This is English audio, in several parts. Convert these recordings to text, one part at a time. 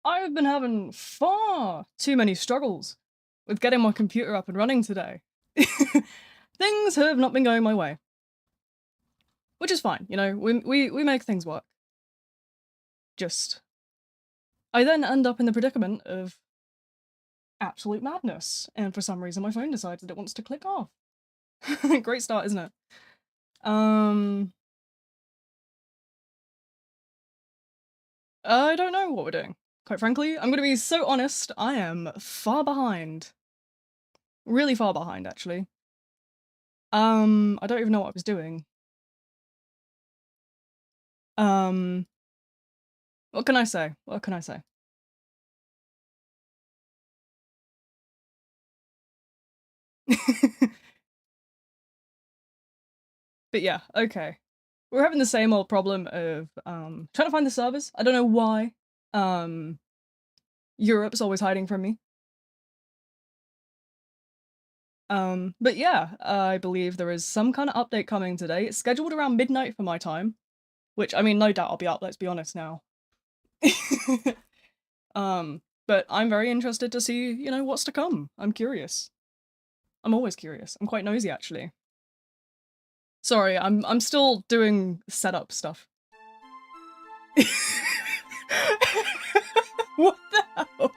I've been having far too many struggles with getting my computer up and running today. Things have not been going my way. Which is fine, you know, we make things work. Just... I then end up in the predicament of absolute madness, and for some reason my phone decides that it wants to click off. Great start, isn't it? I don't know what we're doing. Quite frankly, I'm gonna be so honest, I am far behind. Really far behind, actually. I don't even know what I was doing. What can I say? What can I say? But yeah, okay. We're having the same old problem of, trying to find the servers. I don't know why. Europe's always hiding from me. But yeah, I believe there is some kind of update coming today. It's scheduled around midnight for my time. Which, I mean, no doubt I'll be up, let's be honest now. But I'm very interested to see, you know, what's to come. I'm curious. I'm always curious. I'm quite nosy, actually. Sorry, I'm still doing setup stuff. What the hell?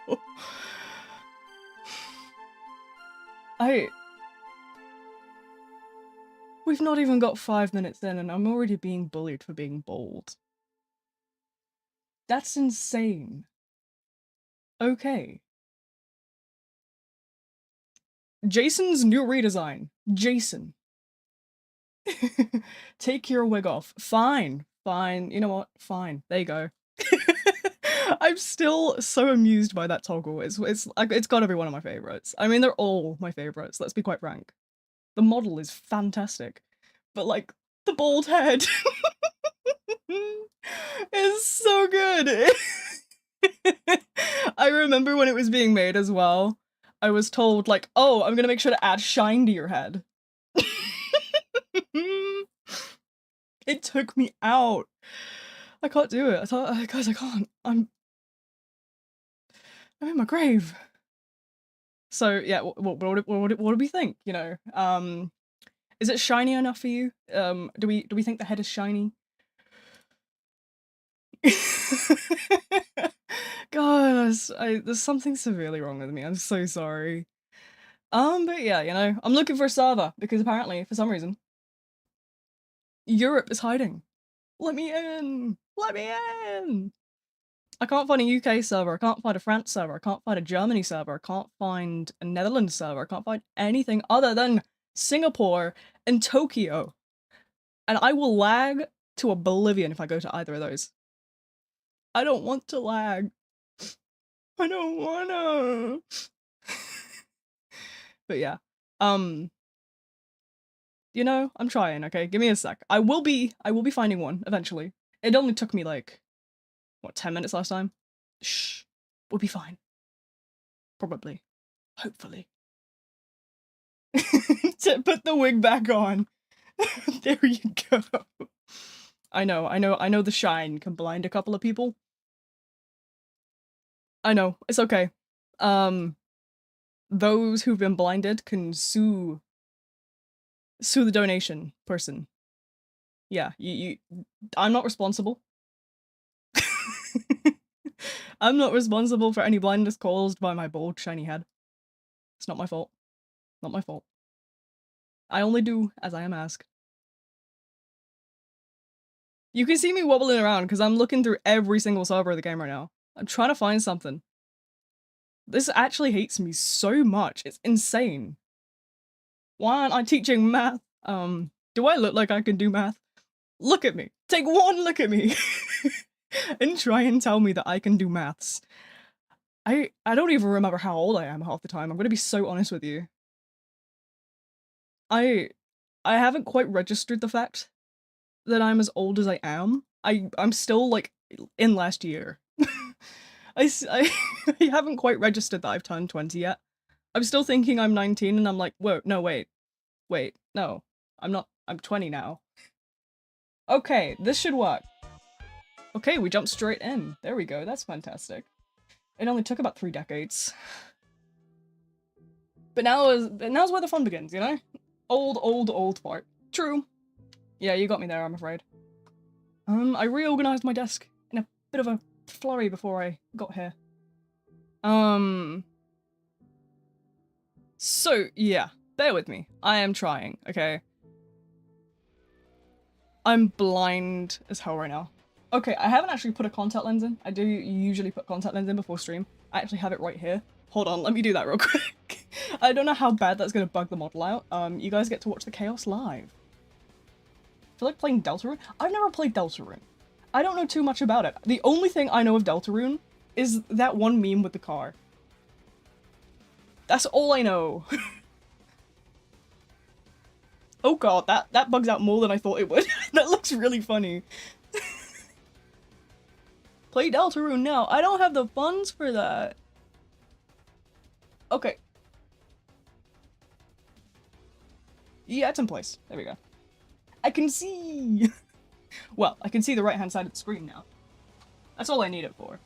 We've not even got 5 minutes in and I'm already being bullied for being bold. That's insane. Okay. Jason's new redesign. Jason. Take your wig off. Fine. Fine. You know what? Fine. There you go. I'm still so amused by that toggle. It's gotta be one of my favorites. I mean, they're all my favorites, let's be quite frank. The model is fantastic, but like, the bald head is so good. I remember when it was being made as well, I was told like, oh, I'm gonna make sure to add shine to your head. It took me out. I can't do it. I thought, guys, I can't. I'm in my grave. So yeah, what do we think? You know, is it shiny enough for you? Do we think the head is shiny? Gosh, there's something severely wrong with me. I'm so sorry. But yeah, you know, I'm looking for a server because apparently, for some reason, Europe is hiding. Let me in! Let me in! I can't find a UK server, I can't find a France server, I can't find a Germany server, I can't find a Netherlands server, I can't find anything other than Singapore and Tokyo. And I will lag to oblivion if I go to either of those. I don't want to lag. I don't wanna. But yeah. You know, I'm trying, okay? Give me a sec. I will be finding one eventually. It only took me like, what, 10 minutes last time? Shh. We'll be fine. Probably. Hopefully. To put the wig back on. There you go. I know the shine can blind a couple of people. I know, it's okay. Those who've been blinded can sue the donation person. Yeah, I'm not responsible. I'm not responsible for any blindness caused by my bald, shiny head. It's not my fault. Not my fault. I only do as I am asked. You can see me wobbling around because I'm looking through every single server of the game right now. I'm trying to find something. This actually hates me so much. It's insane. Why aren't I teaching math? Do I look like I can do math? Look at me. Take one look at me. And try and tell me that I can do maths. I don't even remember how old I am half the time. I'm gonna be so honest with you. I haven't quite registered the fact that I'm as old as I am. I'm still like in last year. I haven't quite registered that I've turned 20 yet. I'm still thinking I'm 19 and I'm like, whoa, no, wait, no, I'm not, I'm 20 now. Okay, this should work. Okay, we jumped straight in. There we go, that's fantastic. It only took about 3 decades. But now's where the fun begins, you know? Old part. True. Yeah, you got me there, I'm afraid. I reorganized my desk in a bit of a flurry before I got here. So, yeah. Bear with me. I am trying, okay? I'm blind as hell right now. Okay, I haven't actually put a contact lens in. I do usually put contact lens in before stream. I actually have it right here. Hold on, let me do that real quick. I don't know how bad that's gonna bug the model out. You guys get to watch the chaos live. I feel like playing Deltarune? I've never played Deltarune. I don't know too much about it. The only thing I know of Deltarune is that one meme with the car. That's all I know. Oh god, that bugs out more than I thought it would. That looks really funny. Play Deltarune now. I don't have the funds for that. Okay. Yeah, it's in place. There we go. I can see! Well, I can see the right-hand side of the screen now. That's all I need it for.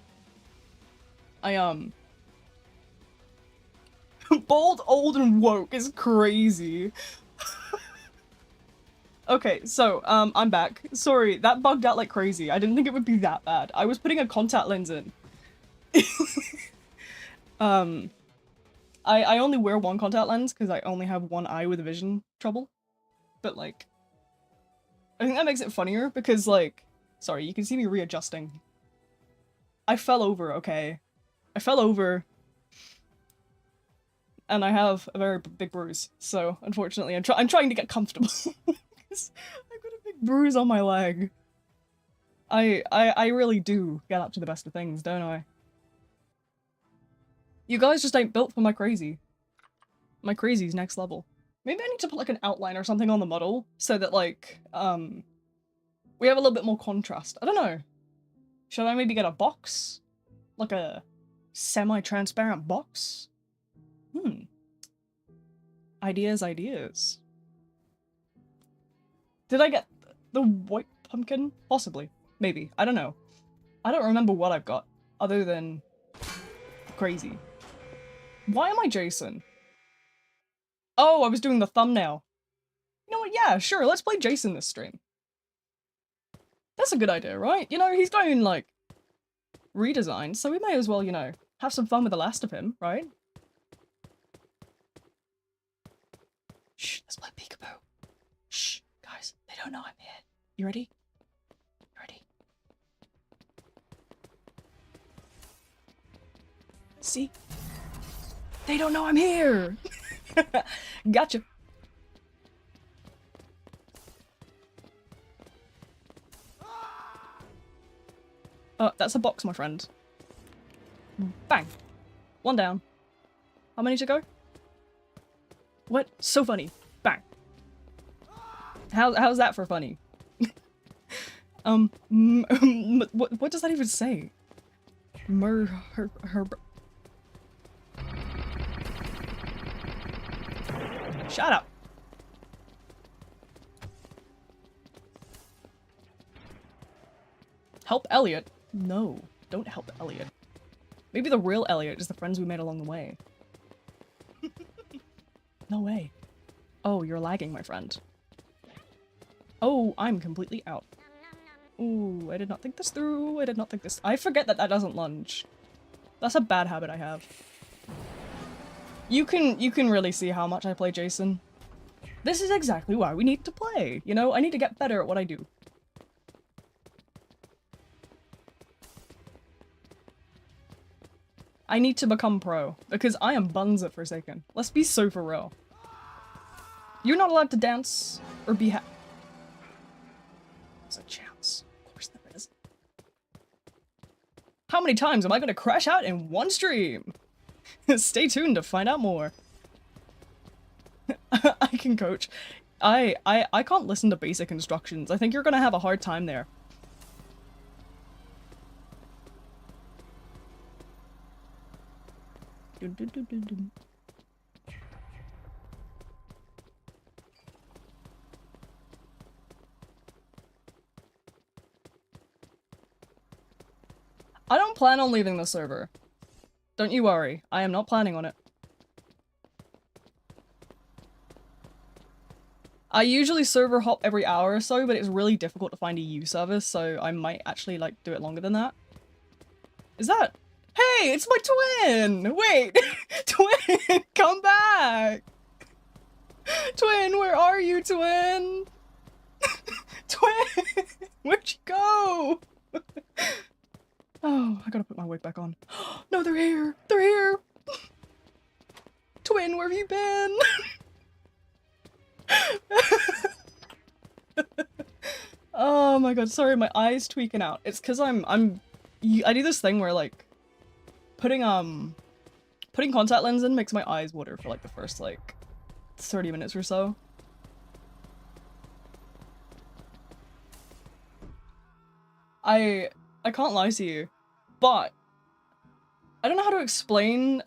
Bold, old, and woke is crazy. Okay, so, I'm back. Sorry, that bugged out like crazy. I didn't think it would be that bad. I was putting a contact lens in. I only wear one contact lens because I only have one eye with vision trouble. But, like, I think that makes it funnier because, like, sorry, you can see me readjusting. I fell over, okay? I fell over. And I have a very big bruise, so unfortunately I'm trying to get comfortable. I've got a big bruise on my leg. I really do get up to the best of things, don't I? You guys just ain't built for my crazy. My crazy's next level. Maybe I need to put like an outline or something on the model so that like, we have a little bit more contrast. I don't know. Should I maybe get a box? Like a semi-transparent box? Ideas. Did I get the white pumpkin? Possibly. Maybe. I don't know. I don't remember what I've got, other than crazy. Why am I Jason? Oh, I was doing the thumbnail. You know what? Yeah, sure. Let's play Jason this stream. That's a good idea, right? You know, he's going, like, redesigned, so we may as well, you know, have some fun with the last of him, right? Shh, let's play peekaboo. Shh, guys, they don't know I'm here. You ready? You ready? See? They don't know I'm here! Gotcha. That's a box, my friend. Bang. One down. How many to go? What? So funny. Bang. How's that for funny? What does that even say? Shut up. Help Elliot? No, don't help Elliot. Maybe the real Elliot is the friends we made along the way. No way. Oh, you're lagging, my friend. Oh, I'm completely out. Ooh, I did not think this through. I did not think this. I forget that that doesn't lunge. That's a bad habit I have. You can really see how much I play Jason. This is exactly why we need to play. You know, I need to get better at what I do. I need to become pro, because I am buns at Forsaken. Let's be so for real. You're not allowed to dance or be There's a chance. Of course there is. How many times am I gonna crash out in one stream? Stay tuned to find out more. I can coach. I can't listen to basic instructions. I think you're gonna have a hard time there. I don't plan on leaving the server. Don't you worry, I am not planning on it. I usually server hop every hour or so, but it's really difficult to find a U service, so I might actually like do it longer than that. Is that? Hey, it's my twin! Wait! Twin, come back! Twin, where are you, twin? Twin! Where'd you go? Oh, I gotta put my wig back on. No, they're here! They're here! Twin, where have you been? Oh my god, sorry, my eye's tweaking out. It's cause I do this thing where like putting contact lens in makes my eyes water for like the first like 30 minutes or so. I can't lie to you, but I don't know how to explain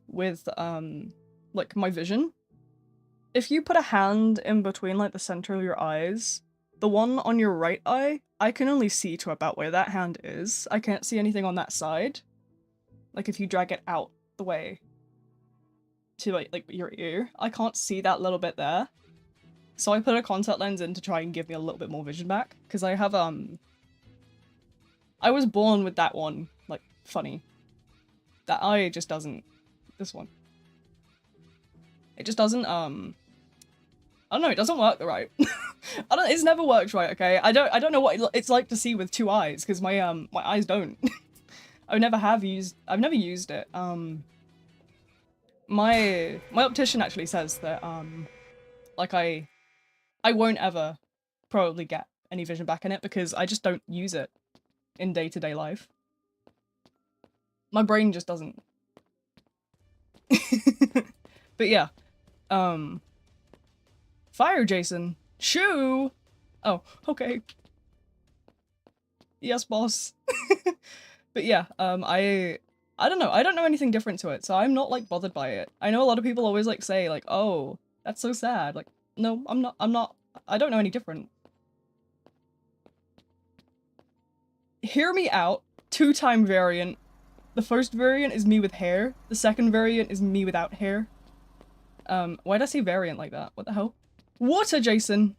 with like my vision. If you put a hand in between like the center of your eyes, the one on your right eye, I can only see to about where that hand is. I can't see anything on that side. Like if you drag it out the way to like your ear, I can't see that little bit there. So I put a contact lens in to try and give me a little bit more vision back, because I have I was born with that one, like, funny. That eye just doesn't, this one. It just doesn't, I don't know, it doesn't work right. It's never worked right, okay? I don't know what it's like to see with two eyes, because my eyes don't. I've never used it. My optician actually says that, like I won't ever probably get any vision back in it because I just don't use it in day-to-day life. My brain just doesn't. But yeah. Fire Jason. Shoo! Oh, okay. Yes, boss. But yeah, I don't know. I don't know anything different to it, so I'm not like bothered by it. I know a lot of people always like say like, "Oh, that's so sad." Like, no, I'm not. I don't know any different. Hear me out. 2-time variant. The first variant is me with hair. The second variant is me without hair. Why'd I say variant like that? What the hell? Water, Jason!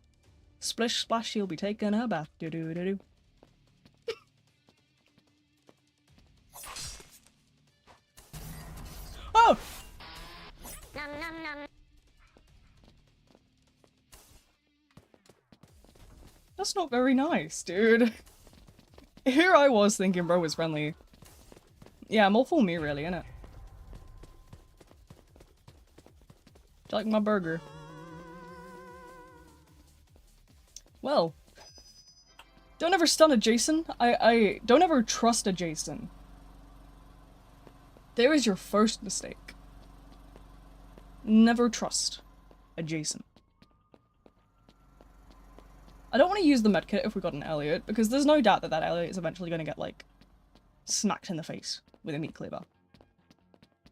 Splish splash, she'll be taking a bath. Do do do do. Oh! That's not very nice, dude. Here I was thinking bro was friendly. Yeah, more for me really, innit? Do you like my burger? Well. Don't ever stun a Jason. I don't ever trust a Jason. There is your first mistake. Never trust a Jason. I don't want to use the medkit if we got an Elliot, because there's no doubt that that Elliot is eventually going to get, like, smacked in the face with a meat cleaver.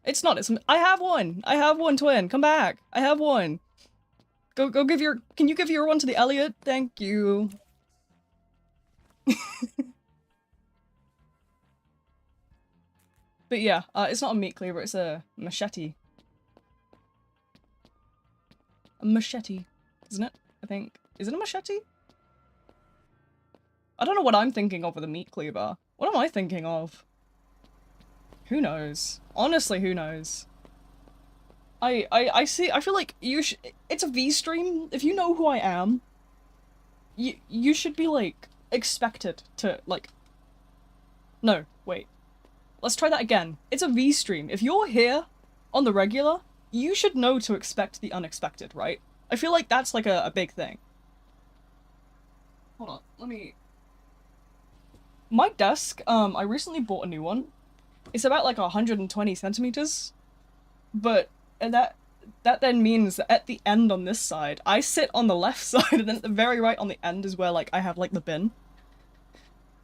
It's not, it's- I have one! I have one, twin! Come back! I have one! Go give your- can you give your one to the Elliot? Thank you. But yeah, it's not a meat cleaver, it's a machete. A machete, isn't it? I think. Is it a machete? I don't know what I'm thinking of with a meat cleaver. What am I thinking of? Who knows? Honestly, who knows? I feel like it's a V stream. If you know who I am, you should be like expected to like. No, wait. Let's try that again. It's a V stream. If you're here on the regular, you should know to expect the unexpected, right? I feel like that's like a big thing. Hold on, let me... My desk, I recently bought a new one. It's about like 120 centimeters. But that then means that at the end on this side, I sit on the left side, and then at the very right on the end is where like I have like the bin.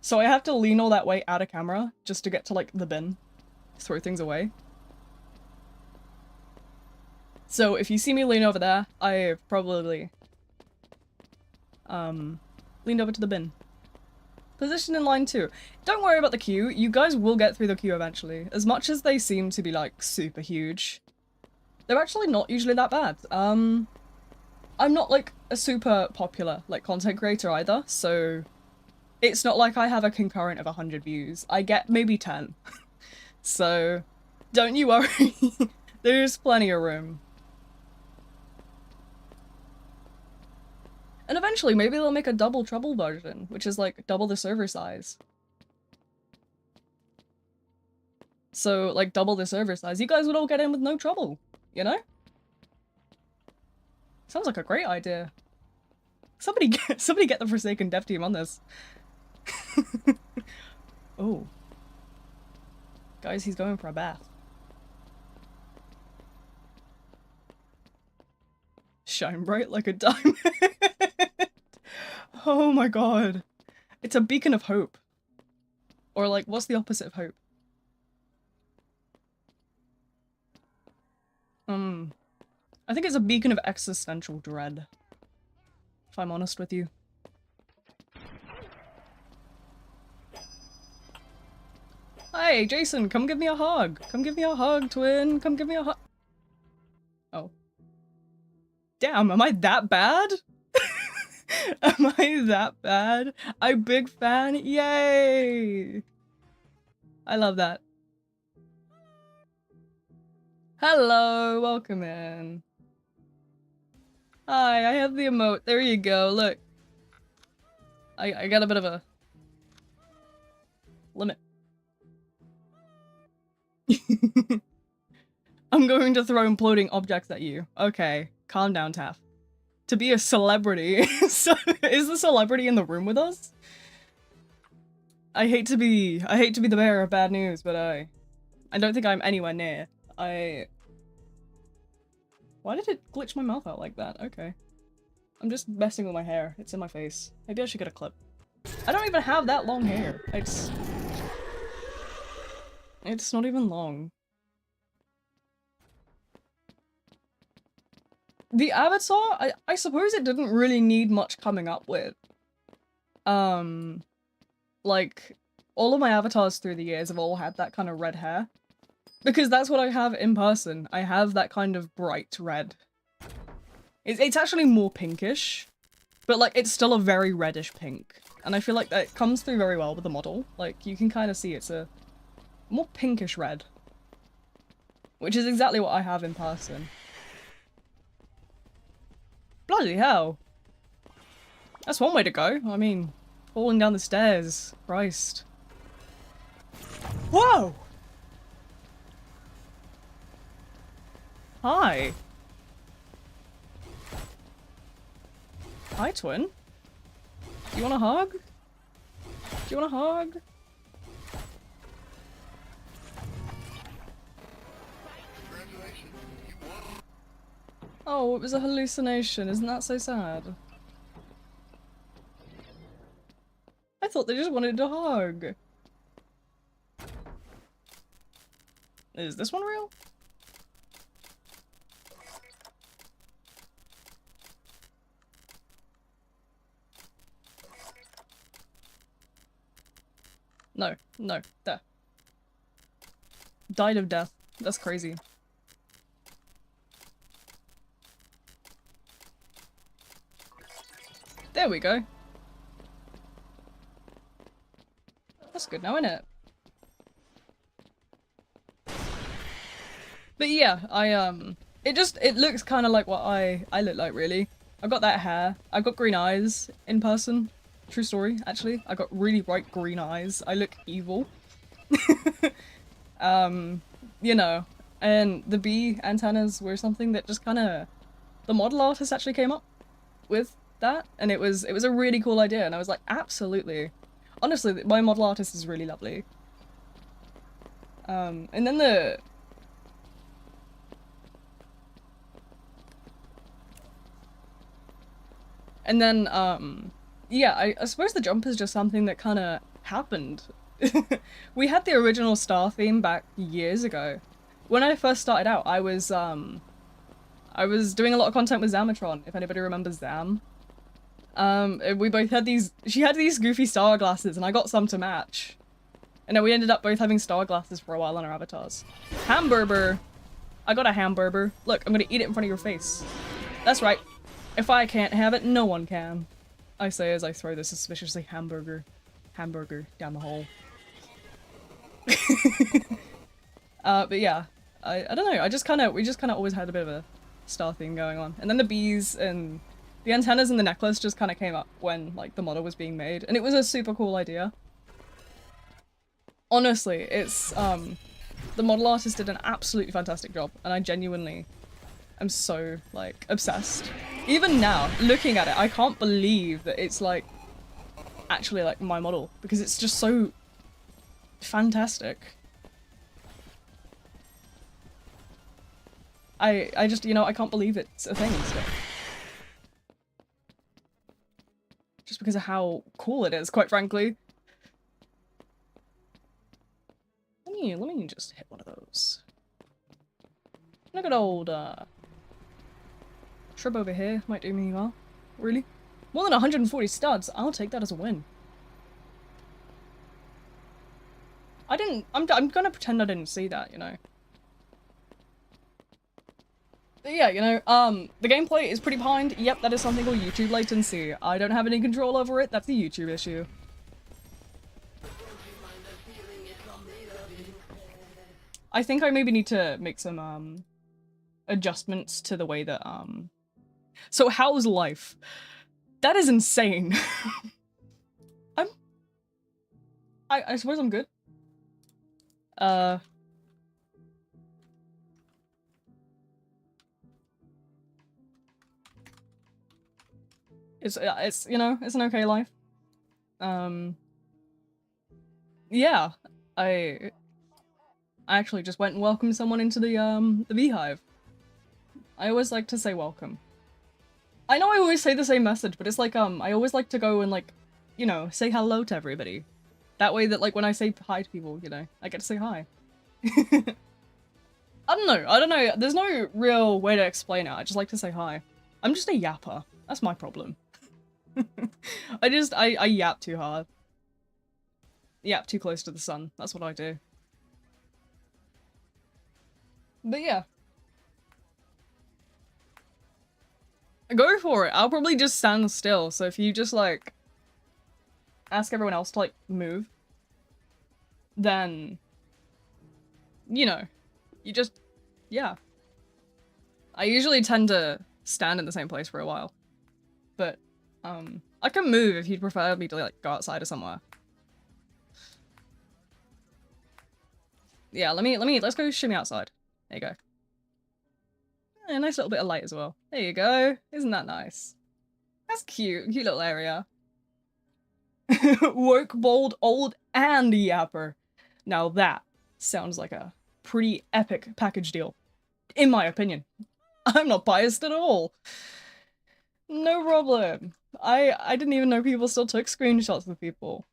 So I have to lean all that way out of camera just to get to like the bin. Throw things away. So if you see me lean over there, I've probably leaned over to the bin. Position in line 2. Don't worry about the queue. You guys will get through the queue eventually. As much as they seem to be, like, super huge, they're actually not usually that bad. I'm not, like, a super popular, like, content creator either, so it's not like I have a concurrent of 100 views. I get maybe 10. So, don't you worry. There's plenty of room. And eventually, maybe they'll make a double trouble version, which is like double the server size. So, like, double the server size. You guys would all get in with no trouble, you know? Sounds like a great idea. Somebody get the Forsaken Dev team on this. Oh. Guys, he's going for a bath. Shine bright like a diamond. Oh my god. It's a beacon of hope. Or like, what's the opposite of hope? I think it's a beacon of existential dread. If I'm honest with you. Hey, Jason, come give me a hug. Come give me a hug, twin. Come give me a hug. Oh. Damn, am I that bad? Am I that bad? I'm big fan. Yay! I love that. Hello, welcome in. Hi, I have the emote. There you go, look. I got a bit of a limit. I'm going to throw imploding objects at you. Okay, calm down, Taff. To be a celebrity. So, is the celebrity in the room with us? I hate to be the bearer of bad news, but I don't think I'm anywhere near. Why did it glitch my mouth out like that? Okay. I'm just messing with my hair. It's in my face. Maybe I should get a clip. I don't even have that long hair. It's not even long. The avatar, I suppose it didn't really need much coming up with. Like, all of my avatars through the years have all had that kind of red hair. Because that's what I have in person. I have that kind of bright red. It's actually more pinkish, but like, it's still a very reddish pink. And I feel like that comes through very well with the model. Like, you can kind of see it's a more pinkish red. Which is exactly what I have in person. Bloody hell. That's one way to go. I mean, falling down the stairs. Christ. Whoa! Hi. Hi, twin. Do you want a hug? Do you want a hug? Oh, it was a hallucination. Isn't that so sad? I thought they just wanted a hug. Is this one real? No, no, there. Died of death. That's crazy. There we go. That's good now, isn't it? But yeah, it looks kind of like what I look like, really. I've got that hair. I've got green eyes in person. True story, actually. I got really bright green eyes. I look evil. You know, and the bee antennas were something that just kind of, the model artist actually came up with that, and it was a really cool idea, and I was like, absolutely. Honestly, my model artist is really lovely. And then yeah, I suppose the jump is just something that kind of happened. We had the original star theme back years ago. When I first started out, I was doing a lot of content with Zamatron, if anybody remembers Zam. We both had these, she had these goofy star glasses and I got some to match. And then we ended up both having star glasses for a while on our avatars. Hamburger. I got a hamburger. Look, I'm gonna eat it in front of your face. That's right. If I can't have it, no one can. I say as I throw the suspiciously hamburger down the hole. But yeah, I don't know. We just kind of always had a bit of a star theme going on. And then the bees and the antennas and the necklace just kind of came up when like the model was being made, and it was a super cool idea. Honestly, it's the model artist did an absolutely fantastic job, and I genuinely am so like obsessed. Even now, looking at it, I can't believe that it's like actually like my model, because it's just so fantastic. I just, you know, I can't believe it's a thing still. Just because of how cool it is, quite frankly. Let me just hit one of those. Look at old shrub over here might do me well. Really? More than 140 studs. I'll take that as a win. I'm gonna pretend I didn't see that, you know. But yeah, you know, the gameplay is pretty behind. Yep, that is something called YouTube latency. I don't have any control over it. That's a YouTube issue. I think I maybe need to make some adjustments to the way that so how's life? That is insane. I suppose I'm good. It's you know, it's an okay life. Yeah, I actually just went and welcomed someone into the beehive. I always like to say welcome. I know I always say the same message, but it's like, I always like to go and like, you know, say hello to everybody. That way that like when I say hi to people, you know, I get to say hi. I don't know, there's no real way to explain it, I just like to say hi. I'm just a yapper, that's my problem. I yap too hard. Yap too close to the sun, that's what I do. But yeah. Go for it. I'll probably just stand still, so if you just like ask everyone else to like move, then you know, you just, yeah. I usually tend to stand in the same place for a while, but I can move if you'd prefer me to like go outside or somewhere. Yeah, let's go shimmy outside. There you go. A nice little bit of light as well. There you go. Isn't that nice? That's cute. Cute little area. Woke, bold, old, and yapper. Now that sounds like a pretty epic package deal. In my opinion. I'm not biased at all. No problem. I didn't even know people still took screenshots of people.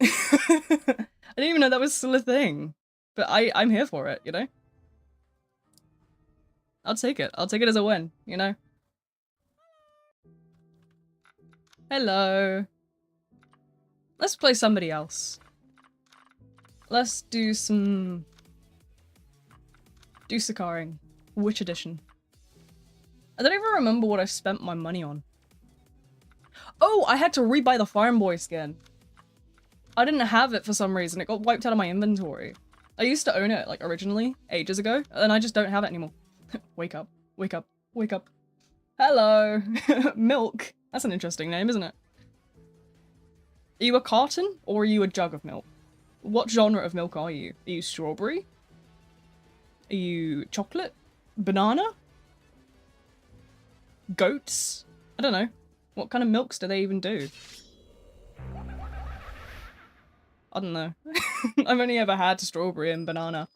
I didn't even know that was still a thing. But I'm here for it, you know? I'll take it. I'll take it as a win, you know? Hello. Let's play somebody else. Let's do some... do Sakaring. Which edition? I don't even remember what I spent my money on. Oh, I had to rebuy the Farm Boy skin. I didn't have it for some reason. It got wiped out of my inventory. I used to own it, like, originally, ages ago, and I just don't have it anymore. Wake up. Wake up. Wake up. Hello. Milk. That's an interesting name, isn't it? Are you a carton, or are you a jug of milk? What genre of milk are you? Are you strawberry? Are you chocolate? Banana? Goats? I don't know. What kind of milks do they even do? I don't know. I've only ever had strawberry and banana.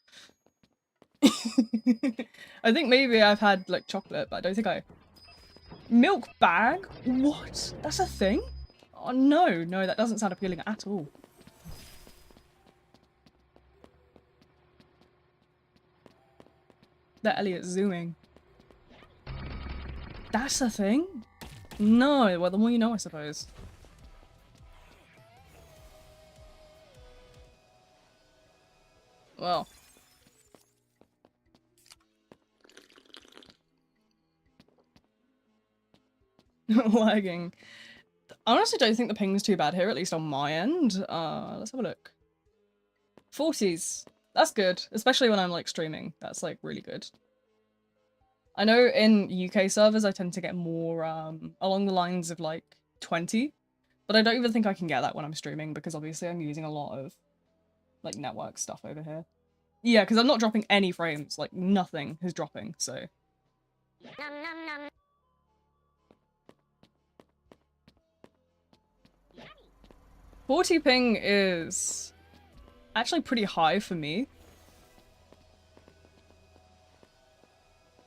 I think maybe I've had like chocolate, but I don't think I... Milk bag? What? That's a thing? Oh no, no, that doesn't sound appealing at all. That Elliot's zooming. That's a thing? No, well, the more you know, I suppose. Well. Lagging. I honestly don't think the ping's too bad here, at least on my end. Let's have a look. 40s. That's good, especially when I'm like streaming. That's like really good. I know in UK servers I tend to get more along the lines of like 20, but I don't even think I can get that when I'm streaming because obviously I'm using a lot of like network stuff over here. Yeah, because I'm not dropping any frames, like nothing is dropping, so. 40 ping is actually pretty high for me.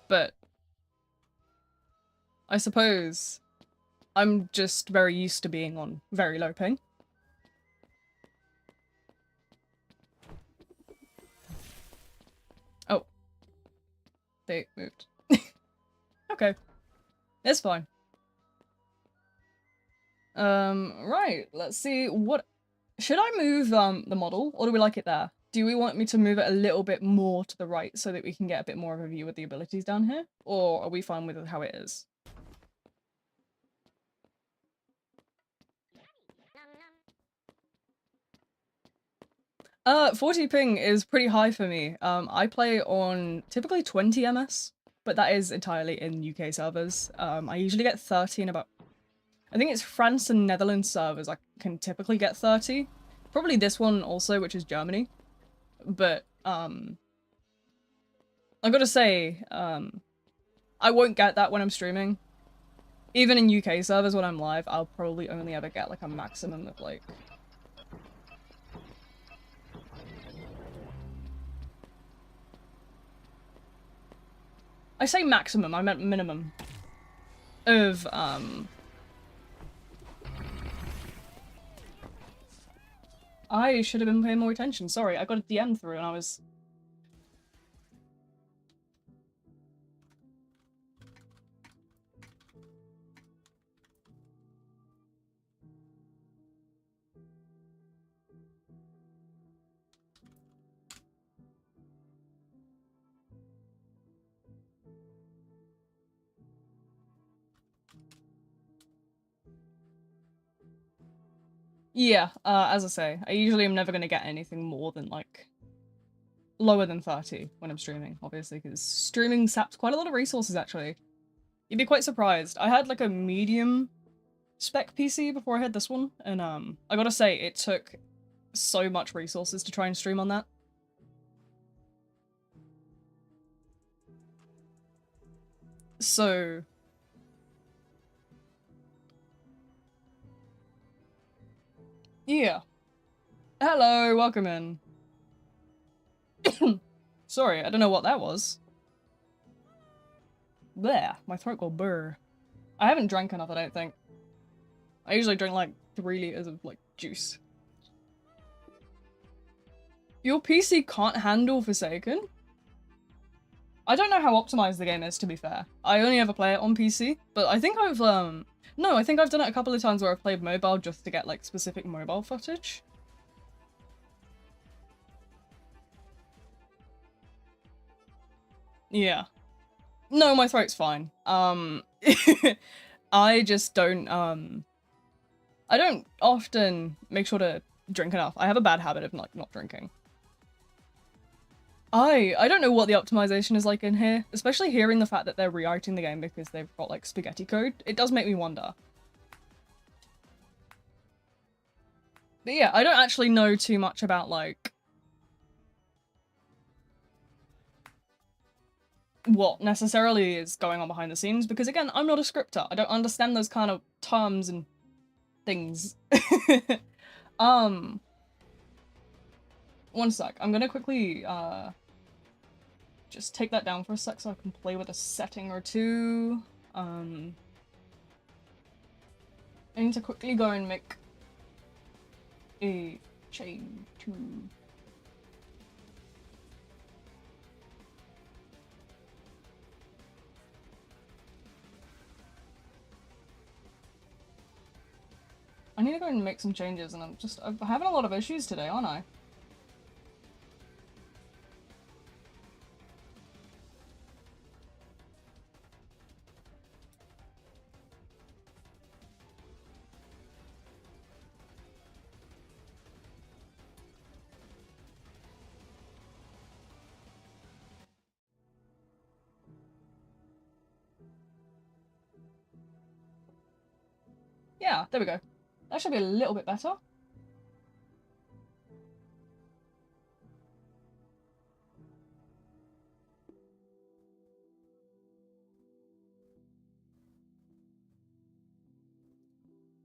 But I suppose I'm just very used to being on very low ping. Oh. They moved. Okay. It's fine. Right, let's see what... Should I move the model, or do we like it there? Do we want me to move it a little bit more to the right so that we can get a bit more of a view of the abilities down here? Or are we fine with how it is? 40 ping is pretty high for me. I play on typically 20 ms, but that is entirely in UK servers. I usually get 30 in about... I think it's France and Netherlands servers I can typically get 30. Probably this one also, which is Germany. But, I gotta say, I won't get that when I'm streaming. Even in UK servers when I'm live, I'll probably only ever get like a maximum of like... I say maximum, I meant minimum. Of, I should have been paying more attention. Sorry, I got a DM through and I was... Yeah, as I say, I usually am never gonna get anything more than like... lower than 30 when I'm streaming, obviously, because streaming saps quite a lot of resources, actually. You'd be quite surprised. I had like a medium spec PC before I had this one, and I gotta say, it took so much resources to try and stream on that. So... yeah. Hello, welcome in. Sorry, I don't know what that was. Bleh, my throat got burr. I haven't drank enough, I don't think. I usually drink like 3 liters of like juice. Your PC can't handle Forsaken? I don't know how optimized the game is, to be fair. I only ever play it on PC, but I think I've, no, I think I've done it a couple of times where I've played mobile just to get, like, specific mobile footage. Yeah. No, my throat's fine. I just don't, I don't often make sure to drink enough. I have a bad habit of, like, not drinking. I don't know what the optimization is like in here, especially hearing the fact that they're rewriting the game because they've got like spaghetti code. It does make me wonder. But yeah, I don't actually know too much about like what necessarily is going on behind the scenes because again, I'm not a scripter. I don't understand those kind of terms and things. One sec. I'm gonna quickly just take that down for a sec so I can play with a setting or two. I need to quickly go and make a change to... I need to go and make some changes, and I'm having a lot of issues today, aren't I? Yeah, there we go. That should be a little bit better.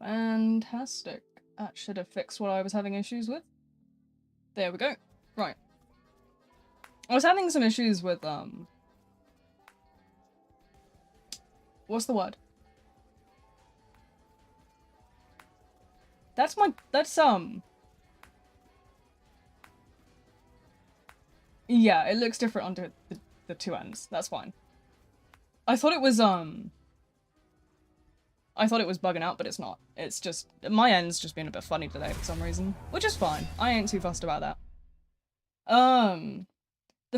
Fantastic. That should have fixed what I was having issues with. There we go. Right. I was having some issues with, what's the word? That's yeah, it looks different under the two ends. That's fine. I thought it was bugging out, but it's not. It's just, my end's just being a bit funny today for some reason. Which is fine. I ain't too fussed about that. The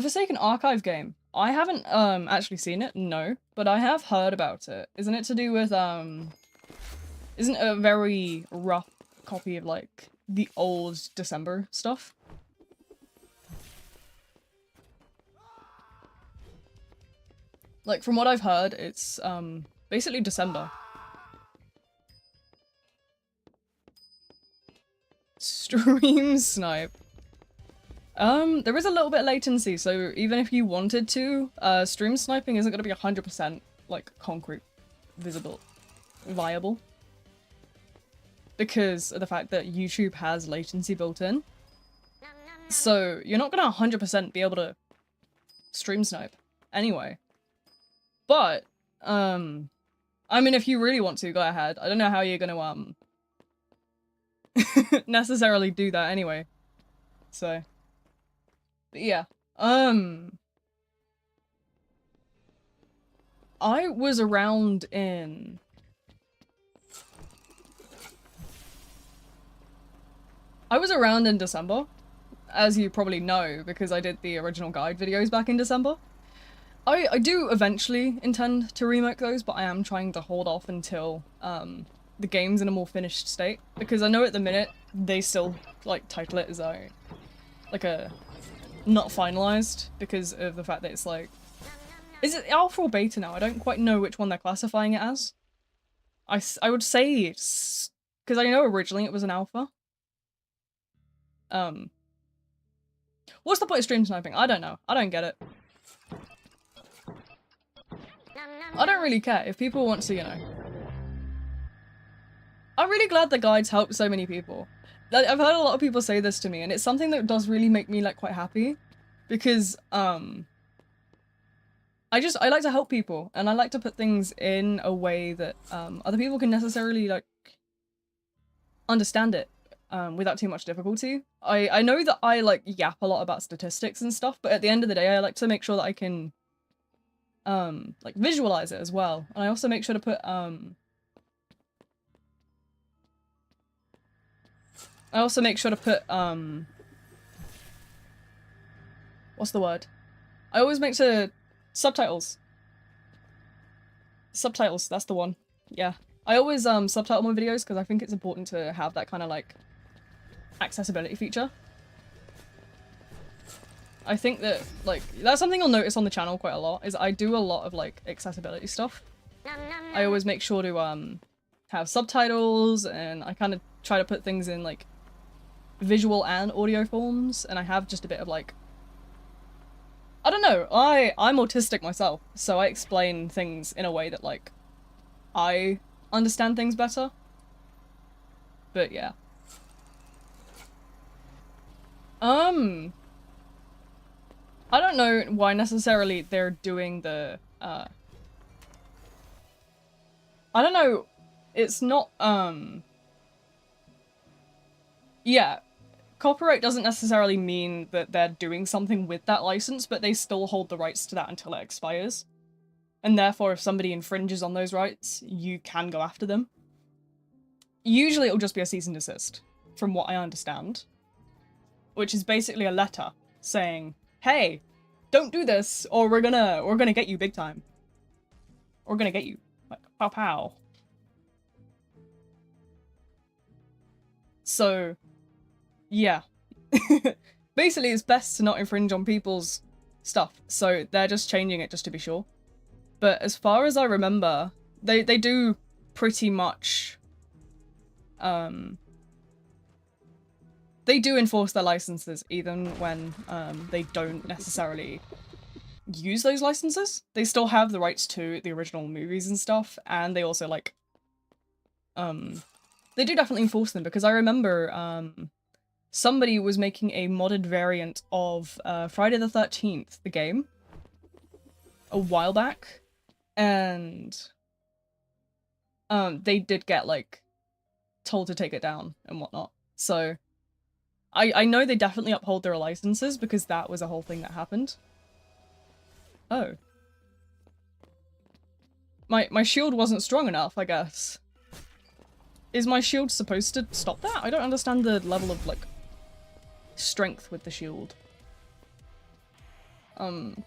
Forsaken Archive game. I haven't, actually seen it, no. But I have heard about it. Isn't it to do with, isn't it a very rough copy of, like, the old December stuff? Like, from what I've heard, it's, basically December. Stream snipe. There is a little bit of latency, so even if you wanted to, stream sniping isn't going to be 100%, like, concrete, viable. Because of the fact that YouTube has latency built in. So, you're not going to 100% be able to stream snipe anyway. But, I mean, if you really want to, go ahead. I don't know how you're gonna, necessarily do that anyway. So. But yeah. I was around in... December, as you probably know, because I did the original guide videos back in December. I do eventually intend to remake those, but I am trying to hold off until, the game's in a more finished state. Because I know at the minute, they still, like, title it as a not finalized, because of the fact that it's like... Is it alpha or beta now? I don't quite know which one they're classifying it as. I would say it's... Because I know originally it was an alpha. What's the point of stream sniping? I don't know. I don't get it. I don't really care if people want to, you know. I'm really glad the guides help so many people. I've heard a lot of people say this to me, and it's something that does really make me, like, quite happy. Because, I like to help people, and I like to put things in a way that, other people can necessarily, like, understand it, without too much difficulty. I know that I, like, yap a lot about statistics and stuff, but at the end of the day, I like to make sure that I can, like, visualize it as well. And I also make sure to put, what's the word? I always make sure... Subtitles. Subtitles, that's the one. Yeah. I always, subtitle my videos because I think it's important to have that kind of, like, accessibility feature. I think that, like, that's something you'll notice on the channel quite a lot, is I do a lot of, like, accessibility stuff. I always make sure to, have subtitles, and I kind of try to put things in, like, visual and audio forms, and I have just a bit of, like... I don't know, I'm autistic myself, so I explain things in a way that, like, I understand things better. But yeah. I don't know why necessarily they're doing the, I don't know, it's not, yeah, copyright doesn't necessarily mean that they're doing something with that license, but they still hold the rights to that until it expires. And therefore, if somebody infringes on those rights, you can go after them. usually it'll just be a cease and desist, from what I understand. Which is basically a letter saying, hey, don't do this, or we're gonna get you big time. We're gonna get you. Like, pow pow. So, yeah. Basically, it's best to not infringe on people's stuff, so they're just changing it just to be sure. But as far as I remember, they do pretty much, they do enforce their licenses even when they don't necessarily use those licenses. They still have the rights to the original movies and stuff, and they also like they do definitely enforce them, because I remember somebody was making a modded variant of Friday the 13th, the game, a while back, and they did get like told to take it down and whatnot. So I know they definitely uphold their licenses, because that was a whole thing that happened. Oh. My shield wasn't strong enough, I guess. Is my shield supposed to stop that? I don't understand the level of, like, strength with the shield. Let's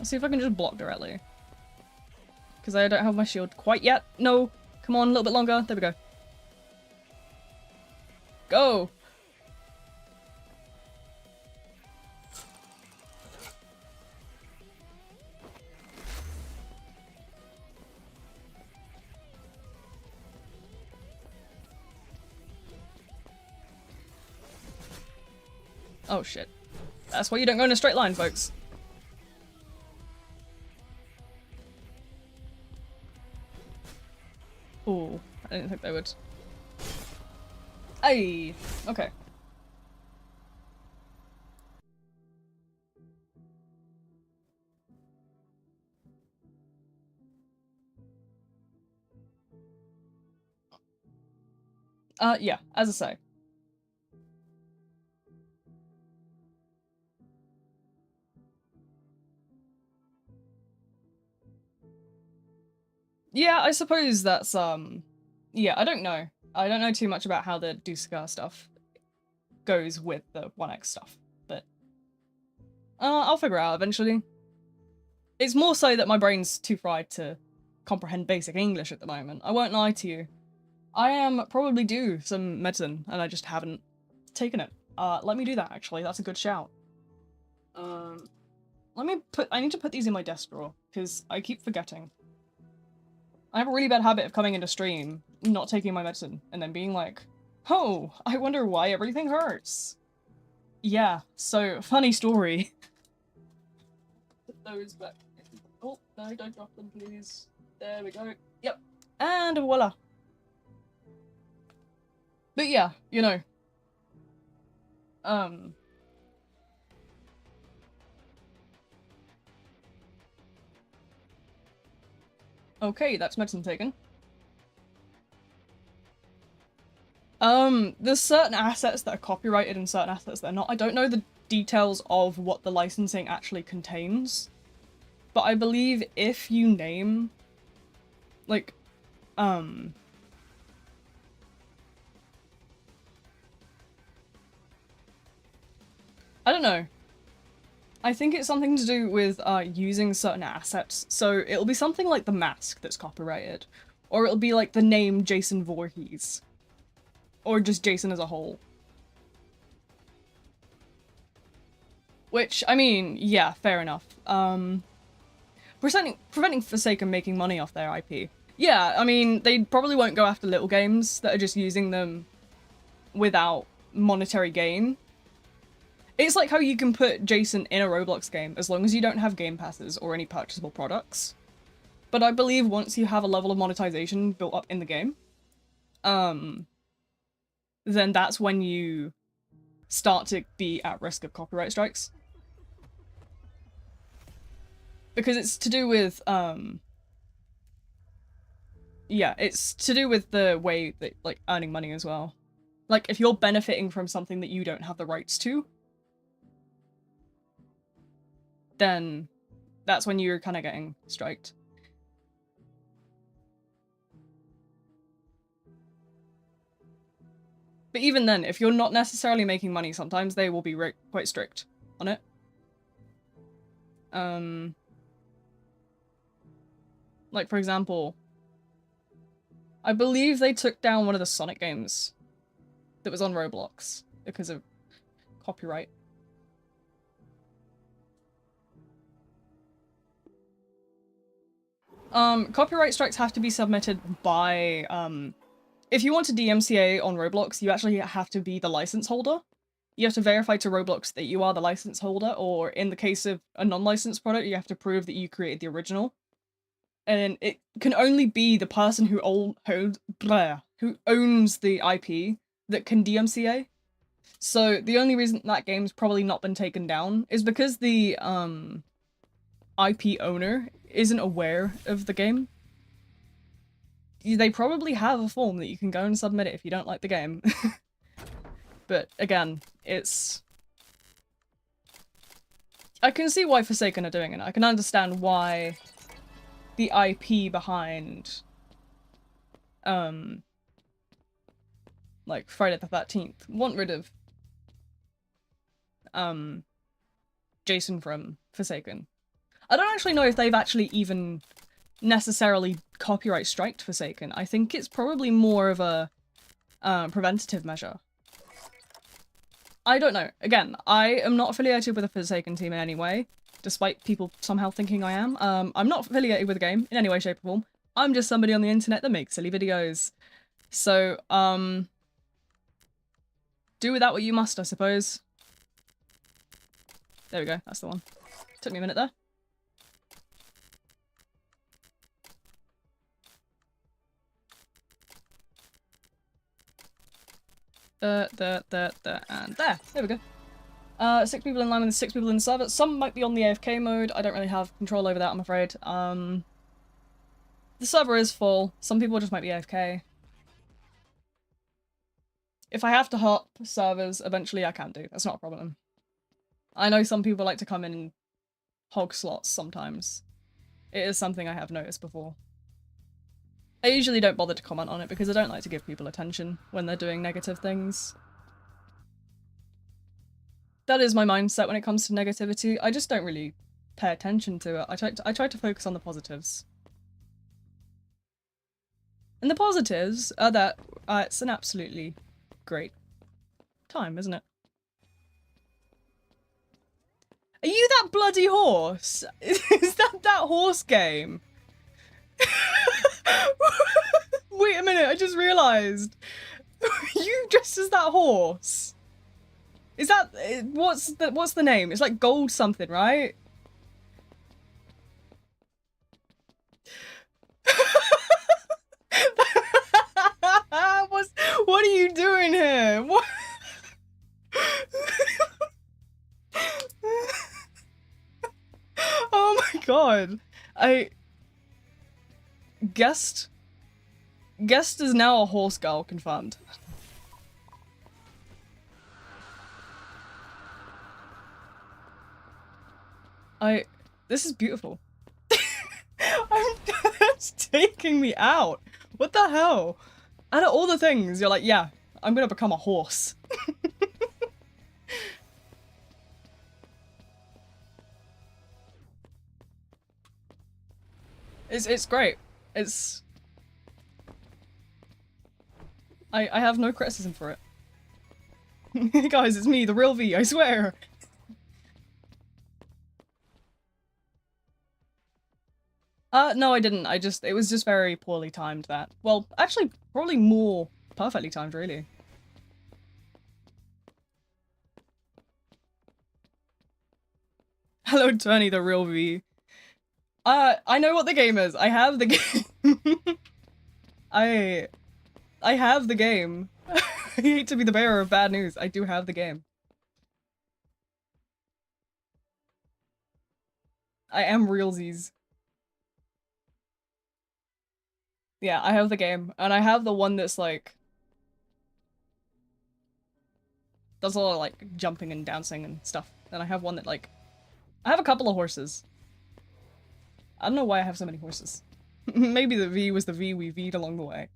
see if I can just block directly. Because I don't have my shield quite yet. No! Come on, a little bit longer. There we go. Go! Oh shit. That's why you don't go in a straight line, folks. Ooh, I didn't think they would. Ay, okay. Yeah, as I say. Yeah, I suppose that's, yeah, I don't know. I don't know too much about how the Duscar stuff goes with the 1x stuff, but I'll figure it out eventually. It's more so that my brain's too fried to comprehend basic English at the moment. I won't lie to you. I am probably due some medicine, and I just haven't taken it. Let me do that, actually. That's a good shout. I need to put these in my desk drawer, because I keep forgetting. I have a really bad habit of coming into stream, not taking my medicine, and then being like, oh, I wonder why everything hurts. Yeah, so, funny story. Put those back. Oh, no, don't drop them, please. There we go. Yep. And voila. But yeah, you know. Okay, that's medicine taken. There's certain assets that are copyrighted and certain assets that are not. I don't know the details of what the licensing actually contains, but I believe if you name, like, I don't know. I think it's something to do with using certain assets. So it'll be something like the mask that's copyrighted, or it'll be like the name Jason Voorhees, or just Jason as a whole. Which, I mean, yeah, fair enough. Preventing Forsaken making money off their IP. Yeah, I mean, they probably won't go after little games that are just using them without monetary gain. It's like how you can put Jason in a Roblox game as long as you don't have game passes or any purchasable products. But I believe once you have a level of monetization built up in the game, then that's when you start to be at risk of copyright strikes. Because it's to do with, yeah, it's to do with the way that, like, earning money as well. Like, if you're benefiting from something that you don't have the rights to, then that's when you're kind of getting striked. But even then, if you're not necessarily making money, sometimes they will be quite strict on it. Like, for example, I believe they took down one of the Sonic games that was on Roblox because of copyright. Copyright strikes have to be submitted by, if you want to DMCA on Roblox, you actually have to be the license holder. You have to verify to Roblox that you are the license holder, or in the case of a non-licensed product, you have to prove that you created the original. And it can only be the person who owns the IP that can DMCA. So the only reason that game's probably not been taken down is because the IP owner isn't aware of the game. They probably have a form that you can go and submit it if you don't like the game. But again, it's... I can see why Forsaken are doing it. I can understand why the IP behind like Friday the 13th want rid of Jason from Forsaken. I don't actually know if they've actually even necessarily copyright striked Forsaken. I think it's probably more of a preventative measure. I don't know. Again, I am not affiliated with the Forsaken team in any way, despite people somehow thinking I am. I'm not affiliated with the game in any way, shape, or form. I'm just somebody on the internet that makes silly videos. So, do with that what you must, I suppose. There we go, that's the one. Took me a minute there. And there. There we go. 6 people in line with 6 people in the server. Some might be on the AFK mode. I don't really have control over that, I'm afraid. The server is full. Some people just might be AFK. If I have to hop servers, eventually I can do. That's not a problem. I know some people like to come in and hog slots sometimes. It is something I have noticed before. I usually don't bother to comment on it because I don't like to give people attention when they're doing negative things. That is my mindset when it comes to negativity. I just don't really pay attention to it. I try to focus on the positives. And the positives are that it's an absolutely great time, isn't it? Are you that bloody horse? Is that horse game? Wait a minute, I just realised. You dressed as that horse. Is that... what's the name? It's like gold something, right? What are you doing here? What? Oh my god. Guest is now a horse girl, confirmed. This is beautiful. That's taking me out. What the hell? Out of all the things, you're like, yeah, I'm gonna become a horse. It's great. It's... I have no criticism for it. Hey guys, it's me, the real V, I swear! No I didn't, it was just very poorly timed that. Well, actually, probably more perfectly timed, really. Hello, Tony, the real V. I know what the game is. I have the game. I have the game. I hate to be the bearer of bad news. I do have the game. I am realsies. Yeah, I have the game. And I have the one that's like... does a lot of like jumping and dancing and stuff. And I have one that like I have a couple of horses. I don't know why I have so many horses. Maybe the V was the V we V'd along the way.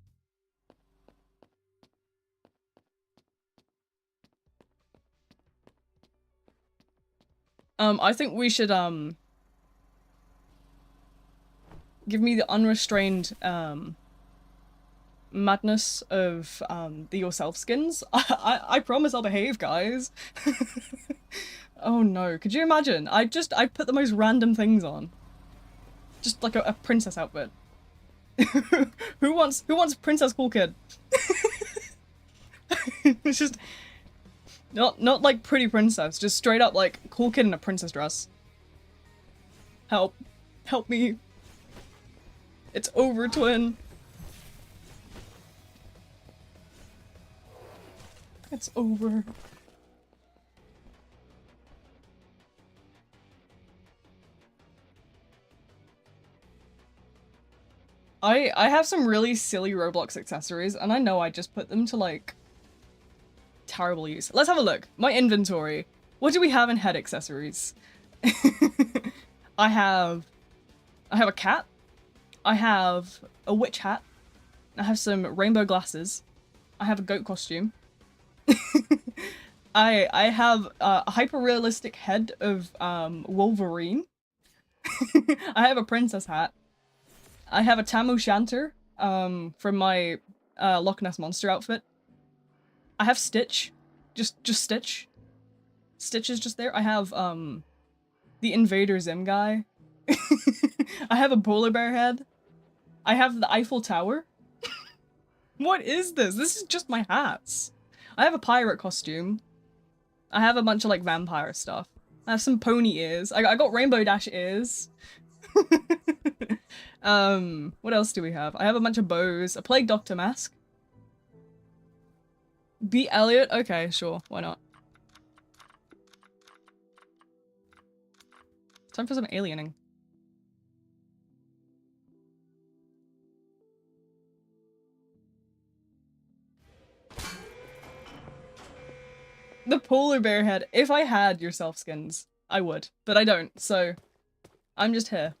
I think we should, give me the unrestrained, madness of, the yourself skins. I promise I'll behave, guys. Oh no, could you imagine? I put the most random things on. Just like a princess outfit. Who wants princess cool kid? It's just not like pretty princess, just straight up like cool kid in a princess dress. Help. Help me. It's over, twin. It's over. I have some really silly Roblox accessories, and I know I just put them to, like, terrible use. Let's have a look. My inventory. What do we have in head accessories? I have a cat. I have a witch hat. I have some rainbow glasses. I have a goat costume. I have a hyper-realistic head of Wolverine. I have a princess hat. I have a Tamu Shanter from my Loch Ness Monster outfit. I have Stitch. Just Stitch. Stitch is just there. I have the Invader Zim guy. I have a polar bear head. I have the Eiffel Tower. What is this? This is just my hats. I have a pirate costume. I have a bunch of like vampire stuff. I have some pony ears. I got Rainbow Dash ears. What else do we have? I have a bunch of bows, a Plague Doctor mask. Beat Elliot? Okay, sure, why not? Time for some aliening. The polar bear head. If I had yourself skins, I would, but I don't, so I'm just here.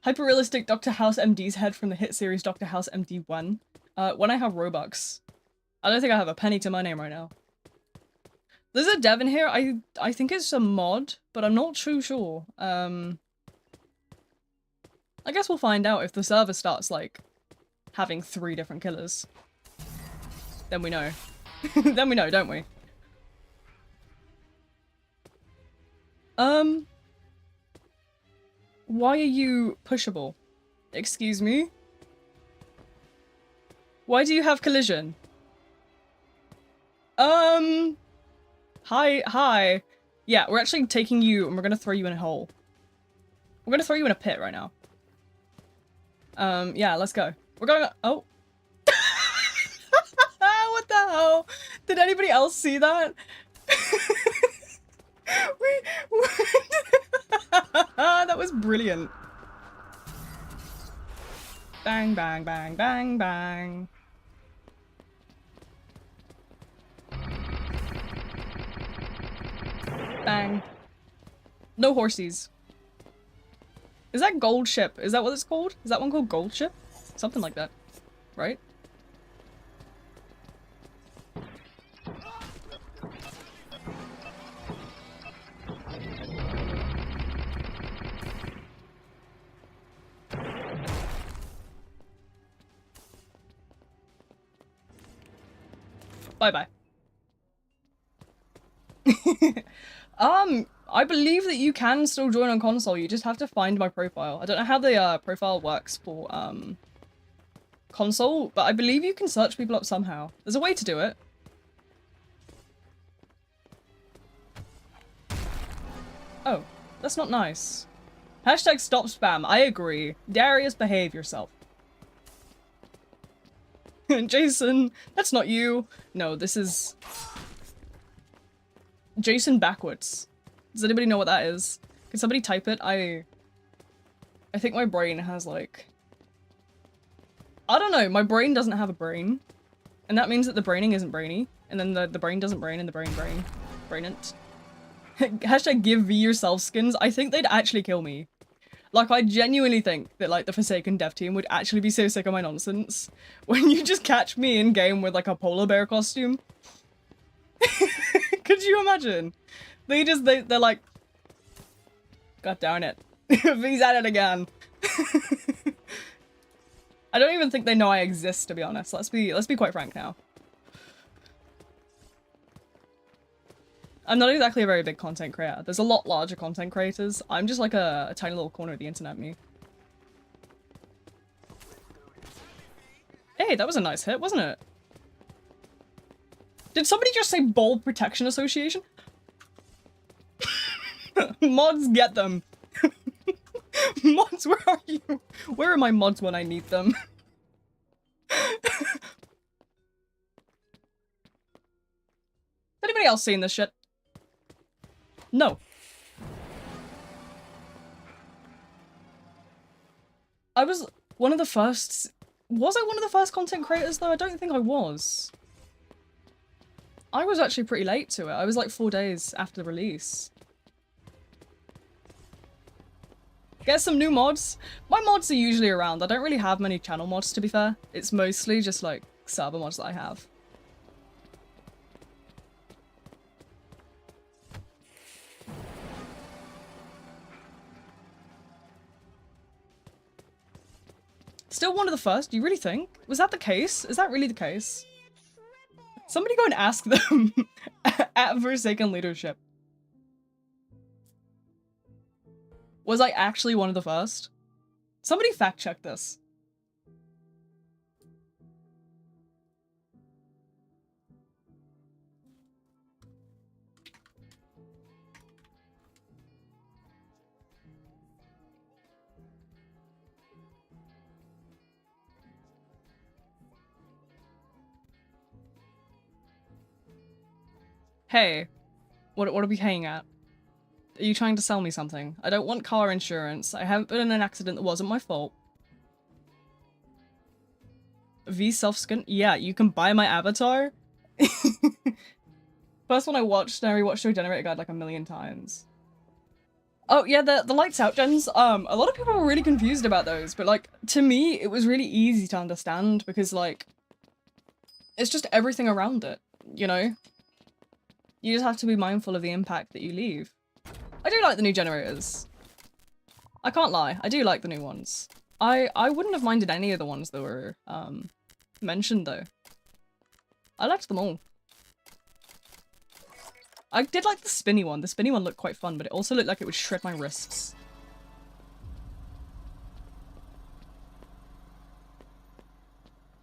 Hyper-realistic Dr. House MD's head from the hit series Dr. House MD1. When I have Robux. I don't think I have a penny to my name right now. There's a dev in here. I think it's a mod, but I'm not too sure. I guess we'll find out if the server starts, like, having 3 different killers. Then we know. Then we know, don't we? Why are you pushable? Excuse me? Why do you have collision? Hi. Yeah, we're actually taking you and we're gonna throw you in a hole. We're gonna throw you in a pit right now. Yeah, let's go. We're going- oh. What the hell? Did anybody else see that? That was brilliant. Bang, bang, bang, bang, bang. Bang. No horsies. Is that Gold Ship? Is that what it's called? Is that one called Gold Ship? Something like that. Right? Bye-bye. I believe that you can still join on console, you just have to find my profile. I don't know how the profile works for, console, but I believe you can search people up somehow. There's a way to do it. Oh, that's not nice. Hashtag stop spam, I agree. Darius, behave yourself. Jason, that's not you. No, this is... Jason backwards. Does anybody know what that is? Can somebody type it? I think my brain has like... I don't know, my brain doesn't have a brain. And that means that the braining isn't brainy. And then the brain doesn't brain and the brain brainant. Hashtag give V yourself skins. I think they'd actually kill me. Like, I genuinely think that, like, the Forsaken dev team would actually be so sick of my nonsense when you just catch me in-game with, like, a polar bear costume. Could you imagine? They're like... God darn it. V's at it again. I don't even think they know I exist, to be honest. Let's be quite frank now. I'm not exactly a very big content creator. There's a lot larger content creators. I'm just like a tiny little corner of the internet, me. Hey, that was a nice hit, wasn't it? Did somebody just say Bold Protection Association? Mods, get them. Mods, where are you? Where are my mods when I need them? Has anybody else seen this shit? No. I was one of the first... Was I one of the first content creators though? I don't think I was. I was actually pretty late to it. I was like 4 days after the release. Get some new mods. My mods are usually around. I don't really have many channel mods, to be fair. It's mostly just like server mods that I have. Still one of the first? Do you really think? Was that the case? Is that really the case? Somebody go and ask them at Forsaken Leadership. Was I actually one of the first? Somebody fact check this. Hey, what are we paying at? Are you trying to sell me something? I don't want car insurance. I haven't been in an accident that wasn't my fault. V self-skin? Yeah, you can buy my avatar. First one I watched, and I rewatched the Generator Guide like a million times. Oh yeah, the lights out gens. A lot of people were really confused about those, but like, to me, it was really easy to understand because like, it's just everything around it, you know? You just have to be mindful of the impact that you leave. I do like the new generators. I can't lie, I do like the new ones. I wouldn't have minded any of the ones that were mentioned though. I liked them all. I did like the spinny one. The spinny one looked quite fun, but it also looked like it would shred my wrists.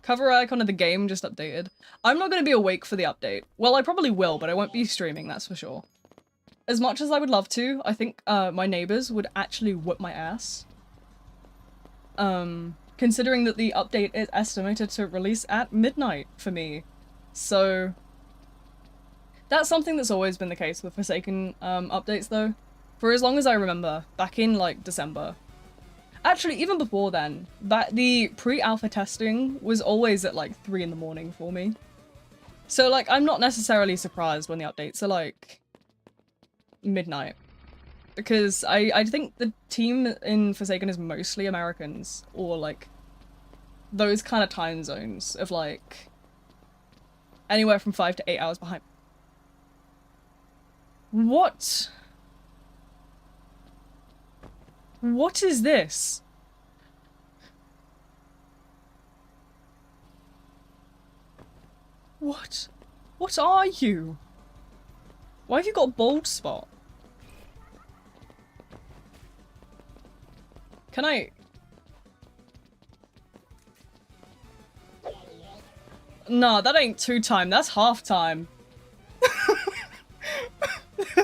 Cover icon of the game just updated. I'm not going to be awake for the update. Well, I probably will, but I won't be streaming, that's for sure. As much as I would love to, I think my neighbors would actually whip my ass. Considering that the update is estimated to release at midnight for me. So that's something that's always been the case with Forsaken updates though. For as long as I remember, back in like December. Actually, even before then, the pre-alpha testing was always at like 3 in the morning for me. So like, I'm not necessarily surprised when the updates are like midnight. Because I think the team in Forsaken is mostly Americans, or like those kind of time zones of like anywhere from 5 to 8 hours behind. What? What is this? What? What are you? Why have you got a bald spot? Can I... No, that ain't 2-time, that's half-time.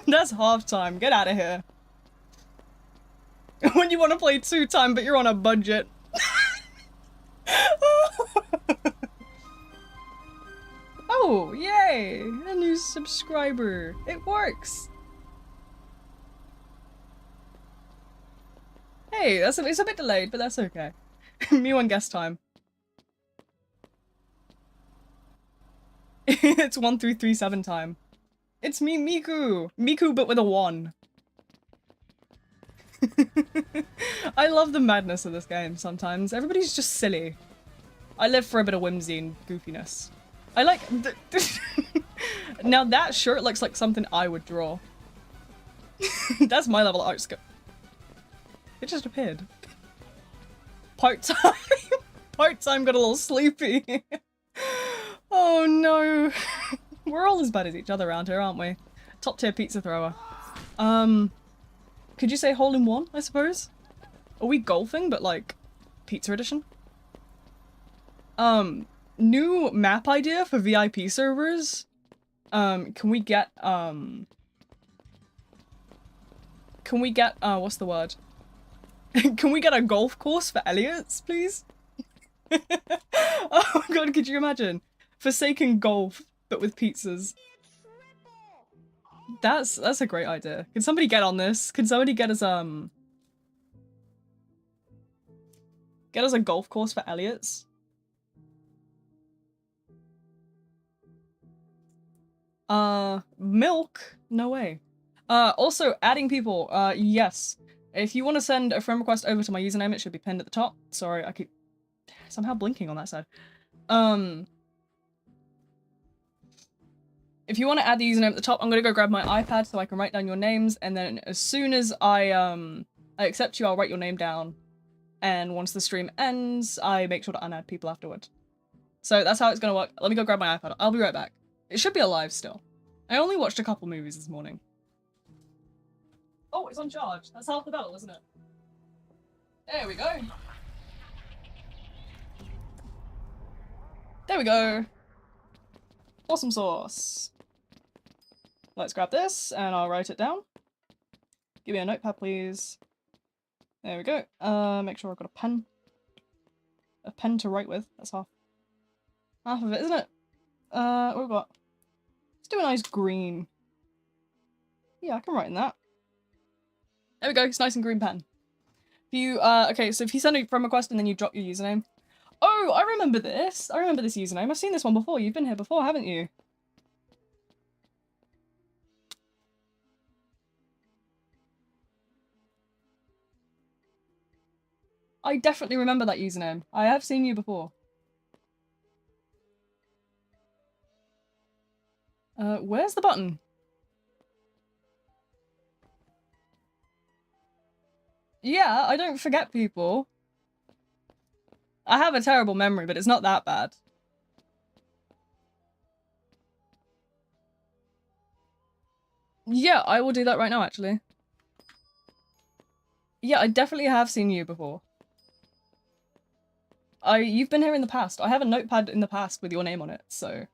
That's half-time, get out of here. When you want to play 2-time but you're on a budget. Oh, yay! A new subscriber. It works. Hey, it's a bit delayed, but that's okay. Me on guest time. It's 1337 time. It's me, Miku! Miku, but with a 1. I love the madness of this game sometimes. Everybody's just silly. I live for a bit of whimsy and goofiness. I like... Now that shirt looks like something I would draw. That's my level of art skill. It just appeared. Part-time. Part-time got a little sleepy. Oh no. We're all as bad as each other around here, aren't we? Top tier pizza thrower. Could you say hole in one, I suppose? Are we golfing, but like pizza edition? New map idea for VIP servers. Can we get what's the word? Can we get a golf course for Elliots, please? Oh my god, could you imagine? Forsaken golf, but with pizzas. That's a great idea. Can somebody get on this? Can somebody get us a golf course for Elliots? Milk? No way. Also adding people, yes. If you want to send a friend request over to my username, it should be pinned at the top. Sorry, I keep somehow blinking on that side. If you want to add the username at the top, I'm gonna go grab my iPad so I can write down your names, and then as soon as I accept you, I'll write your name down. And once the stream ends, I make sure to unadd people afterward. So that's how it's gonna work. Let me go grab my iPad. I'll be right back. It should be alive still. I only watched a couple movies this morning. Oh, it's on charge. That's half the battle, isn't it? There we go. There we go. Awesome sauce. Let's grab this and I'll write it down. Give me a notepad, please. There we go. Make sure I've got a pen. A pen to write with. That's half of it, isn't it? What have we got? Let's do a nice green. Yeah, I can write in that. There we go, it's nice and green pen. If you, okay, so if you send a friend request and then you drop your username. Oh, I remember this. I remember this username. I've seen this one before. You've been here before, haven't you? I definitely remember that username. I have seen you before. Where's the button? Yeah, I don't forget people. I have a terrible memory, but it's not that bad. Yeah, I will do that right now, actually. Yeah, I definitely have seen you before. You've been here in the past. I have a notepad in the past with your name on it, so...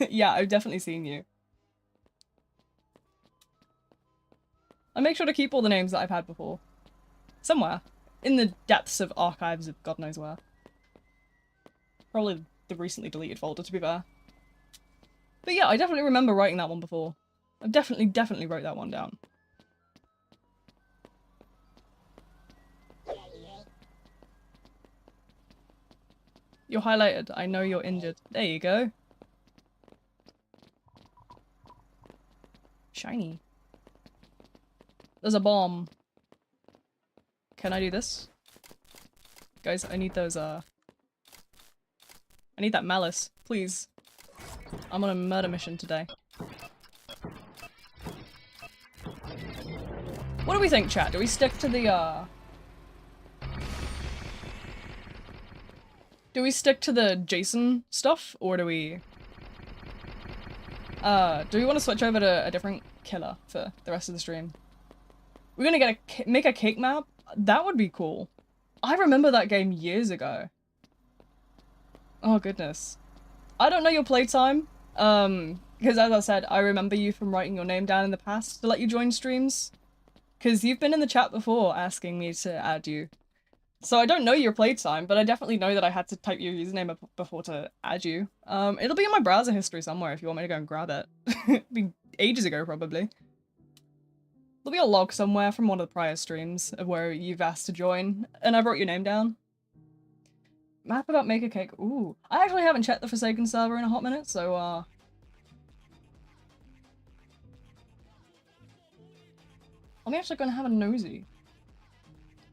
Yeah, I've definitely seen you. I make sure to keep all the names that I've had before. Somewhere. In the depths of archives of God knows where. Probably the recently deleted folder, to be fair. But yeah, I definitely remember writing that one before. I definitely wrote that one down. You're highlighted. I know you're injured. There you go. Shiny. There's a bomb. Can I do this? Guys, I need those, I need that malice. Please. I'm on a murder mission today. What do we think, chat? Do we stick to the, do we stick to the Jason stuff, or do we want to switch over to a different killer for the rest of the stream? We're gonna make a cake map? That would be cool. I remember that game years ago. Oh goodness. I don't know your playtime, because as I said, I remember you from writing your name down in the past to let you join streams. Because you've been in the chat before asking me to add you. So I don't know your playtime, but I definitely know that I had to type your username up before to add you. It'll be in my browser history somewhere if you want me to go and grab it. It'll be ages ago, probably. There'll be a log somewhere from one of the prior streams of where you've asked to join, and I wrote your name down. Map about Maker Cake. Ooh. I actually haven't checked the Forsaken server in a hot minute, so, I'm actually gonna have a nosy.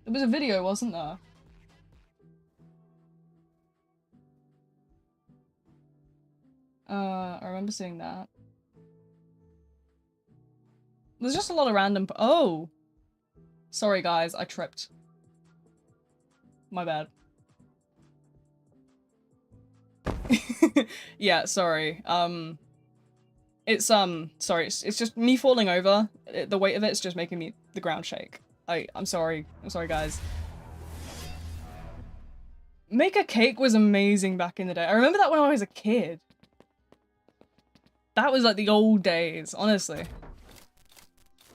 There was a video, wasn't there? I remember seeing that. There's just a lot of random- oh! Sorry guys, I tripped. My bad. Yeah, sorry. Sorry, it's just me falling over. The weight of it's just making the ground shake. I'm sorry. I'm sorry, guys. Make a Cake was amazing back in the day. I remember that when I was a kid. That was like the old days, honestly.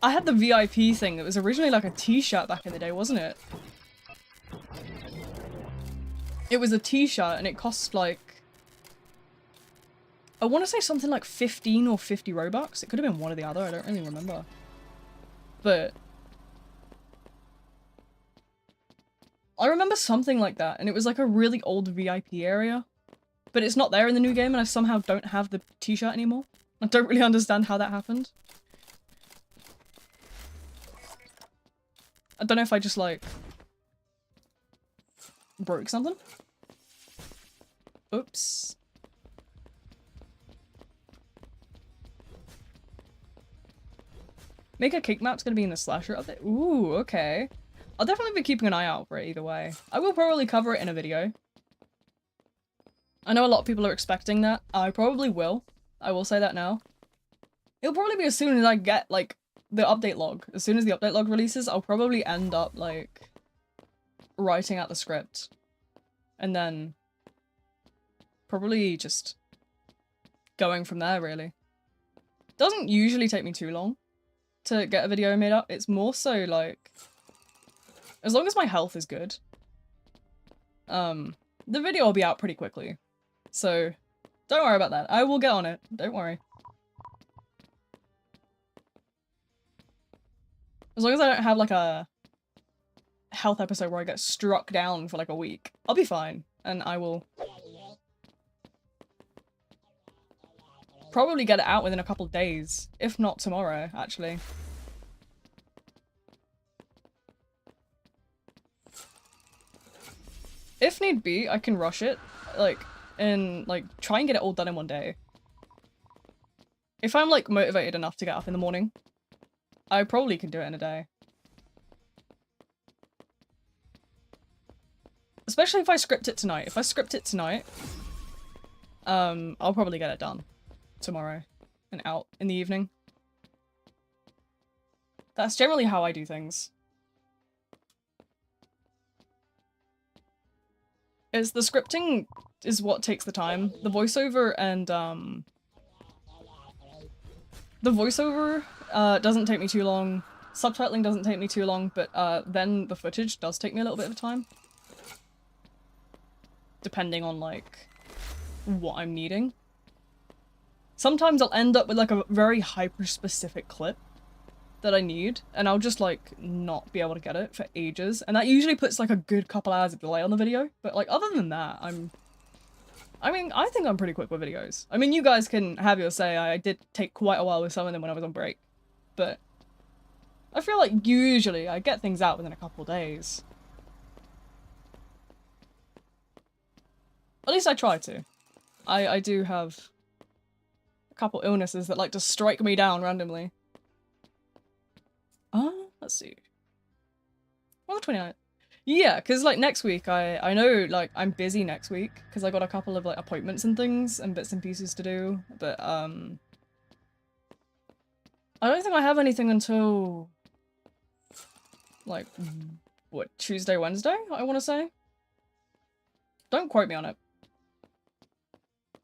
I had the VIP thing that was originally like a t-shirt back in the day, wasn't it? It was a t-shirt and it cost like... I want to say something like 15 or 50 Robux. It could have been one or the other, I don't really remember. But... I remember something like that, and it was like a really old VIP area. But it's not there in the new game, and I somehow don't have the t-shirt anymore. I don't really understand how that happened. I don't know if I just, like... broke something? Oops. Make a Cake map's gonna be in the slasher update? Ooh, okay. I'll definitely be keeping an eye out for it either way. I will probably cover it in a video. I know a lot of people are expecting that. I probably will. I will say that now. It'll probably be as soon as I get, like, the update log. As soon as the update log releases, I'll probably end up, like, writing out the script. And then probably just going from there, really. Doesn't usually take me too long to get a video made up. It's more so, like, as long as my health is good, the video will be out pretty quickly. So, don't worry about that. I will get on it. Don't worry. As long as I don't have, like, a health episode where I get struck down for, like, a week, I'll be fine. And I will probably get it out within a couple days. If not tomorrow, actually. If need be, I can rush it, like, and, like, try and get it all done in one day. If I'm, like, motivated enough to get up in the morning, I probably can do it in a day. Especially if I script it tonight. If I script it tonight, I'll probably get it done tomorrow and out in the evening. That's generally how I do things. Is the scripting is what takes the time. The voiceover and doesn't take me too long. Subtitling doesn't take me too long, but then the footage does take me a little bit of time. Depending on, like, what I'm needing. Sometimes I'll end up with, like, a very hyper-specific clip that I need, and I'll just, like, not be able to get it for ages. And that usually puts, like, a good couple hours of delay on the video. But, like, other than that, I mean, I think I'm pretty quick with videos. I mean, you guys can have your say. I did take quite a while with some of them when I was on break. But I feel like usually I get things out within a couple days. At least I try to. I do have a couple illnesses that like to strike me down randomly. Let's see. Well, the 29th. Yeah, because like next week, I know like I'm busy next week because I got a couple of like appointments and things and bits and pieces to do, but I don't think I have anything until like what, Tuesday, Wednesday, I want to say. Don't quote me on it.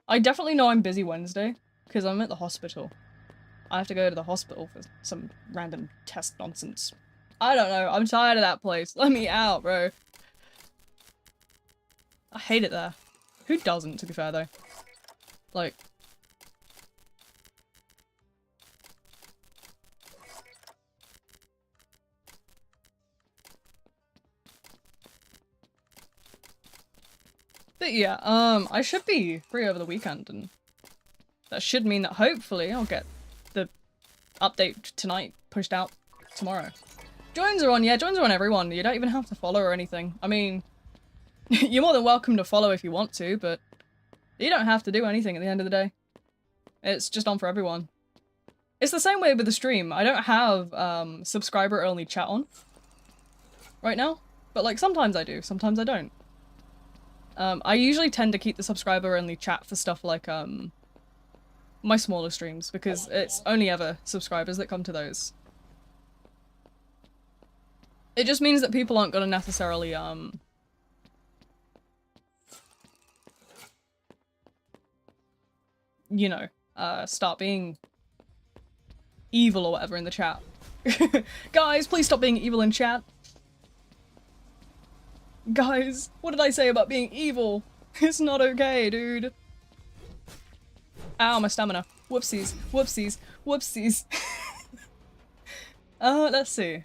I definitely know I'm busy Wednesday because I'm at the hospital. I have to go to the hospital for some random test nonsense. I don't know. I'm tired of that place. Let me out, bro. I hate it there. Who doesn't, to be fair, though? Like... But yeah, I should be free over the weekend, and that should mean that hopefully I'll get the update tonight pushed out tomorrow. Joins are on, yeah, joins are on everyone. You don't even have to follow or anything. I mean, you're more than welcome to follow if you want to, but you don't have to do anything at the end of the day. It's just on for everyone. It's the same way with the stream. I don't have subscriber-only chat on right now, but like sometimes I do, sometimes I don't. I usually tend to keep the subscriber-only chat for stuff like my smaller streams, because it's only ever subscribers that come to those. It just means that people aren't gonna necessarily you know, start being evil or whatever in the chat. Guys, please stop being evil in chat. Guys, what did I say about being evil? It's not okay, dude. Ow, my stamina. Whoopsies, whoopsies, whoopsies. Let's see.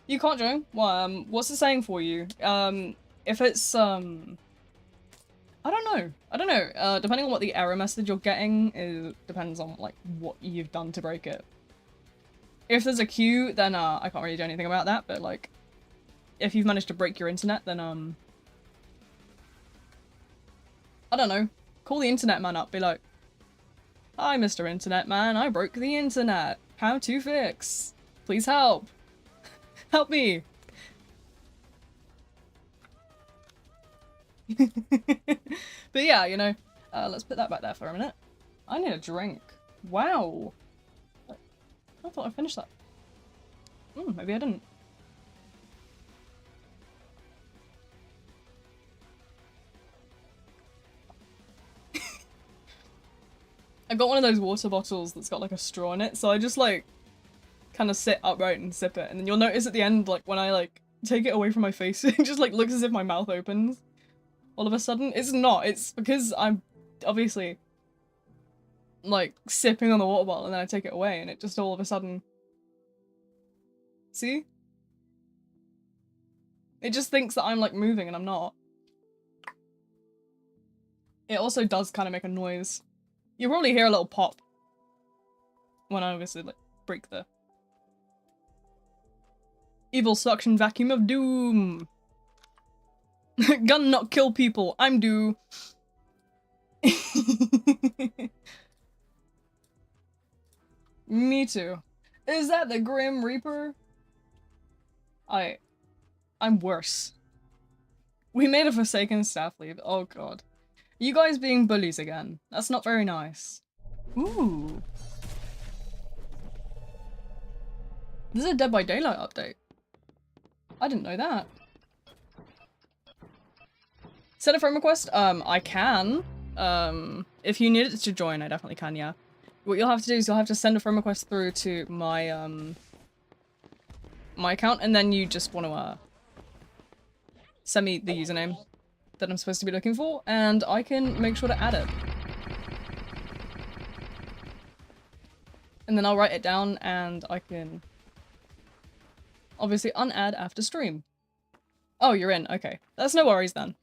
You can't join? Well, what's it saying for you? If it's, I don't know. Depending on what the error message you're getting, it depends on, like, what you've done to break it. If there's a queue, then, I can't really do anything about that, but, like, if you've managed to break your internet, then, I don't know. Call the internet man up, be like, "Hi, Mr. Internet Man, I broke the internet. How to fix? Please help. Help me." But yeah, you know, let's put that back there for a minute. I need a drink. Wow. I thought I finished that. Maybe I didn't. I got one of those water bottles that's got like a straw in it, so I just like kind of sit upright and sip it, and then you'll notice at the end, like when I like take it away from my face, it just like looks as if my mouth opens all of a sudden. It's not, it's because I'm obviously like sipping on the water bottle and then I take it away and it just all of a sudden, see? It just thinks that I'm like moving and I'm not. It also does kind of make a noise. You'll probably hear a little pop when I obviously like break the evil suction vacuum of doom. Gun not kill people, I'm due. Me too. Is that the Grim Reaper? I'm worse. We made a Forsaken staff leave. Oh god. You guys being bullies again. That's not very nice. Ooh. This is a Dead by Daylight update. I didn't know that. Send a friend request? I can. If you needed to join, I definitely can, yeah. What you'll have to do is you'll have to send a friend request through to my, my account, and then you just want to, send me the username that I'm supposed to be looking for, and I can make sure to add it. And then I'll write it down, and I can obviously unadd after stream. Oh, you're in. Okay. That's no worries then.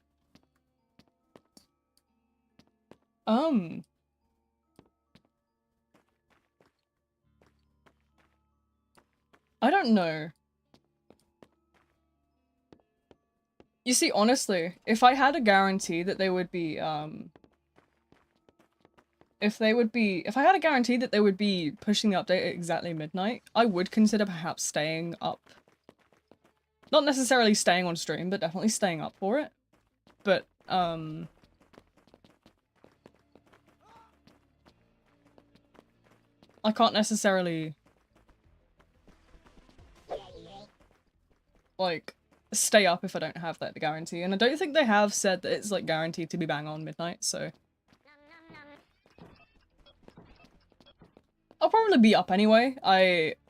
I don't know. You see, honestly, if I had a guarantee that they would be, if I had a guarantee that they would be pushing the update at exactly midnight, I would consider perhaps staying up. Not necessarily staying on stream, but definitely staying up for it. But, I can't necessarily, like, stay up if I don't have that guarantee. And I don't think they have said that it's, like, guaranteed to be bang on midnight, so. I'll probably be up anyway.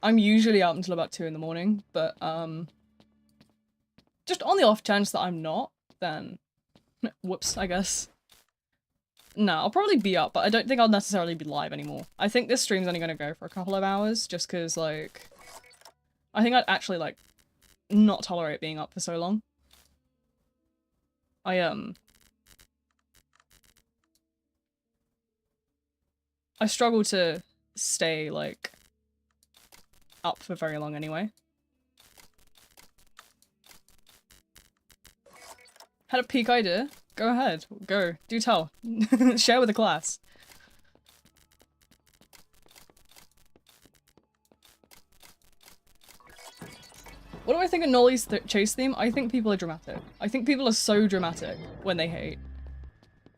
I'm usually up until about 2 in the morning, but, just on the off chance that I'm not, then whoops, I guess. No, I'll probably be up, but I don't think I'll necessarily be live anymore. I think this stream's only gonna go for a couple of hours, just cause, like, I think I'd actually, like, not tolerate being up for so long. I struggle to stay, like, up for very long anyway. Had a peak idea? Go ahead. Go. Do tell. Share with the class. What do I think of Nolly's chase theme? I think people are dramatic. I think people are so dramatic when they hate.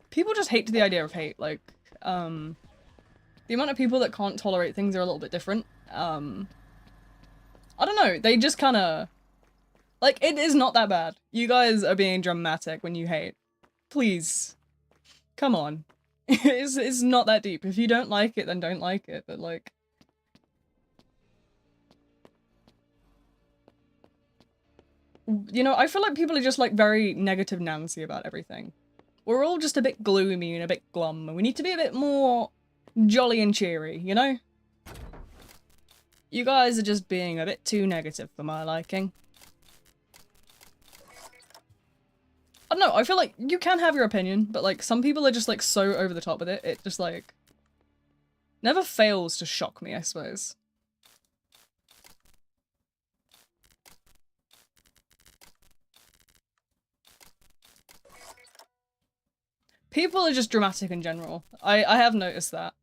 People just hate the idea of hate. Like, the amount of people that can't tolerate things are a little bit different. I don't know. They just kind of... Like, it is not that bad. You guys are being dramatic when you hate. Please. Come on. It's not that deep. If you don't like it, then don't like it. But, like... You know, I feel like people are just, like, very negative Nancy about everything. We're all just a bit gloomy and a bit glum, and we need to be a bit more jolly and cheery, you know? You guys are just being a bit too negative for my liking. I don't know, I feel like you can have your opinion, but, like, some people are just, like, so over the top with it, it just, like, never fails to shock me, I suppose. People are just dramatic in general. I have noticed that.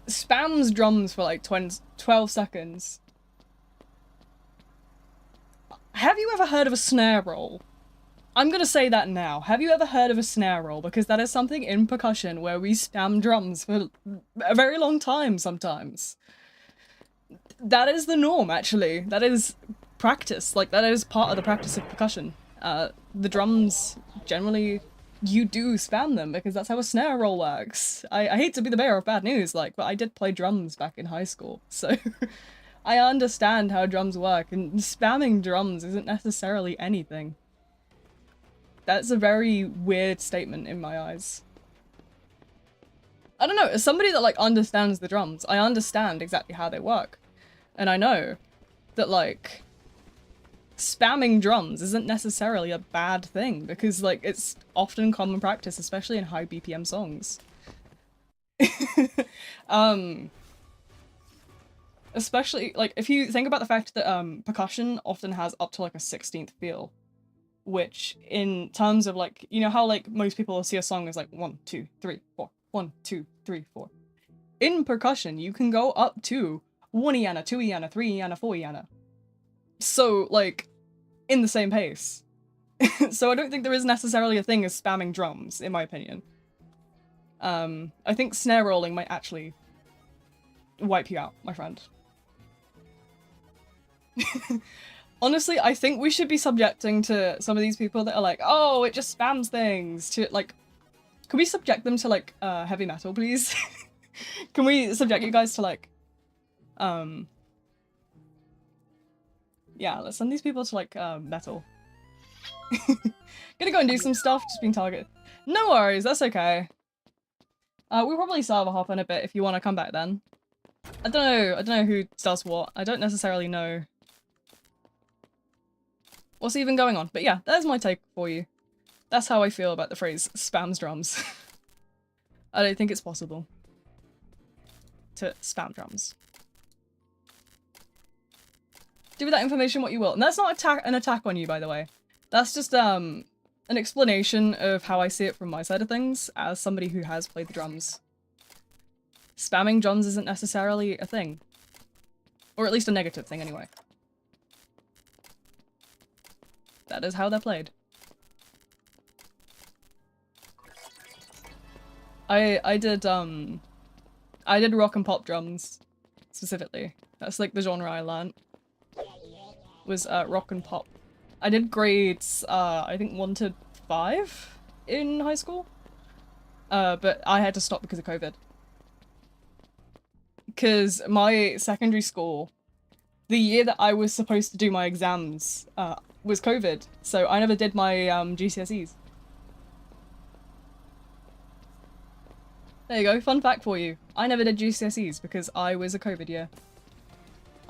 Spams drums for like 12 seconds. Have you ever heard of a snare roll? I'm gonna say that now. Have you ever heard of a snare roll? Because that is something in percussion where we spam drums for a very long time sometimes. That is the norm, actually. That is practice. Like, that is part of the practice of percussion. The drums, generally, you do spam them because that's how a snare roll works. I hate to be the bearer of bad news, like, but I did play drums back in high school, so I understand how drums work, and spamming drums isn't necessarily anything. That's a very weird statement in my eyes. I don't know, as somebody that, like, understands the drums, I understand exactly how they work. And I know that, like, spamming drums isn't necessarily a bad thing, because, like, it's often common practice, especially in high BPM songs. Especially, like, if you think about the fact that, percussion often has up to, like, a 16th feel. Which, in terms of, like, you know how, like, most people see a song as, like, 1, 2, 3, 4, 1, 2, 3, 4. In percussion, you can go up to 1 iana, 2 iana, 3 iana, 4 iana. So, like, in the same pace. So I don't think there is necessarily a thing as spamming drums, in my opinion. I think snare rolling might actually wipe you out, my friend. Honestly, I think we should be subjecting to some of these people that are like, oh, it just spams things, to, like, can we subject them to, like, heavy metal, please? Can we subject you guys to, like, yeah, let's send these people to, like, metal. Gonna go and do some stuff, just being targeted. No worries, that's okay. We'll probably server hop in a bit if you want to come back then. I don't know who does what. I don't necessarily know what's even going on. But yeah, there's my take for you. That's how I feel about the phrase spams drums. I don't think it's possible to spam drums. Do with that information what you will. And that's not an attack on you, by the way. That's just an explanation of how I see it from my side of things as somebody who has played the drums. Spamming drums isn't necessarily a thing. Or at least a negative thing anyway. That is how they're played. I did rock and pop drums, specifically. That's like the genre I learned. Was rock and pop. I did grades, I think 1 to 5 in high school. But I had to stop because of COVID. Because my secondary school, the year that I was supposed to do my exams, was COVID, so I never did my GCSEs. There you go, fun fact for you. I never did GCSEs because I was a COVID year.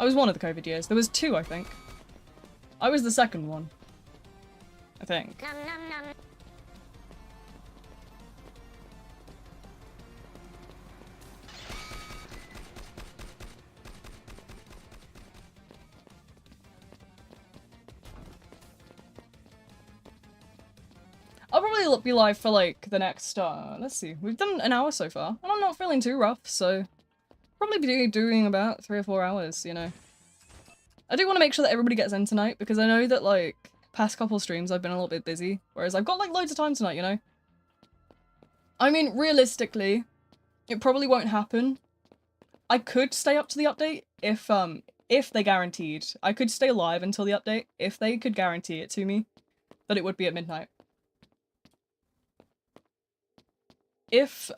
I was one of the COVID years. There was 2, I think. I was the second one. I think. I'll probably be live for like the next, let's see, we've done an hour so far, and I'm not feeling too rough, so probably be doing about 3 or 4 hours, you know. I do want to make sure that everybody gets in tonight, because I know that like past couple streams I've been a little bit busy, whereas I've got like loads of time tonight, you know. I mean, realistically, it probably won't happen. I could stay up to the update if they guaranteed. I could stay live until the update if they could guarantee it to me that it would be at midnight. If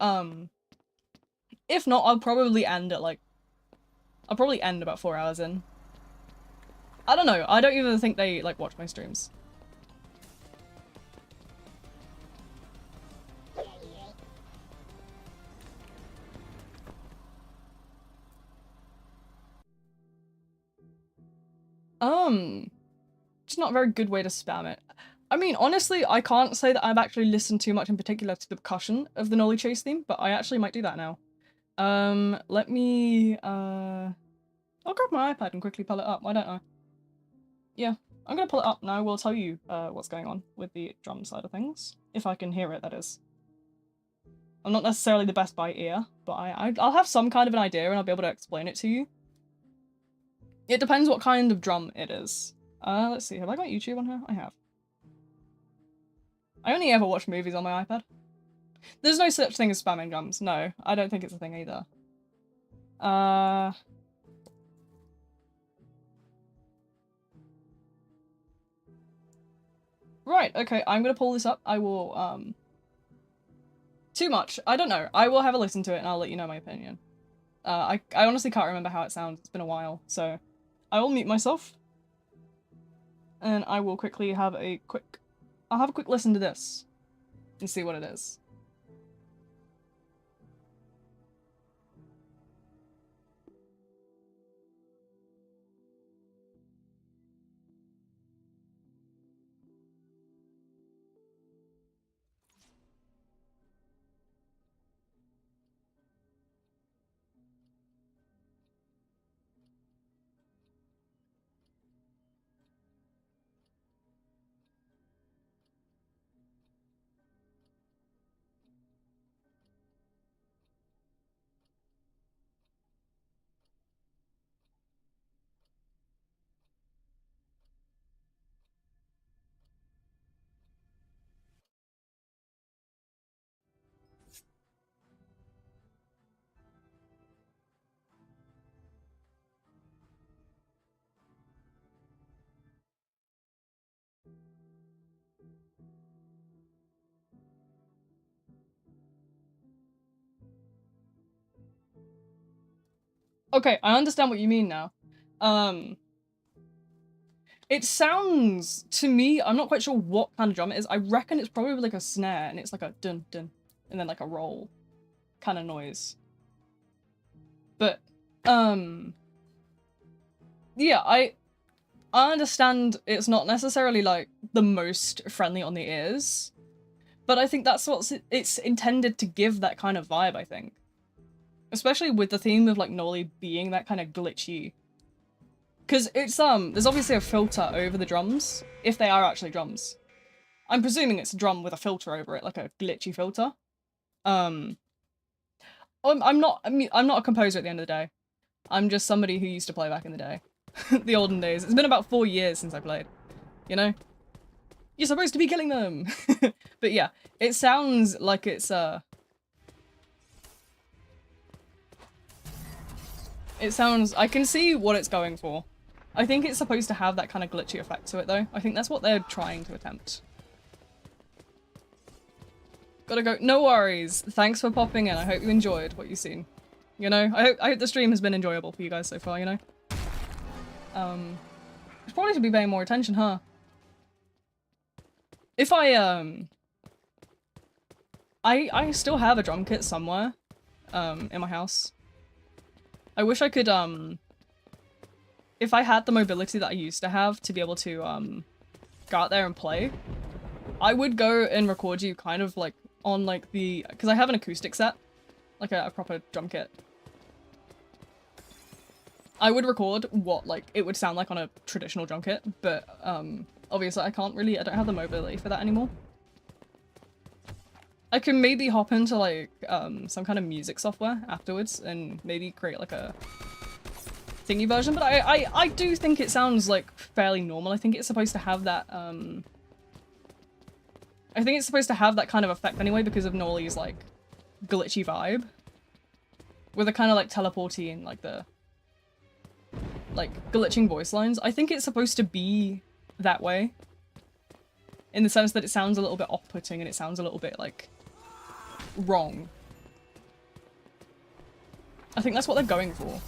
not, I'll probably end at like, I'll probably end about 4 hours in. I don't know, I don't even think they like watch my streams. It's not a very good way to spam it. I mean, honestly, I can't say that I've actually listened too much in particular to the percussion of the Nolly Chase theme, but I actually might do that now. Let me, I'll grab my iPad and quickly pull it up, why don't I? Yeah, I'm gonna pull it up now, we'll tell you, what's going on with the drum side of things. If I can hear it, that is. I'm not necessarily the best by ear, but I'll have some kind of an idea and I'll be able to explain it to you. It depends what kind of drum it is. Let's see, have I got YouTube on here? I have. I only ever watch movies on my iPad. There's no such thing as spamming drums. No, I don't think it's a thing either. Right, okay, I'm gonna pull this up. I will, too much. I don't know. I will have a listen to it and I'll let you know my opinion. I honestly can't remember how it sounds. It's been a while, so I will mute myself. And I will quickly have a quick... I'll have a quick listen to this and see what it is. Okay, I understand what you mean now. It sounds, to me, I'm not quite sure what kind of drum it is. I reckon it's probably like a snare, and it's like a dun dun, and then like a roll kind of noise. But, yeah, I understand it's not necessarily like the most friendly on the ears, but I think that's what it's intended to give, that kind of vibe, I think. Especially with the theme of like Nolly being that kind of glitchy. Because it's, there's obviously a filter over the drums, if they are actually drums. I'm presuming it's a drum with a filter over it, like a glitchy filter. I'm not a composer at the end of the day. I'm just somebody who used to play back in the day. The olden days. It's been about 4 years since I played. You know? You're supposed to be killing them! But yeah, it sounds like it's, it sounds... I can see what it's going for. I think it's supposed to have that kind of glitchy effect to it, though. I think that's what they're trying to attempt. Gotta go. No worries. Thanks for popping in. I hope you enjoyed what you've seen. You know? I hope the stream has been enjoyable for you guys so far, you know? Probably should be paying more attention, huh? If I still have a drum kit somewhere, in my house. I wish I could, if I had the mobility that I used to have to be able to go out there and play, I would go and record you kind of like on like the, because I have an acoustic set, like a proper drum kit. I would record what like it would sound like on a traditional drum kit, but obviously I don't have the mobility for that anymore. I can maybe hop into like some kind of music software afterwards and maybe create like a thingy version, but I do think it sounds like fairly normal. I think it's supposed to have that I think it's supposed to have that kind of effect anyway because of Nolly's like glitchy vibe. With a kind of like teleporty and like the like glitching voice lines. I think it's supposed to be that way. In the sense that it sounds a little bit off-putting and it sounds a little bit like wrong. I think that's what they're going for.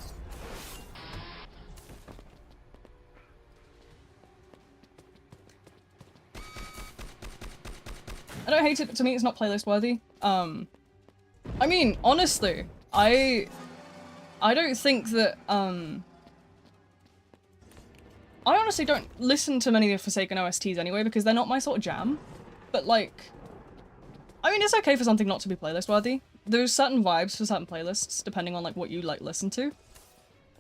I don't hate it, but to me it's not playlist worthy. I mean, honestly, I don't think that, I honestly don't listen to many of the Forsaken OSTs anyway because they're not my sort of jam. But like, I mean, it's okay for something not to be playlist worthy. There's certain vibes for certain playlists depending on like what you like listen to.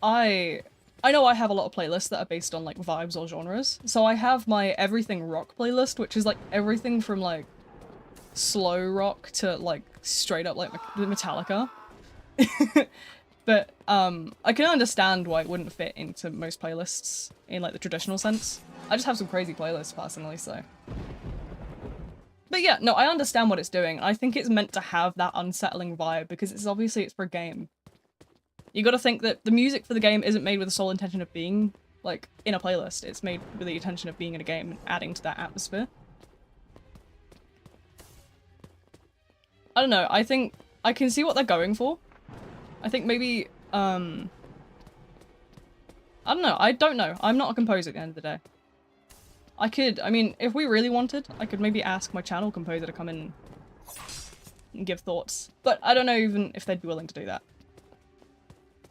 I know I have a lot of playlists that are based on like vibes or genres. So I have my everything rock playlist, which is like everything from like slow rock to like straight up like Metallica. But I can understand why it wouldn't fit into most playlists in like the traditional sense. I just have some crazy playlists personally, so. But yeah, no, I understand what it's doing. I think it's meant to have that unsettling vibe because it's obviously it's for a game. You gotta think that the music for the game isn't made with the sole intention of being like in a playlist. It's made with the intention of being in a game and adding to that atmosphere. I don't know, I think I can see what they're going for. I think maybe, I don't know. I'm not a composer at the end of the day. I mean, if we really wanted, I could maybe ask my channel composer to come in and give thoughts. But I don't know even if they'd be willing to do that.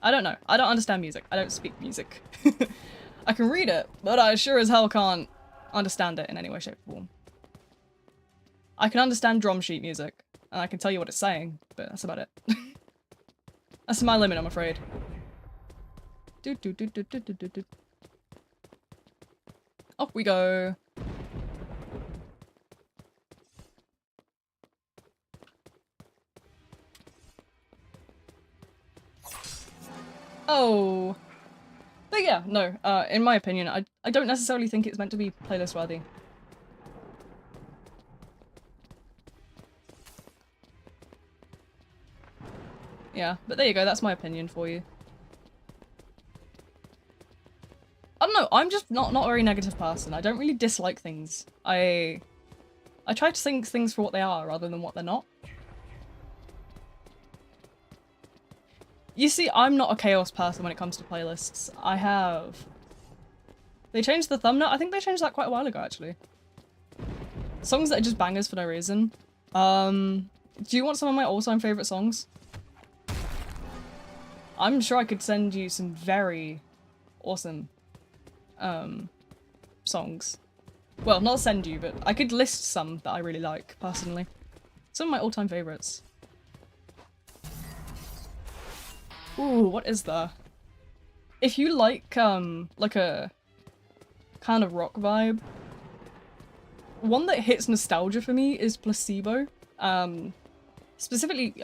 I don't know. I don't understand music. I don't speak music. I can read it, but I sure as hell can't understand it in any way, shape, or form. I can understand drum sheet music, and I can tell you what it's saying, but that's about it. That's my limit, I'm afraid. Off we go. Oh. But yeah, no, in my opinion, I don't necessarily think it's meant to be playlist worthy. Yeah, but there you go, that's my opinion for you. I don't know, I'm just not a very negative person. I don't really dislike things. I try to think things for what they are rather than what they're not. You see, I'm not a chaos person when it comes to playlists. They changed the thumbnail. I think they changed that quite a while ago, actually. Songs that are just bangers for no reason. Do you want some of my all-time favorite songs? I'm sure I could send you some very awesome songs. Well, not send you, but I could list some that I really like, personally. Some of my all-time favorites. Ooh, what is there? If you like a kind of rock vibe, one that hits nostalgia for me is Placebo. Specifically,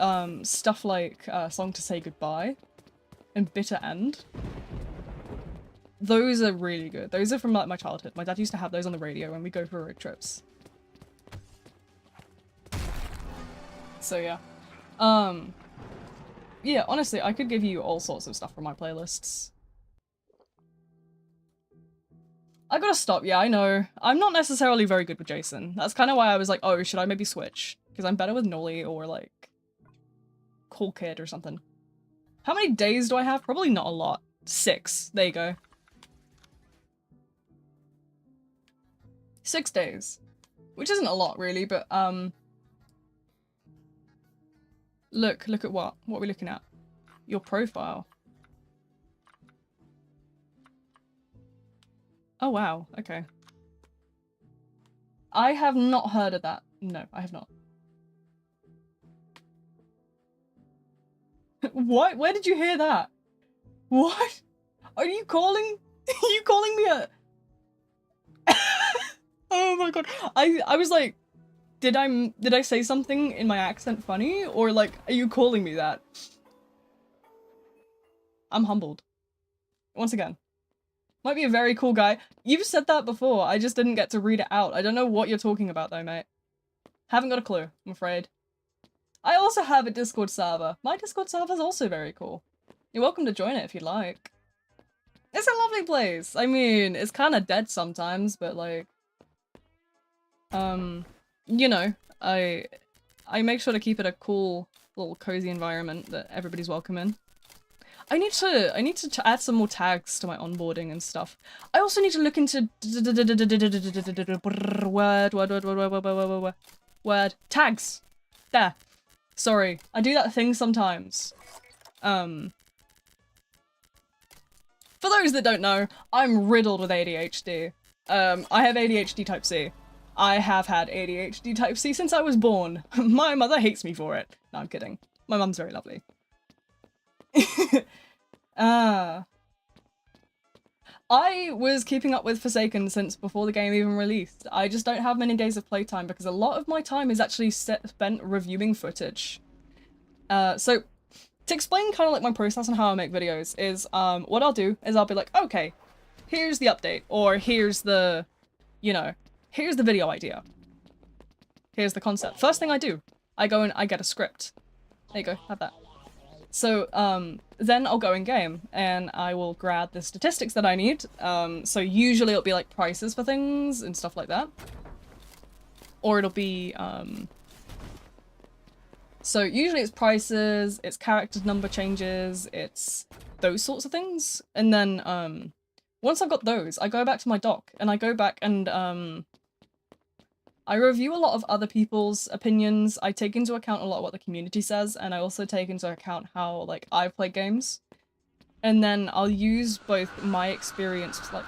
stuff like Song to Say Goodbye and Bitter End. Those are really good. Those are from like my childhood. My dad used to have those on the radio when we go for road trips. So yeah. Yeah, honestly, I could give you all sorts of stuff from my playlists. I gotta stop, yeah, I know. I'm not necessarily very good with Jason. That's kind of why I was like, oh, should I maybe switch? Because I'm better with Nolly or like Cool Kid or something. How many days do I have? Probably not a lot. 6. There you go. 6 days. Which isn't a lot, really, but, Look at what? What are we looking at? Your profile. Oh wow, okay. I have not heard of that. No, I have not. What? Where did you hear that? What? Are you calling? Are you calling me a... Oh my god. I was like, did I say something in my accent funny? Or like, are you calling me that? I'm humbled. Once again. Might be a very cool guy. You've said that before, I just didn't get to read it out. I don't know what you're talking about though, mate. Haven't got a clue, I'm afraid. I also have a Discord server. My Discord server is also very cool. You're welcome to join it if you'd like. It's a lovely place. I mean, it's kind of dead sometimes, but like, you know, I make sure to keep it a cool little cozy environment that everybody's welcome in. I need to add some more tags to my onboarding and stuff. I also need to look into word tags. There. Sorry, I do that thing sometimes. For those that don't know, I'm riddled with ADHD. I have ADHD type C. I have had ADHD type C since I was born. My mother hates me for it. No, I'm kidding. My mum's very lovely. I was keeping up with Forsaken since before the game even released. I just don't have many days of playtime because a lot of my time is actually spent reviewing footage. So to explain kind of like my process and how I make videos is, what I'll do is I'll be like, okay, here's the update, or here's the, you know, here's the video idea. Here's the concept. First thing I do, I go and I get a script. There you go, have that. So, then I'll go in game and I will grab the statistics that I need. So usually it'll be like prices for things and stuff like that. Or it'll be, so usually it's prices, it's character number changes, it's those sorts of things. And then, once I've got those, I go back to my doc and I go back and, I review a lot of other people's opinions. I take into account a lot of what the community says, and I also take into account how, like, I play games. And then I'll use both my experience, like,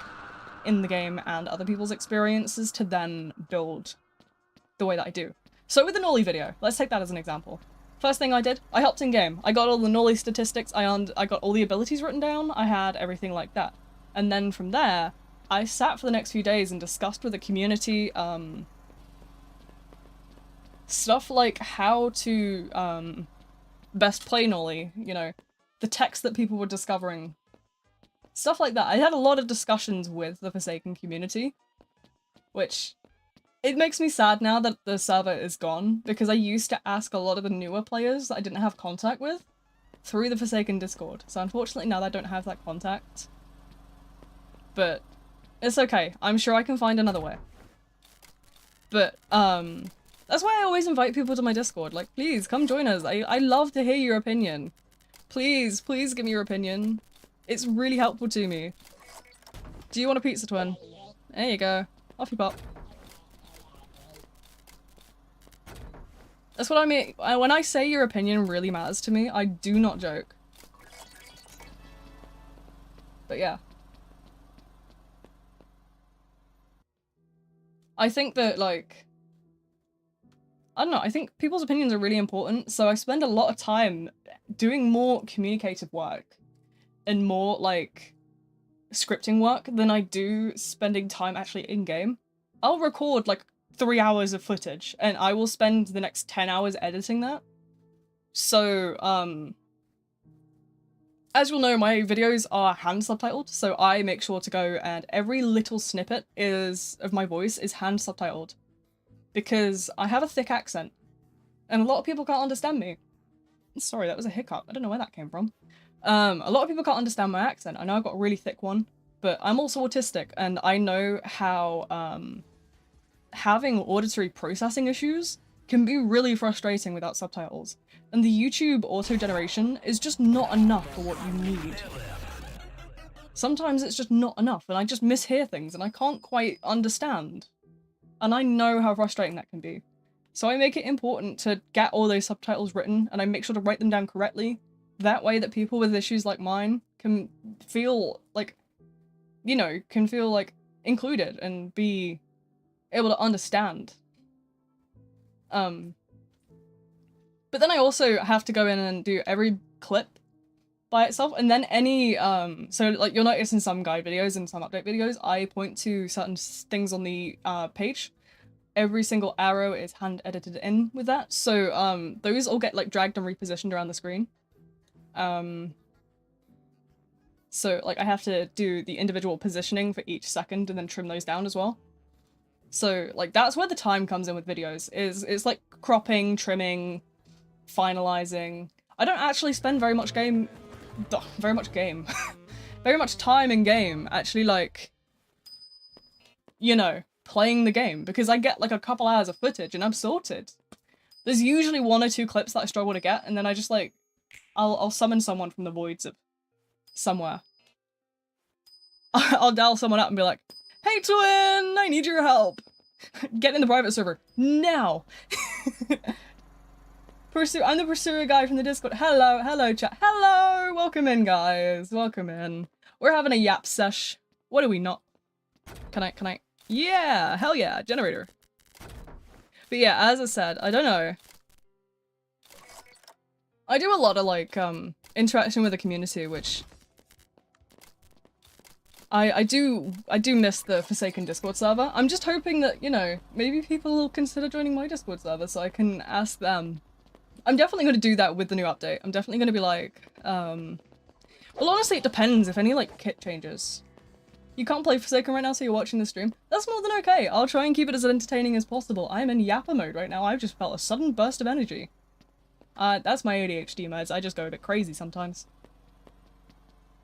in the game and other people's experiences to then build the way that I do. So with the Nolly video, let's take that as an example. First thing I did, I hopped in game. I got all the Nolly statistics, I got all the abilities written down, I had everything like that. And then from there, I sat for the next few days and discussed with the community, stuff like how to best play Nolly, you know, the text that people were discovering, stuff like that. I had a lot of discussions with the Forsaken community, which it makes me sad now that the server is gone, because I used to ask a lot of the newer players that I didn't have contact with through the Forsaken Discord. So unfortunately now that I don't have that contact, but it's okay. I'm sure I can find another way. But that's why I always invite people to my Discord. Like, please, come join us. I love to hear your opinion. Please, please give me your opinion. It's really helpful to me. Do you want a pizza twin? There you go. Off you pop. That's what I mean. When I say your opinion really matters to me, I do not joke. But yeah. I think that, like, I don't know, I think people's opinions are really important, so I spend a lot of time doing more communicative work and more, like, scripting work than I do spending time actually in-game. I'll record, like, 3 hours of footage, and I will spend the next 10 hours editing that. So, as you'll know, my videos are hand subtitled, so I make sure to go and every little snippet of my voice is hand subtitled. Because I have a thick accent, and a lot of people can't understand me. Sorry, that was a hiccup. I don't know where that came from. A lot of people can't understand my accent. I know I've got a really thick one, but I'm also autistic, and I know how having auditory processing issues can be really frustrating without subtitles. And the YouTube auto-generation is just not enough for what you need. Sometimes it's just not enough, and I just mishear things, and I can't quite understand. And I know how frustrating that can be. So I make it important to get all those subtitles written, and I make sure to write them down correctly. That way that people with issues like mine can feel like, you know, can feel like included and be able to understand. But then I also have to go in and do every clip by itself, and then any, so like you'll notice in some guide videos and some update videos, I point to certain things on the page. Every single arrow is hand edited in with that, so those all get like dragged and repositioned around the screen. So like I have to do the individual positioning for each second and then trim those down as well. So like that's where the time comes in with videos, is it's like cropping, trimming, finalizing. I don't actually spend very much time in game actually, like, you know, playing the game, because I get like a couple hours of footage and I'm sorted. There's usually 1 or 2 clips that I struggle to get, and then I just like, I'll summon someone from the voids of somewhere. I'll dial someone up and be like, hey twin, I need your help. Get in the private server now. I'm the pursuer guy from the Discord. Hello chat. Hello, welcome in guys, welcome in. We're having a yap sesh. What are we not? Can I? Yeah, hell yeah, generator. But yeah, as I said, I don't know. I do a lot of like interaction with the community, which I do miss the Forsaken Discord server. I'm just hoping that, you know, maybe people will consider joining my Discord server so I can ask them. I'm definitely going to do that with the new update. I'm definitely going to be like, well honestly it depends if any like kit changes. You can't play Forsaken right now, so you're watching the stream. That's more than okay. I'll try and keep it as entertaining as possible. I'm in yapper mode right now. I've just felt a sudden burst of energy. That's my ADHD meds. I just go a bit crazy sometimes.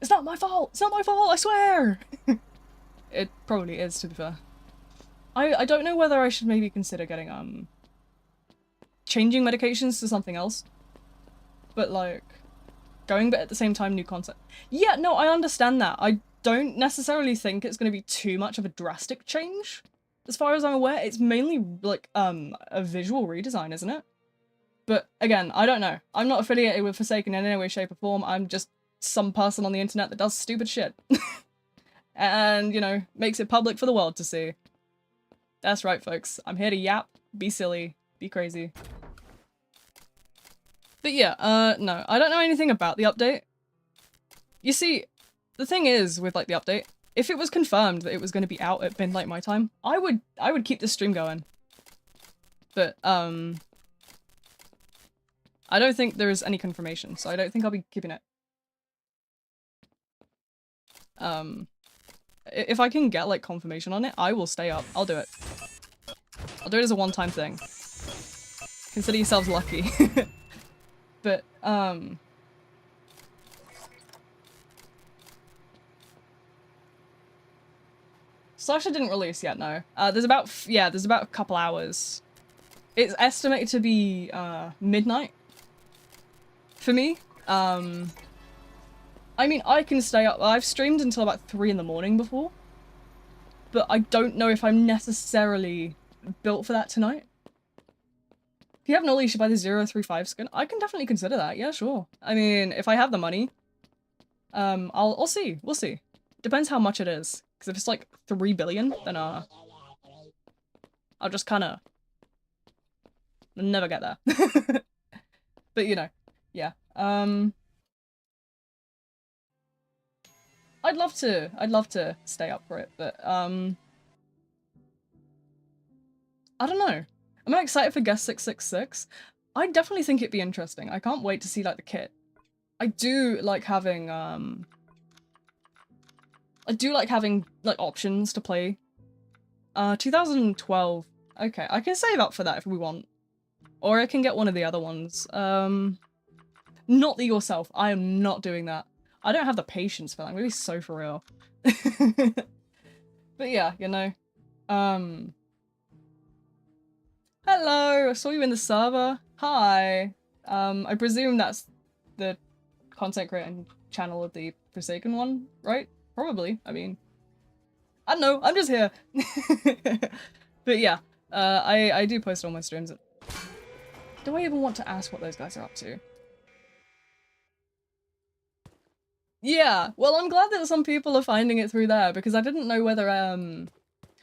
It's not my fault! It's not my fault, I swear! It probably is, to be fair. I don't know whether I should maybe consider getting, changing medications to something else. But, like, going but at the same time new content. Yeah, no, I understand that. I don't necessarily think it's going to be too much of a drastic change. As far as I'm aware, it's mainly, like, a visual redesign, isn't it? But, again, I don't know. I'm not affiliated with Forsaken in any way, shape, or form. I'm just some person on the internet that does stupid shit. And, you know, makes it public for the world to see. That's right, folks. I'm here to yap, be silly, be crazy. But yeah, no, I don't know anything about the update. You see, the thing is with, like, the update, if it was confirmed that it was going to be out at midnight my time, I would keep the stream going. But, I don't think there is any confirmation, so I don't think I'll be keeping it. If I can get, like, confirmation on it, I will stay up. I'll do it. I'll do it as a one-time thing. Consider yourselves lucky. But, Slasher didn't release yet, no. There's about a couple hours. It's estimated to be, midnight. For me. I mean, I can stay up. I've streamed until about 3 in the morning before. But I don't know if I'm necessarily built for that tonight. If you have knowledge, you should buy the 035 skin. I can definitely consider that. Yeah, sure. I mean, if I have the money, I'll see. We'll see. Depends how much it is. Because if it's like 3 billion, then I'll just kind of never get there. But you know, yeah. I'd love to stay up for it, but I don't know. Am I excited for Guest 666? I definitely think it'd be interesting. I can't wait to see like the kit. I do like having like options to play. 2012. Okay, I can save up for that if we want. Or I can get one of the other ones. Not the yourself. I am not doing that. I don't have the patience for that. I'm gonna be so for real. But yeah, you know. Hello! I saw you in the server. Hi! I presume that's the content creator channel of the Forsaken one, right? Probably. I mean, I don't know. I'm just here. But yeah, I do post all my streams. Do I even want to ask what those guys are up to? Yeah, well, I'm glad that some people are finding it through there because I didn't know whether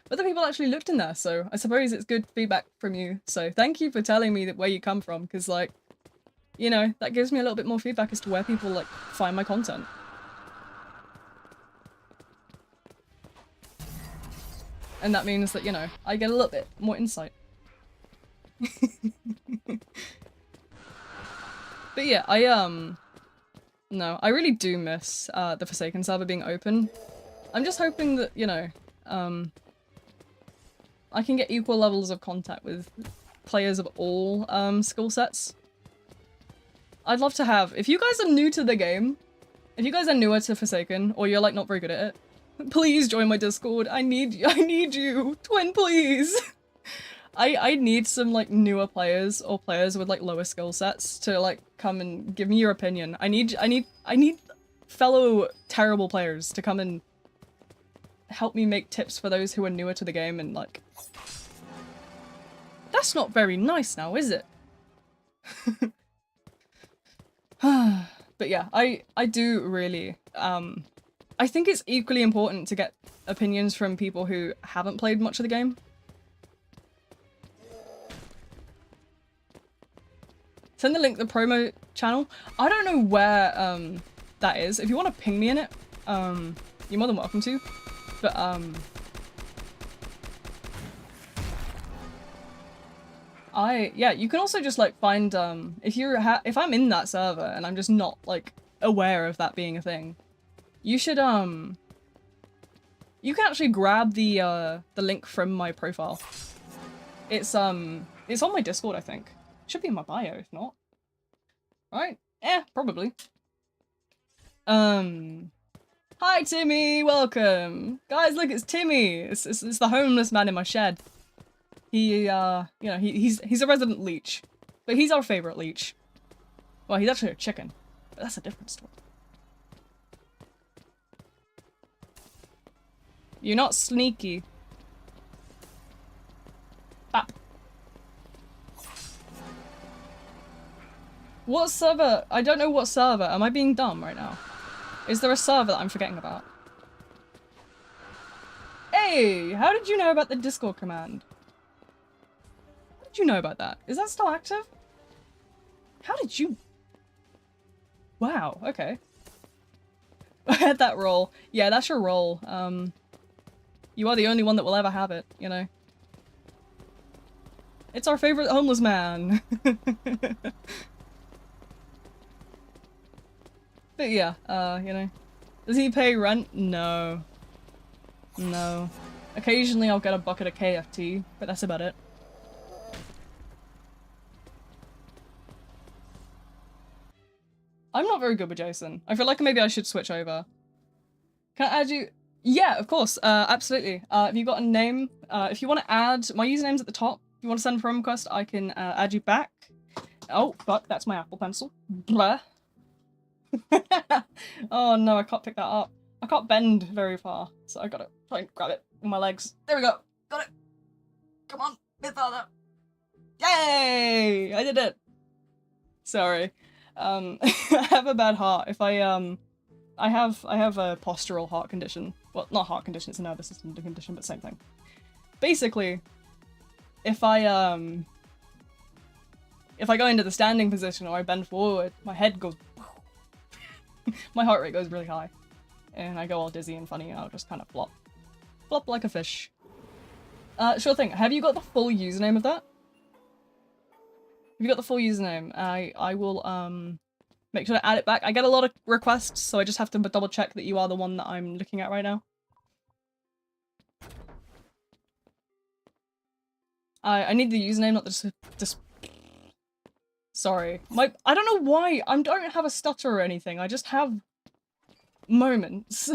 people actually looked in there. So I suppose it's good feedback from you. So thank you for telling me that where you come from, because like, you know, that gives me a little bit more feedback as to where people like find my content. And that means that, you know, I get a little bit more insight. But yeah, no, I really do miss the Forsaken server being open. I'm just hoping that, you know, I can get equal levels of contact with players of all skill sets. I'd love to have, if you guys are new to the game, if you guys are newer to Forsaken, or you're like not very good at it, please join my Discord. I need you. Twin, please. I need some like newer players or players with like lower skill sets to like come and give me your opinion. I need fellow terrible players to come and help me make tips for those who are newer to the game and like... That's not very nice now, is it? But yeah, I do really, I think it's equally important to get opinions from people who haven't played much of the game. Send the link to the promo channel. I don't know where that is. If you want to ping me in it, you're more than welcome to. But yeah, you can also just like find if I'm in that server and I'm just not like aware of that being a thing, you should you can actually grab the link from my profile. It's on my Discord, I think. It should be in my bio if not. Right? Yeah, probably. Hi Timmy, welcome. Guys, look, it's Timmy. It's the homeless man in my shed. He, you know, he's a resident leech, but he's our favorite leech. Well, he's actually a chicken, but that's a different story. You're not sneaky. Bap. What server? I don't know what server. Am I being dumb right now? Is there a server that I'm forgetting about? Hey, how did you know about the Discord command? How did you know about that? Is that still active? How did you... Wow, okay. I had that role. Yeah, that's your role. You are the only one that will ever have it, you know? It's our favorite homeless man. But yeah, you know. Does he pay rent? No. No. Occasionally I'll get a bucket of KFT, but that's about it. I'm not very good with Jason. I feel like maybe I should switch over. Can I add you? Yeah, of course. Absolutely. Have you got a name? If you want to add, my username's at the top. If you want to send a friend request, I can add you back. Oh, fuck, that's my Apple Pencil. Blah. Oh no, I can't pick that up. I can't bend very far, so I gotta try and grab it with my legs. There we go. Got it. Come on, bit farther. Yay! I did it. Sorry. I have a bad heart. If I have a postural heart condition. Well, not heart condition, it's a nervous system condition, but same thing. Basically, if I go into the standing position or I bend forward, my head goes my heart rate goes really high. And I go all dizzy and funny and I'll just kind of flop. Flop like a fish. Sure thing. Have you got the full username of that? If you got the full username, I will make sure to add it back. I get a lot of requests, so I just have to double check that you are the one that I'm looking at right now. I need the username, not the just. Sorry, I don't know why. I don't have a stutter or anything. I just have moments.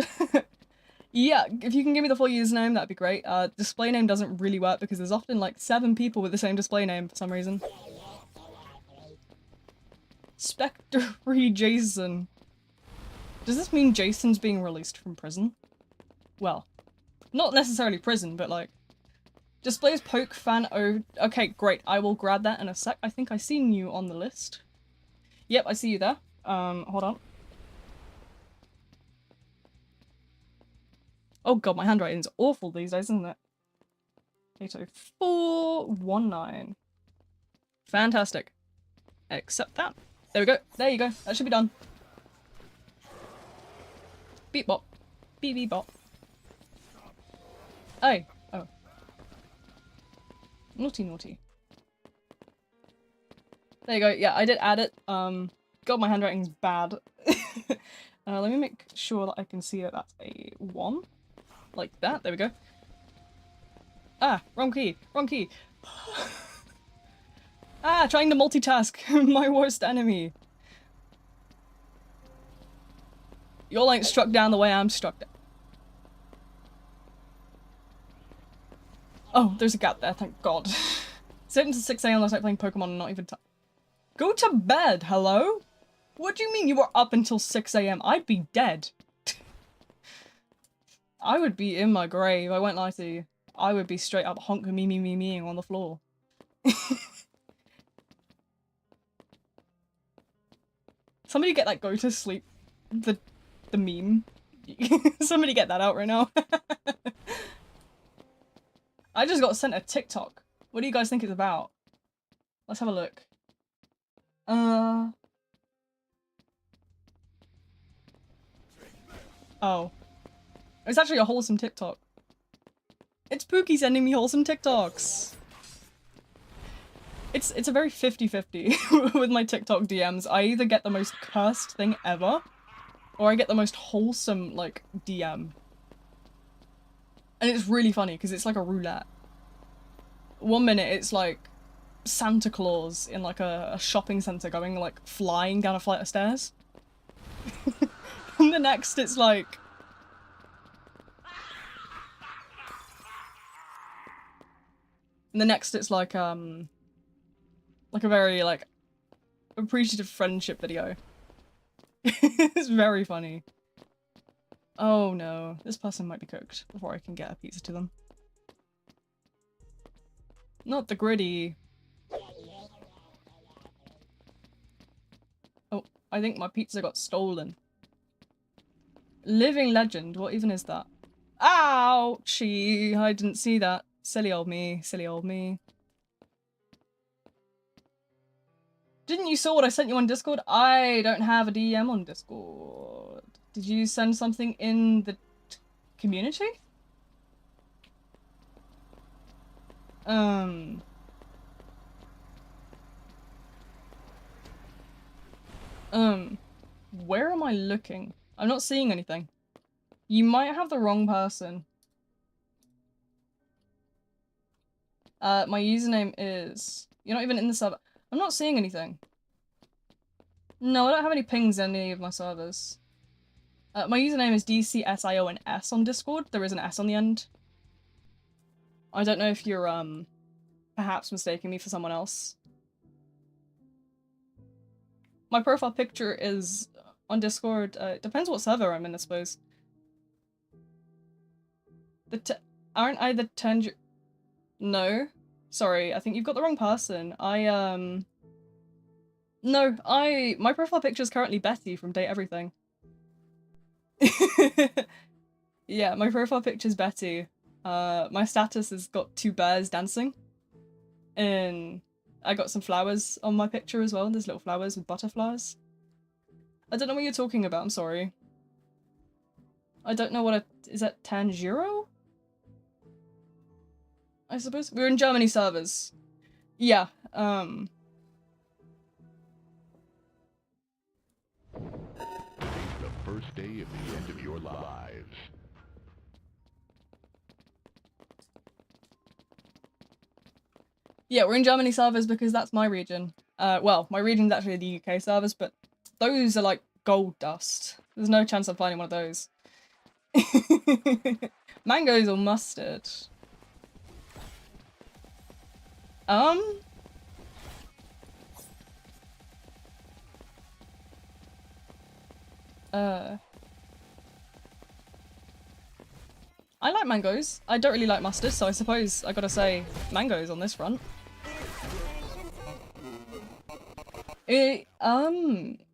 Yeah, if you can give me the full username, that'd be great. Display name doesn't really work because there's often like 7 people with the same display name for some reason. Spectre-free Jason. Does this mean Jason's being released from prison? Well, not necessarily prison, but like... Displays poke fan o... Okay, great. I will grab that in a sec. I think I seen you on the list. Yep, I see you there. Hold on. Oh god, my handwriting's awful these days, isn't it? 80419. Fantastic. Accept that. There we go. There you go. That should be done. Beep bop. Beep beep bop. Hey. Oh. Naughty naughty. There you go. Yeah, I did add it. God, my handwriting's bad. Let me make sure that I can see that that's a 1. Like that. There we go. Ah, wrong key. Wrong key. Ah, trying to multitask. My worst enemy. Y'all ain't struck down the way I'm struck down. Oh, there's a gap there, thank god. Sit until 6 AM last night playing Pokemon and not even Go to bed, hello? What do you mean you were up until 6 AM? I'd be dead. I would be in my grave, I won't lie to you. I would be straight up honking me-ing on the floor. Somebody get that go to sleep, the meme. Somebody get that out right now. I just got sent a TikTok. What do you guys think it's about? Let's have a look. Oh. It's actually a wholesome TikTok. It's Pookie sending me wholesome TikToks. It's a very 50-50 with my TikTok DMs. I either get the most cursed thing ever, or I get the most wholesome, like, DM. And it's really funny, because it's like a roulette. 1 minute it's like Santa Claus in like a shopping centre going like flying down a flight of stairs. And the next it's like... And the next it's like a very like appreciative friendship video. It's very funny. Oh no, this person might be cooked before I can get a pizza to them. Not the gritty. Oh, I think my pizza got stolen. Living legend, what even is that? Ouchie, I didn't see that. Silly old me, silly old me. Didn't you saw what I sent you on Discord? I don't have a DM on Discord. Did you send something in the community? Where am I looking? I'm not seeing anything. You might have the wrong person. My username is... You're not even in the server. I'm not seeing anything. No, I don't have any pings in any of my servers. My username is DCSIONS on Discord. There is an S on the end. I don't know if you're, perhaps mistaking me for someone else. My profile picture is on Discord. Depends what server I'm in, I suppose. Aren't I the No. Sorry, I think you've got the wrong person. No, my profile picture is currently Betty from Date Everything. Yeah, my profile picture is Betty. My status has got 2 bears dancing. And I got some flowers on my picture as well. There's little flowers with butterflies. I don't know what you're talking about, I'm sorry. I don't know what is that Tanjiro? I suppose? We're in Germany servers. Yeah, The first day of the end of your lives. Yeah, we're in Germany servers because that's my region. Well, my region's actually the UK servers, but those are like gold dust. There's no chance I'm finding one of those. Mangoes or mustard? I like mangoes. I don't really like mustard, so I suppose I gotta say mangoes on this front.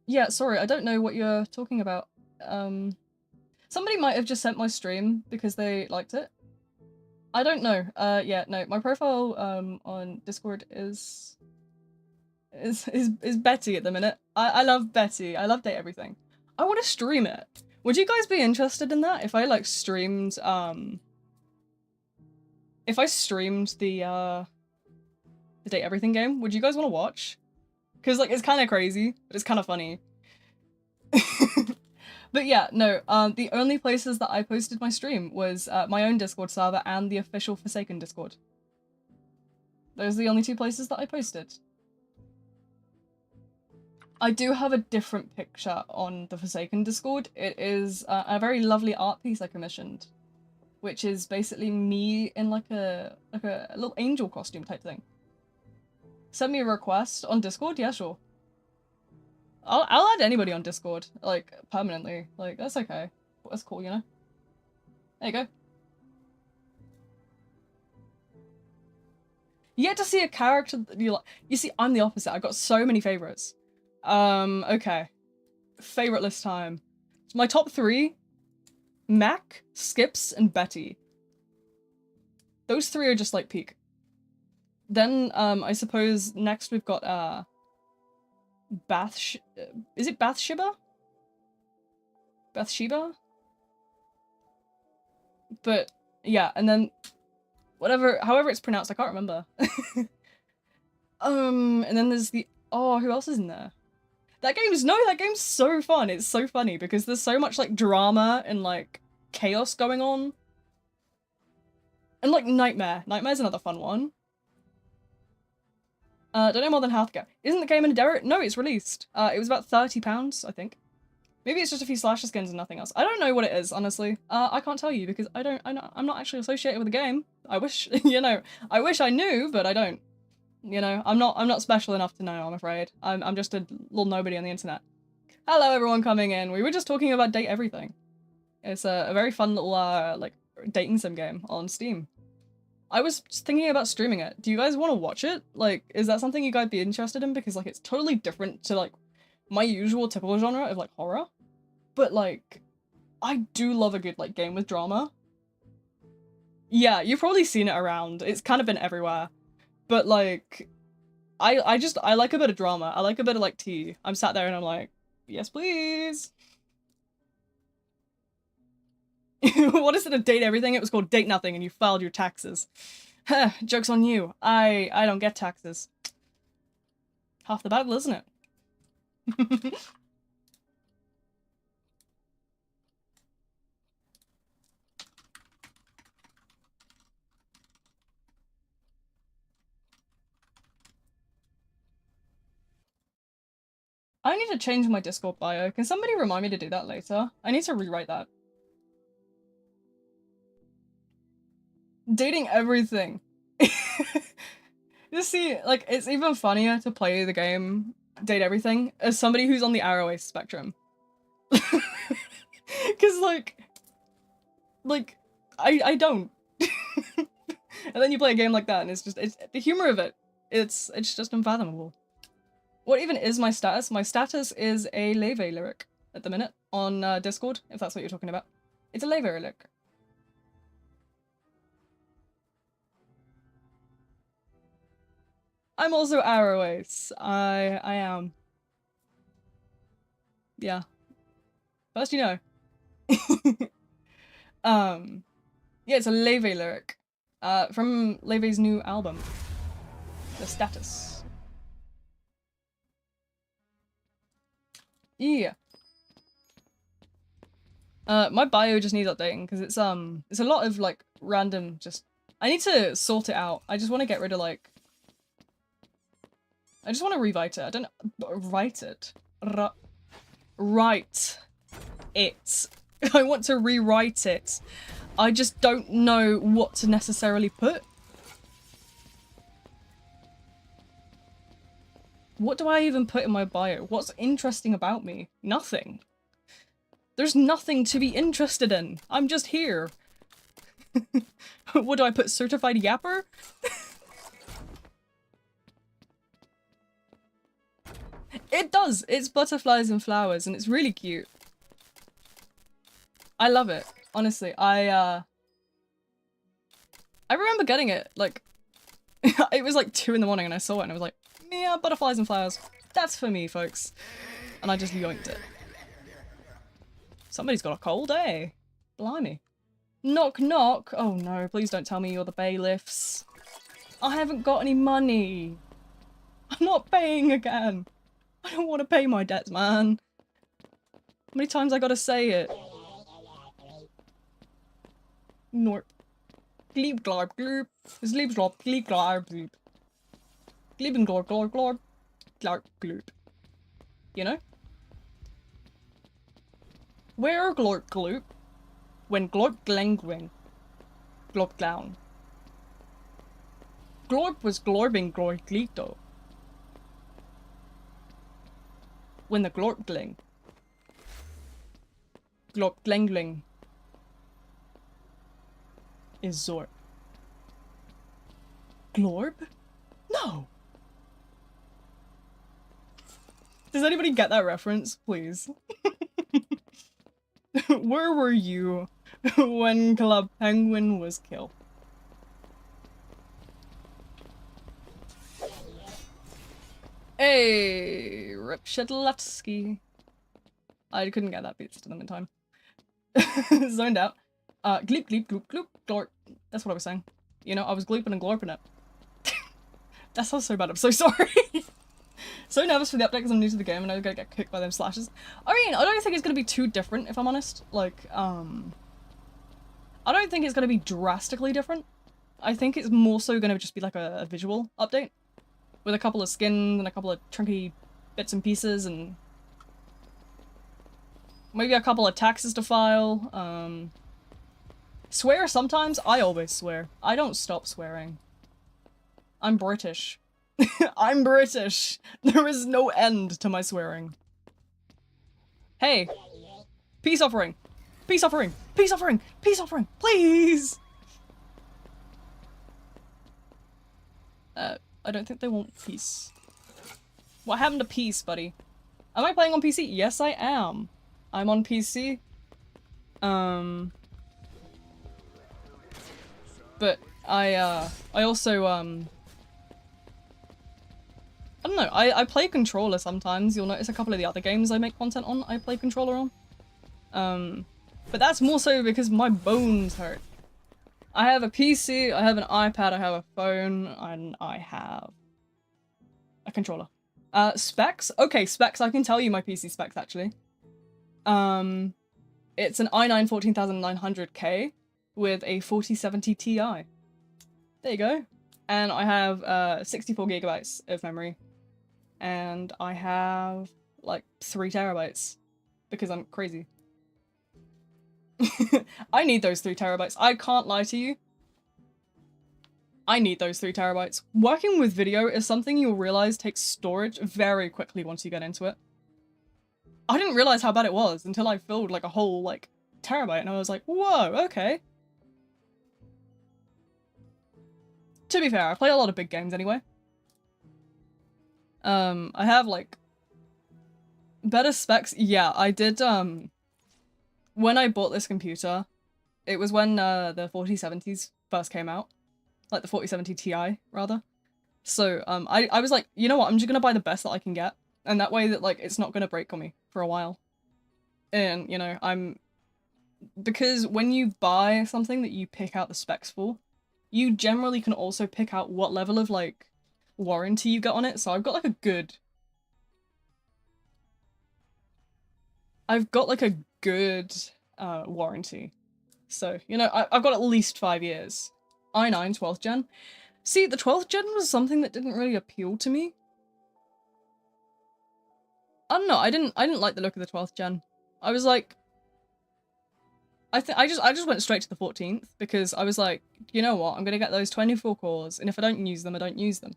Yeah, sorry, I don't know what you're talking about. So Somebody might have just sent my stream because they liked it. I don't know. Yeah, no, my profile on Discord is Betty at the minute. I love Betty. I love Date Everything. I want to stream it. Would you guys be interested in that? If I like streamed if I streamed the Date Everything game, would you guys want to watch? Because like it's kind of crazy, but it's kind of funny. But yeah, no, the only places that I posted my stream was my own Discord server and the official Forsaken Discord. Those are the only two places that I posted. I do have a different picture on the Forsaken Discord. It is a very lovely art piece I commissioned, which is basically me in like a little angel costume type thing. Send me a request on Discord? Yeah, sure. I'll add anybody on Discord, like, permanently. Like, that's okay. That's cool, you know? There you go. You get to see a character that you like. You see, I'm the opposite. I've got so many favorites. Okay. Favorite list time. So my top 3, Mac, Skips, and Betty. Those 3 are just, like, peak. Then, I suppose next we've got, is it Bathsheba? Bathsheba? But, yeah, and then however it's pronounced, I can't remember. And then there's oh, who else is in there? That game's so fun. It's so funny because there's so much, like, drama and, like, chaos going on. And, like, Nightmare. Nightmare's another fun one. Don't know more than half ago. Isn't the game in a derrick? No, it's released. It was about £30, I think. Maybe it's just a few slasher skins and nothing else. I don't know what it is, honestly. I can't tell you because I'm not actually associated with the game. I wish, you know, I wish I knew, but I don't. You know, I'm not special enough to know, I'm afraid. I'm just a little nobody on the internet. Hello, everyone coming in. We were just talking about Date Everything. It's a very fun little, like, dating sim game on Steam. I was thinking about streaming it. Do you guys want to watch it? Like, is that something you guys be interested in? Because, like, it's totally different to, like, my usual typical genre of, like, horror. But, like, I do love a good, like, game with drama. Yeah, you've probably seen it around. It's kind of been everywhere. But, like, I like a bit of drama. I like a bit of, like, tea. I'm sat there and I'm like, yes, please. What is it to Date Everything? It was called Date Nothing and you filed your taxes. Joke's on you. I don't get taxes. Half the battle, isn't it? I need to change my Discord bio. Can somebody remind me to do that later? I need to rewrite that. Dating Everything. You see, like, it's even funnier to play the game Date Everything as somebody who's on the arrow spectrum. Cause like, I don't. And then you play a game like that and it's the humor of it. It's just unfathomable. What even is my status? My status is a Leve lyric at the minute on Discord, if that's what you're talking about. It's a Leve lyric. I'm also Arrowace. I am. Yeah. First you know. Yeah, it's a Leve lyric. From Leve's new album. The Status. Yeah. My bio just needs updating because it's a lot of like random I need to sort it out. I just want to get rid of like I just want to rewrite it. I don't write it. Write it. I want to rewrite it. I just don't know what to necessarily put. What do I even put in my bio? What's interesting about me? Nothing. There's nothing to be interested in. I'm just here. What do I put? Certified yapper? It does. It's butterflies and flowers and it's really cute. I love it. Honestly, I remember getting it, like, it was like 2 in the morning and I saw it and I was like, yeah, butterflies and flowers. That's for me, folks. And I just yoinked it. Somebody's got a cold, eh? Blimey. Knock knock. Oh no, please don't tell me you're the bailiffs. I haven't got any money. I'm not paying again. I don't want to pay my debts, man. How many times I gotta say it? Norp. Gleep glorp gloop. Sleep glorp gleep glorp gloop. Gleep and glorp glorp glorp. Glorp gloop. You know? Where glorp gloop? When glorp glengwing. Glorp down. Glorp was glorbing glorp glito. When the glorp gling. Glorp glengling. Is Zorp. Glorb? No! Does anybody get that reference? Please. Where were you when Club Penguin was killed? Hey, Rip Shedlatsky. I couldn't get that pizza to them in time. Zoned out. Gleep, gleep, gloop, gloop, glorp. That's what I was saying. You know, I was glooping and glorping it. That sounds so bad, I'm so sorry. So nervous for the update because I'm new to the game and I'm gonna get kicked by them slashes. I mean, I don't think it's gonna be too different, if I'm honest. Like, I don't think it's gonna be drastically different. I think it's more so gonna just be like a visual update. With a couple of skins and a couple of chunky bits and pieces and maybe a couple of taxes to file. Swear sometimes? I always swear. I don't stop swearing. I'm British. I'm British. There is no end to my swearing. Hey! Peace offering! Peace offering! Peace offering! Peace offering! Please! I don't think they want peace. What happened to peace, buddy? Am I playing on PC? Yes, I am. I'm on PC. But I also, I don't know, I play controller sometimes. You'll notice a couple of the other games I make content on, I play controller on. But that's more so because my bones hurt. I have a PC, I have an iPad, I have a phone, and I have a controller. Specs? Okay, specs, I can tell you my PC specs, actually. It's an i9 14900K with a 4070 Ti. There you go. And I have 64 gigabytes of memory. And I have like 3 terabytes because I'm crazy. I need those 3 terabytes. I can't lie to you. I need those 3 terabytes. Working with video is something you'll realize takes storage very quickly once you get into it. I didn't realize how bad it was until I filled like a whole like terabyte and I was like, whoa, okay. To be fair, I play a lot of big games anyway. I have like better specs. Yeah, I did, when I bought this computer, it was when the 4070s first came out. Like the 4070 Ti, rather. So, I was like, you know what, I'm just gonna buy the best that I can get. And that way that, like, it's not gonna break on me for a while. And, you know, because when you buy something that you pick out the specs for, you generally can also pick out what level of, like, warranty you get on it. So I've got, like, a good warranty. So, you know, I've got at least 5 years. i9 12th gen. See, the 12th gen was something that didn't really appeal to me. I don't know, I didn't like the look of the 12th gen. I was like, I just went straight to the 14th because I was like, you know what, I'm gonna get those 24 cores, and if I don't use them, I don't use them.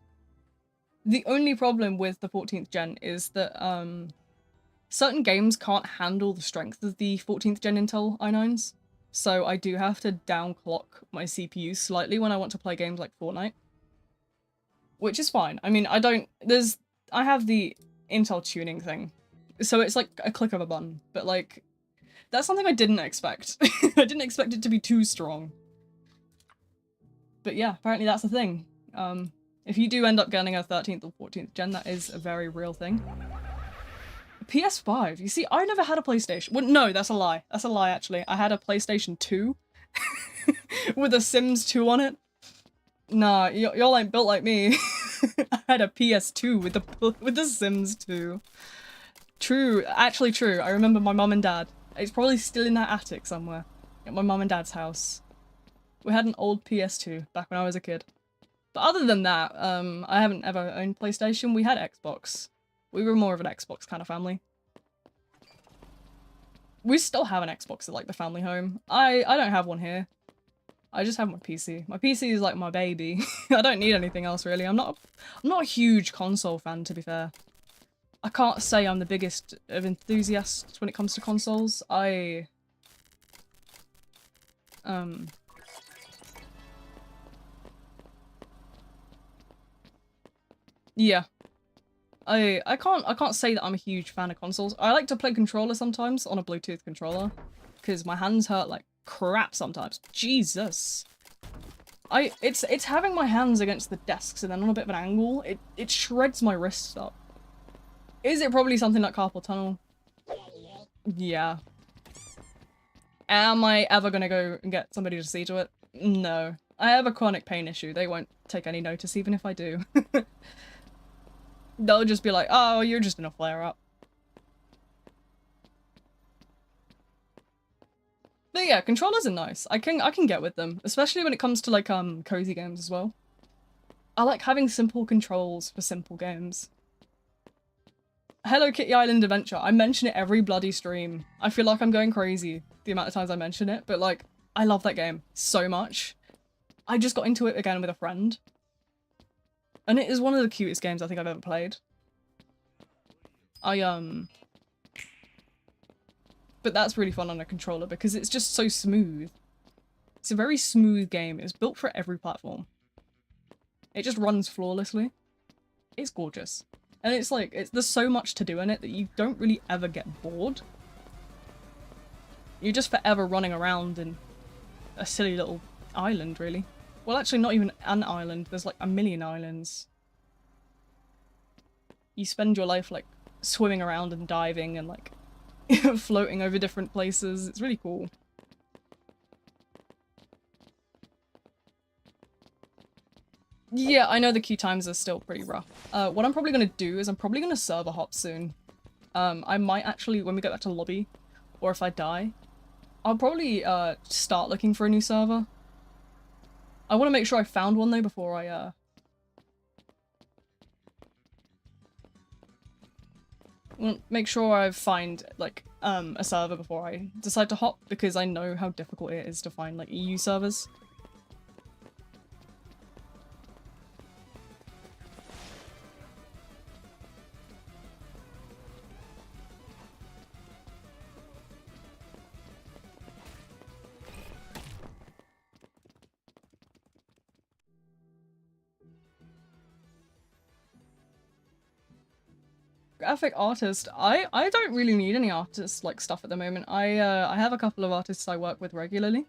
The only problem with the 14th gen is that certain games can't handle the strength of the 14th gen Intel i9s. So I do have to downclock my CPU slightly when I want to play games like Fortnite. Which is fine. I mean, I have the Intel tuning thing. So it's like a click of a button. But like, That's something I didn't expect. I didn't expect it to be too strong. But yeah, apparently that's a thing. If you do end up getting a 13th or 14th gen, that is a very real thing. PS5. You see, I never had a PlayStation. Well, no, that's a lie. That's a lie, actually. I had a PlayStation 2 with a Sims 2 on it. Nah, y'all ain't built like me. I had a PS2 with the Sims 2. True, actually true. I remember my mum and dad. It's probably still in that attic somewhere at my mum and dad's house. We had an old PS2 back when I was a kid. But other than that, I haven't ever owned PlayStation. We had Xbox. We were more of an Xbox kind of family. We still have an Xbox at like the family home. I don't have one here. I just have my PC. My PC is like my baby. I don't need anything else really. I'm not a huge console fan, to be fair. I can't say I'm the biggest of enthusiasts when it comes to consoles. Yeah. I can't say that I'm a huge fan of consoles. I like to play controller sometimes on a Bluetooth controller because my hands hurt like crap sometimes. Jesus. It's having my hands against the desks and then on a bit of an angle. It shreds my wrists up. Is it probably something like carpal tunnel? Yeah. Am I ever gonna go and get somebody to see to it? No. I have a chronic pain issue. They won't take any notice even if I do. They'll just be like, oh, you're just in a flare-up. But yeah, controllers are nice. I can get with them, especially when it comes to like cozy games as well. I like having simple controls for simple games. Hello Kitty Island Adventure. I mention it every bloody stream. I feel like I'm going crazy the amount of times I mention it, but like, I love that game so much. I just got into it again with a friend. And it is one of the cutest games I think I've ever played. But that's really fun on a controller because it's just so smooth. It's a very smooth game. It's built for every platform. It just runs flawlessly. It's gorgeous. And it's like, there's so much to do in it that you don't really ever get bored. You're just forever running around in a silly little island, really. Well, actually not even an island. There's like a million islands. You spend your life like swimming around and diving and like floating over different places. It's really cool. Yeah, I know the queue times are still pretty rough. What I'm probably gonna do is I'm probably gonna server hop soon. I might actually, when we get back to lobby, or if I die, I'll probably start looking for a new server. I want to make sure I found one though before I make sure I find like a server before I decide to hop, because I know how difficult it is to find like EU servers. Graphic artist. I don't really need any artist like stuff at the moment. I have a couple of artists I work with regularly,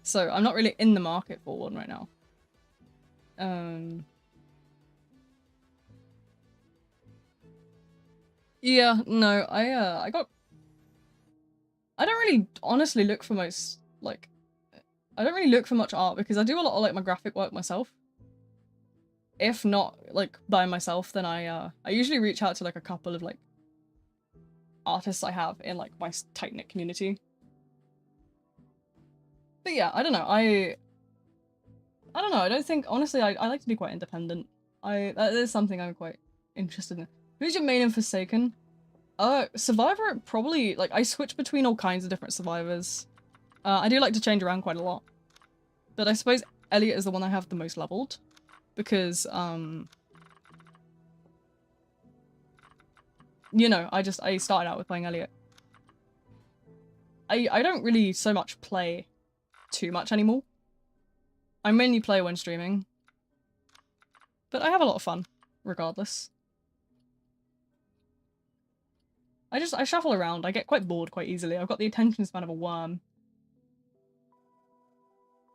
so I'm not really in the market for one right now. Yeah, no, I don't really honestly look for most like I don't really look for much art because I do a lot of like my graphic work myself. If not like by myself, then I usually reach out to like a couple of like artists I have in like my tight-knit community. But yeah, I don't know. I don't know. I don't think honestly I like to be quite independent. That is something I'm quite interested in. Who's your main in Forsaken? Survivor probably like I switch between all kinds of different survivors. I do like to change around quite a lot. But I suppose Elliot is the one I have the most leveled. Because, you know, I started out with playing Elliot. I don't really so much play too much anymore. I mainly play when streaming. But I have a lot of fun, regardless. I shuffle around. I get quite bored quite easily. I've got the attention span of a worm.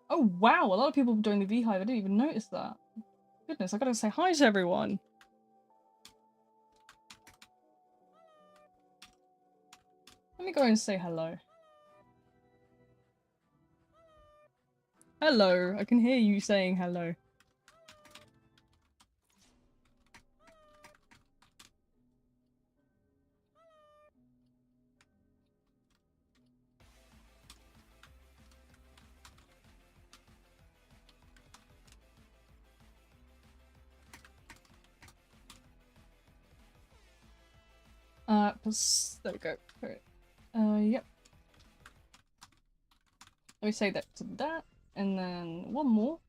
Oh wow, a lot of people doing the Beehive. I didn't even notice that. Goodness, I gotta say hi to everyone. Let me go and say hello. Hello, I can hear you saying hello. There we go. Alright. Yep. Let me say that to that, and then one more.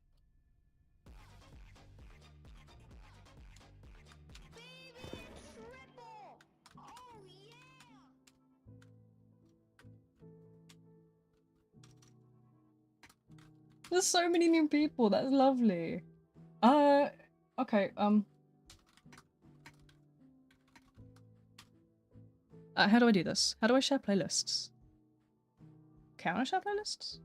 There's so many new people, that's lovely. Okay, how do I do this? How do I share playlists? Can I share playlists?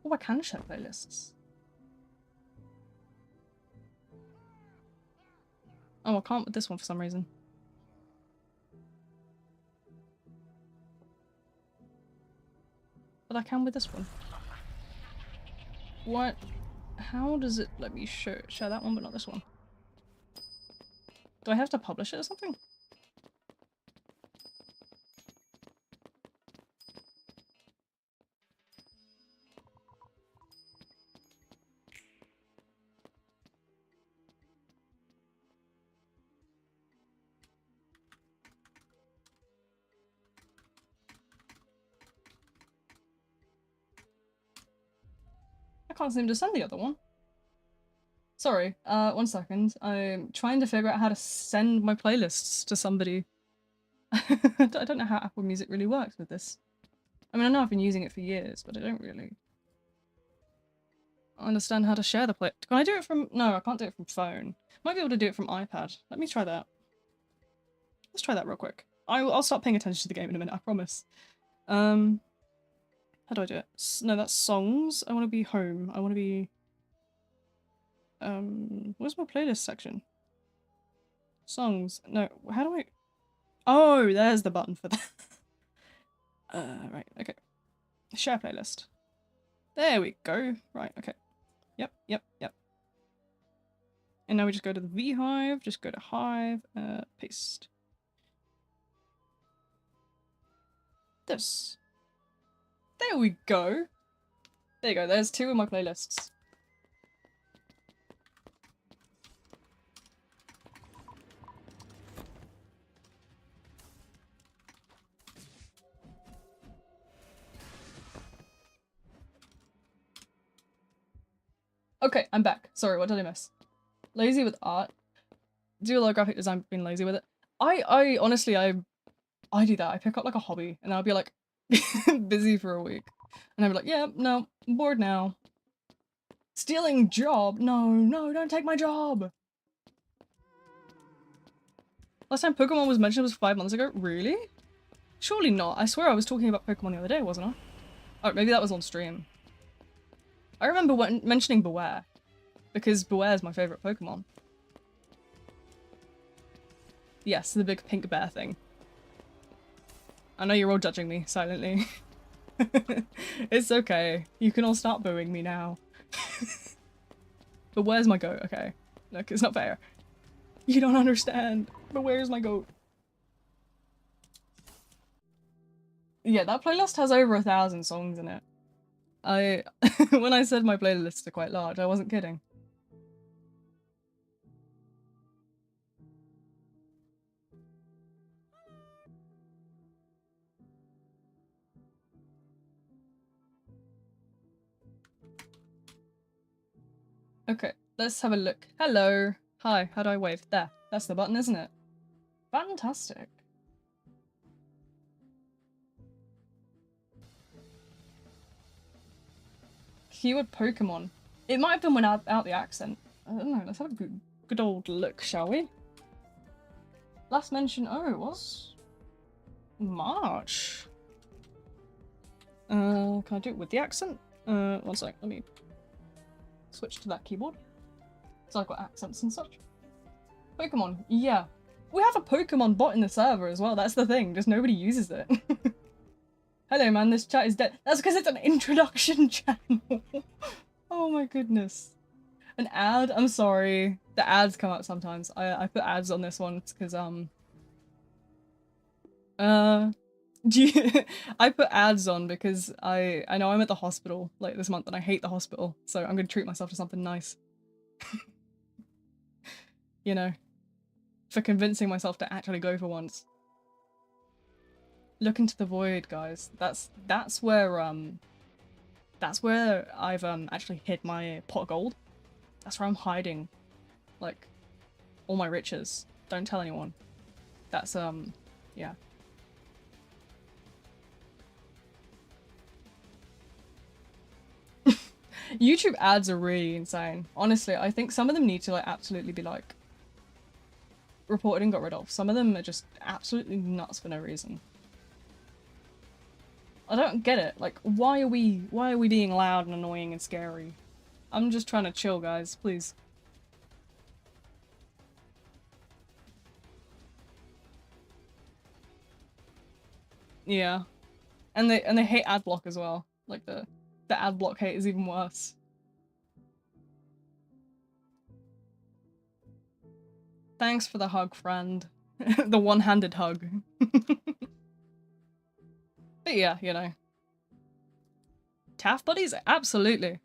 Oh, I can share playlists. Oh, I can't with this one for some reason. But I can with this one. What? How does it let me share that one but not this one? Do I have to publish it or something? I can't seem to send the other one. Sorry, 1 second. I'm trying to figure out how to send my playlists to somebody. I don't know how Apple Music really works with this. I mean, I know I've been using it for years, but I don't really understand how to share the play. Can I do it from... No, I can't do it from phone. Might be able to do it from iPad. Let me try that. Let's try that real quick. I'll start paying attention to the game in a minute, I promise. How do I do it? No, that's songs. I want to be home. I want to be... where's my playlist section? Songs. No, how do I... Oh, there's the button for that. Right, okay. Share playlist. There we go. Right, okay. Yep. And now we just go to the Beehive, just go to Hive, paste. This. There we go. There you go, there's 2 of my playlists. Okay, I'm back. Sorry, what did I miss? Lazy with art. Do a lot of graphic design, being lazy with it. I honestly, I do that. I pick up like a hobby and I'll be like busy for a week. And I'll be like, yeah, no, I'm bored now. Stealing job? No, don't take my job. Last time Pokemon was mentioned was 5 months ago? Really? Surely not. I swear I was talking about Pokemon the other day, wasn't I? Oh, maybe that was on stream. I remember mentioning Beware, because Beware is my favourite Pokemon. Yes, the big pink bear thing. I know you're all judging me, silently. It's okay. You can all start booing me now. But where's my goat? Okay. Look, it's not fair. You don't understand. But where's my goat? Yeah, that playlist has over 1,000 songs in it. When I said my playlists are quite large, I wasn't kidding. Okay, let's have a look. Hello. Hi, how do I wave? There. That's the button, isn't it? Fantastic. Keyword Pokemon. It might have been without the accent. I don't know. Let's have a good old look, shall we? Last mention. Oh, it was March. Can I do it with the accent? One sec. Let me switch to that keyboard. So I've got accents and such. Pokemon. Yeah. We have a Pokemon bot in the server as well. That's the thing. Just nobody uses it. Hello, man. This chat is dead. That's because it's an introduction channel. Oh my goodness. An ad? I'm sorry. The ads come up sometimes. I put ads on this one because, I put ads on because I know I'm at the hospital, like, this month, and I hate the hospital, so I'm gonna treat myself to something nice. You know. For convincing myself to actually go for once. Look into the void, guys. That's where I've actually hid my pot of gold. That's where I'm hiding, like, all my riches. Don't tell anyone. That's yeah. YouTube ads are really insane. Honestly, I think some of them need to, like, absolutely be, like, reported and got rid of. Some of them are just absolutely nuts for no reason. I don't get it. Like, why are we being loud and annoying and scary? I'm just trying to chill, guys, please. Yeah. And they hate ad block as well. Like, the ad block hate is even worse. Thanks for the hug, friend. The one-handed hug. But yeah, you know. TAF buddies? Absolutely.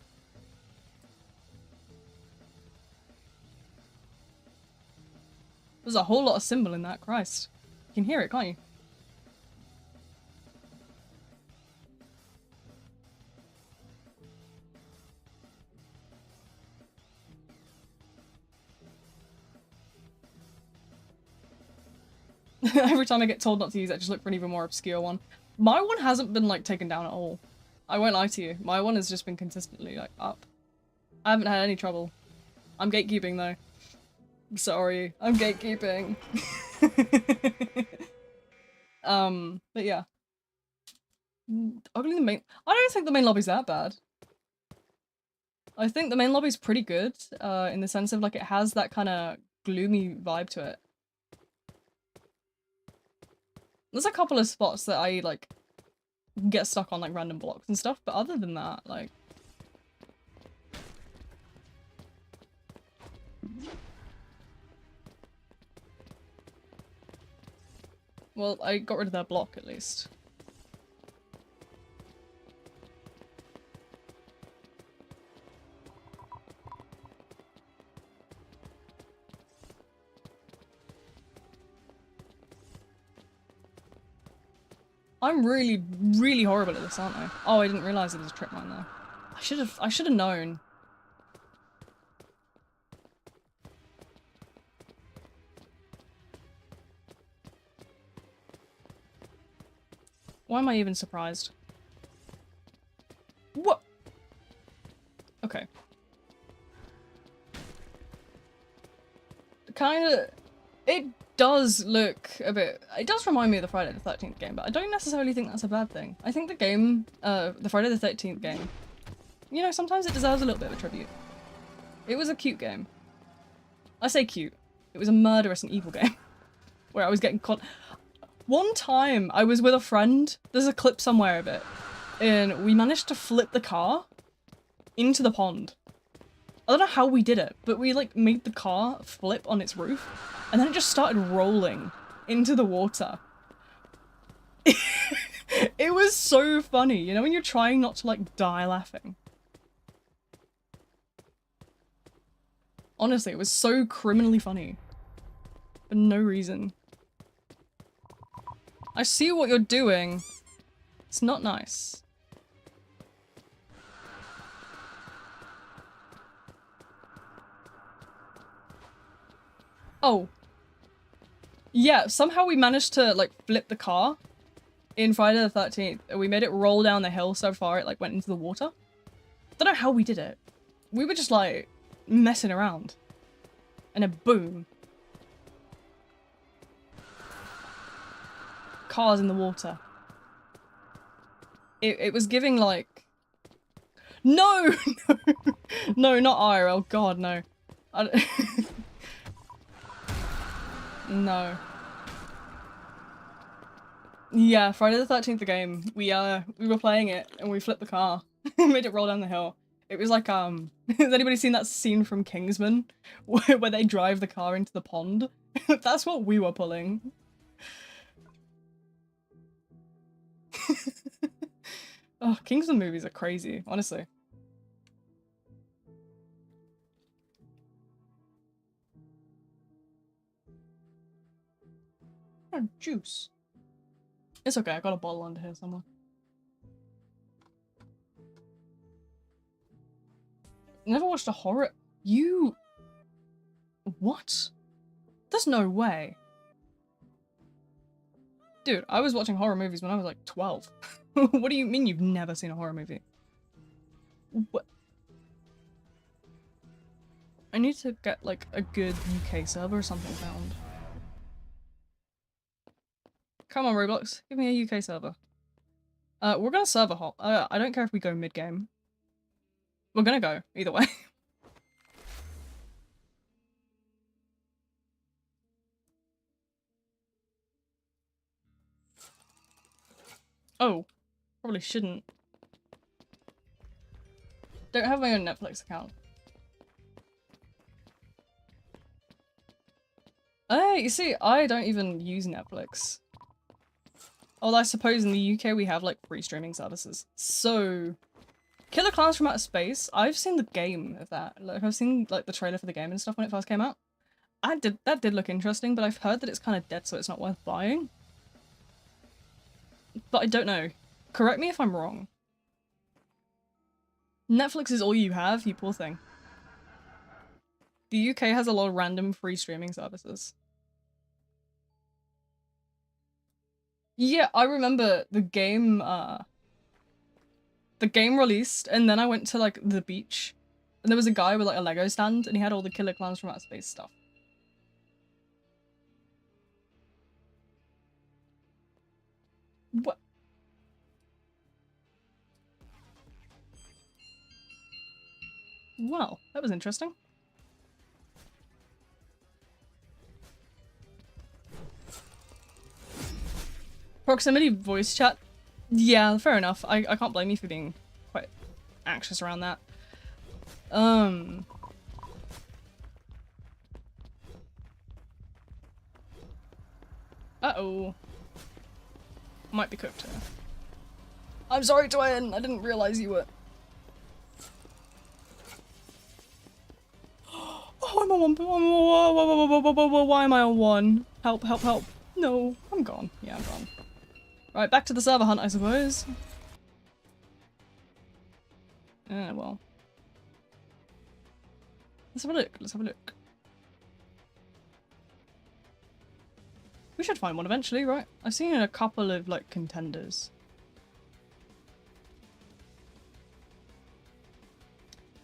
There's a whole lot of symbol in that, Christ. You can hear it, can't you? Every time I get told not to use it, I just look for an even more obscure one. My one hasn't been, like, taken down at all. I won't lie to you. My one has just been consistently, like, up. I haven't had any trouble. I'm gatekeeping, though. I'm sorry. I'm gatekeeping. But yeah. Ugly the main- I don't think the main lobby's that bad. I think the main lobby's pretty good, in the sense of, like, it has that kind of gloomy vibe to it. There's a couple of spots that I, like, get stuck on, like, random blocks and stuff, but other than that, like... Well, I got rid of that block, at least. I'm really, really horrible at this, aren't I? Oh, I didn't realize there was a trip mine there. I should have known. Why am I even surprised? What? Okay. Kinda... It does look a bit... It does remind me of the Friday the 13th game, but I don't necessarily think that's a bad thing. I think the game, the Friday the 13th game, you know, sometimes it deserves a little bit of a tribute. It was a cute game. I say cute. It was a murderous and evil game. Where I was getting caught... One time, I was with a friend, there's a clip somewhere of it, and we managed to flip the car into the pond. I don't know how we did it, but we, like, made the car flip on its roof, and then it just started rolling into the water. It was so funny, you know, when you're trying not to, like, die laughing. Honestly, it was so criminally funny. For no reason. I see what you're doing. It's not nice. Oh. Yeah, somehow we managed to, like, flip the car in Friday the 13th. And we made it roll down the hill so far it, like, went into the water. Don't know how we did it. We were just like messing around. And then boom. Cars in the water. It was giving like... No! No! No, not IRL. God, no. No. Yeah, Friday the 13th the game. We were playing it and we flipped the car. Made it roll down the hill. It was like has anybody seen that scene from Kingsman where they drive the car into the pond? That's what we were pulling. Oh, Kingsman movies are crazy, honestly. Oh, juice. It's okay, I got a bottle under here somewhere. Never watched a horror- You- What? There's no way. Dude, I was watching horror movies when I was like 12. What do you mean you've never seen a horror movie? What? I need to get like a good UK server or something found. Come on, Roblox, give me a UK server. We're gonna server hop. I don't care if we go mid-game. We're gonna go, either way. Oh, probably shouldn't. Don't have my own Netflix account. You see, I don't even use Netflix. Although I suppose in the UK we have like free streaming services. So, Killer Clowns from Outer Space, I've seen the game of that. Like I've seen like the trailer for the game and stuff when it first came out. That did look interesting, but I've heard that it's kind of dead, so it's not worth buying. But I don't know. Correct me if I'm wrong. Netflix is all you have, you poor thing. The UK has a lot of random free streaming services. Yeah, I remember the game released, and then I went to like the beach, and there was a guy with like a Lego stand, and he had all the Killer Clowns from Outer Space stuff. What? Well, that was interesting. Proximity voice chat. Yeah, fair enough. I can't blame you for being quite anxious around that. Uh-oh. Might be cooked here. I'm sorry, Dwayne. I didn't realize you were... Oh, I'm on one. Why am I on one? Help, help, help. No, I'm gone. Yeah, I'm gone. Right, back to the server hunt, I suppose. Well. Let's have a look. Let's have a look. We should find one eventually, right? I've seen a couple of, like, contenders.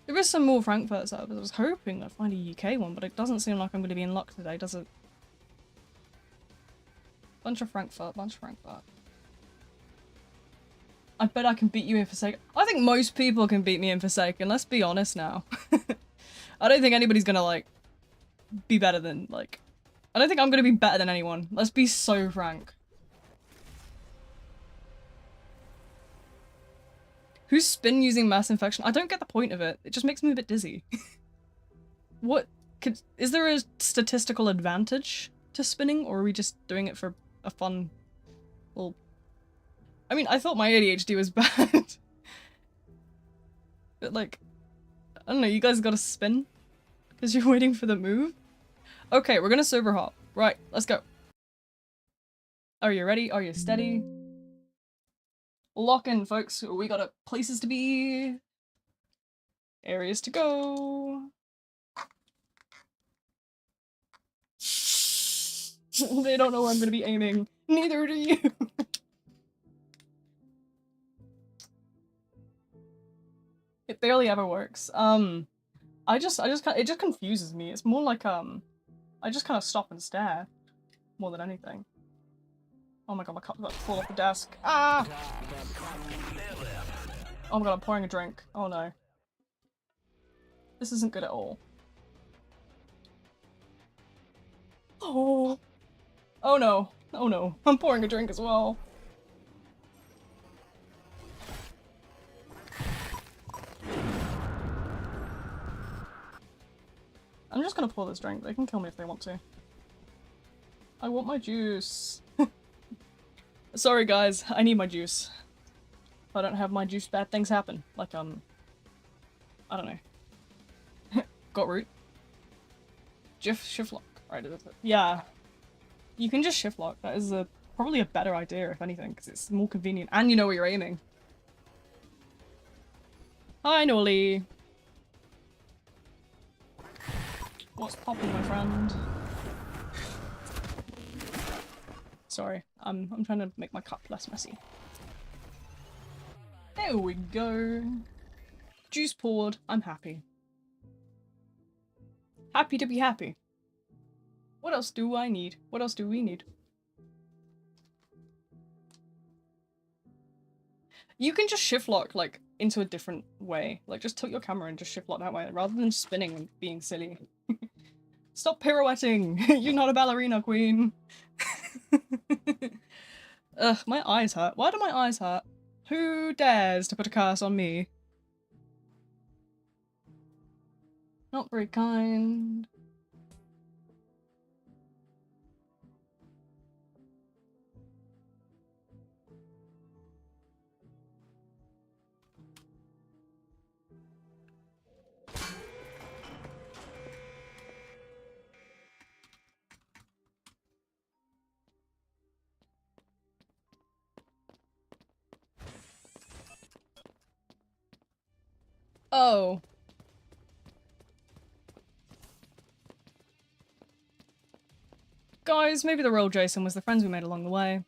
There is some more Frankfurt servers. I was hoping I'd find a UK one, but it doesn't seem like I'm going to be in luck today, does it? Bunch of Frankfurt, bunch of Frankfurt. I bet I can beat you in Forsaken. I think most people can beat me in Forsaken, let's be honest now. I don't think anybody's gonna, like, be better than, like... I don't think I'm gonna be better than anyone. Let's be so frank. Who's spin using mass infection? I don't get the point of it. It just makes me a bit dizzy. What? Is there a statistical advantage to spinning, or are we just doing it for a fun... Well... I mean, I thought my ADHD was bad. But, like... I don't know, you guys gotta spin? Because you're waiting for the move? Okay, we're gonna server hop. Right, let's go. Are you ready? Are you steady? Lock in, folks. We got places to be. Areas to go. They don't know where I'm gonna be aiming. Neither do you. It barely ever works. It just confuses me. It's more like, I just kind of stop and stare more than anything. Oh my god, my cup's about to fall off the desk. Ah! Oh my god, I'm pouring a drink. Oh no. This isn't good at all. Oh. Oh no. Oh no. I'm pouring a drink as well. I'm just gonna pour this drink. They can kill me if they want to. I want my juice. Sorry guys, I need my juice. If I don't have my juice, bad things happen. Like, I don't know. Got root. Shift lock. Right, yeah. You can just shift lock. That is probably a better idea, if anything, because it's more convenient. And you know where you're aiming. Hi, Nolly. What's poppin', my friend? Sorry, I'm trying to make my cup less messy. There we go. Juice poured. I'm happy. Happy to be happy. What else do I need? What else do we need? You can just shift lock, like, into a different way. Like, just tilt your camera and just shift lock that way, rather than spinning and being silly. Stop pirouetting! You're not a ballerina, queen! Ugh, my eyes hurt. Why do my eyes hurt? Who dares to put a curse on me? Not very kind. Oh. Guys, maybe the real Jason was the friends we made along the way.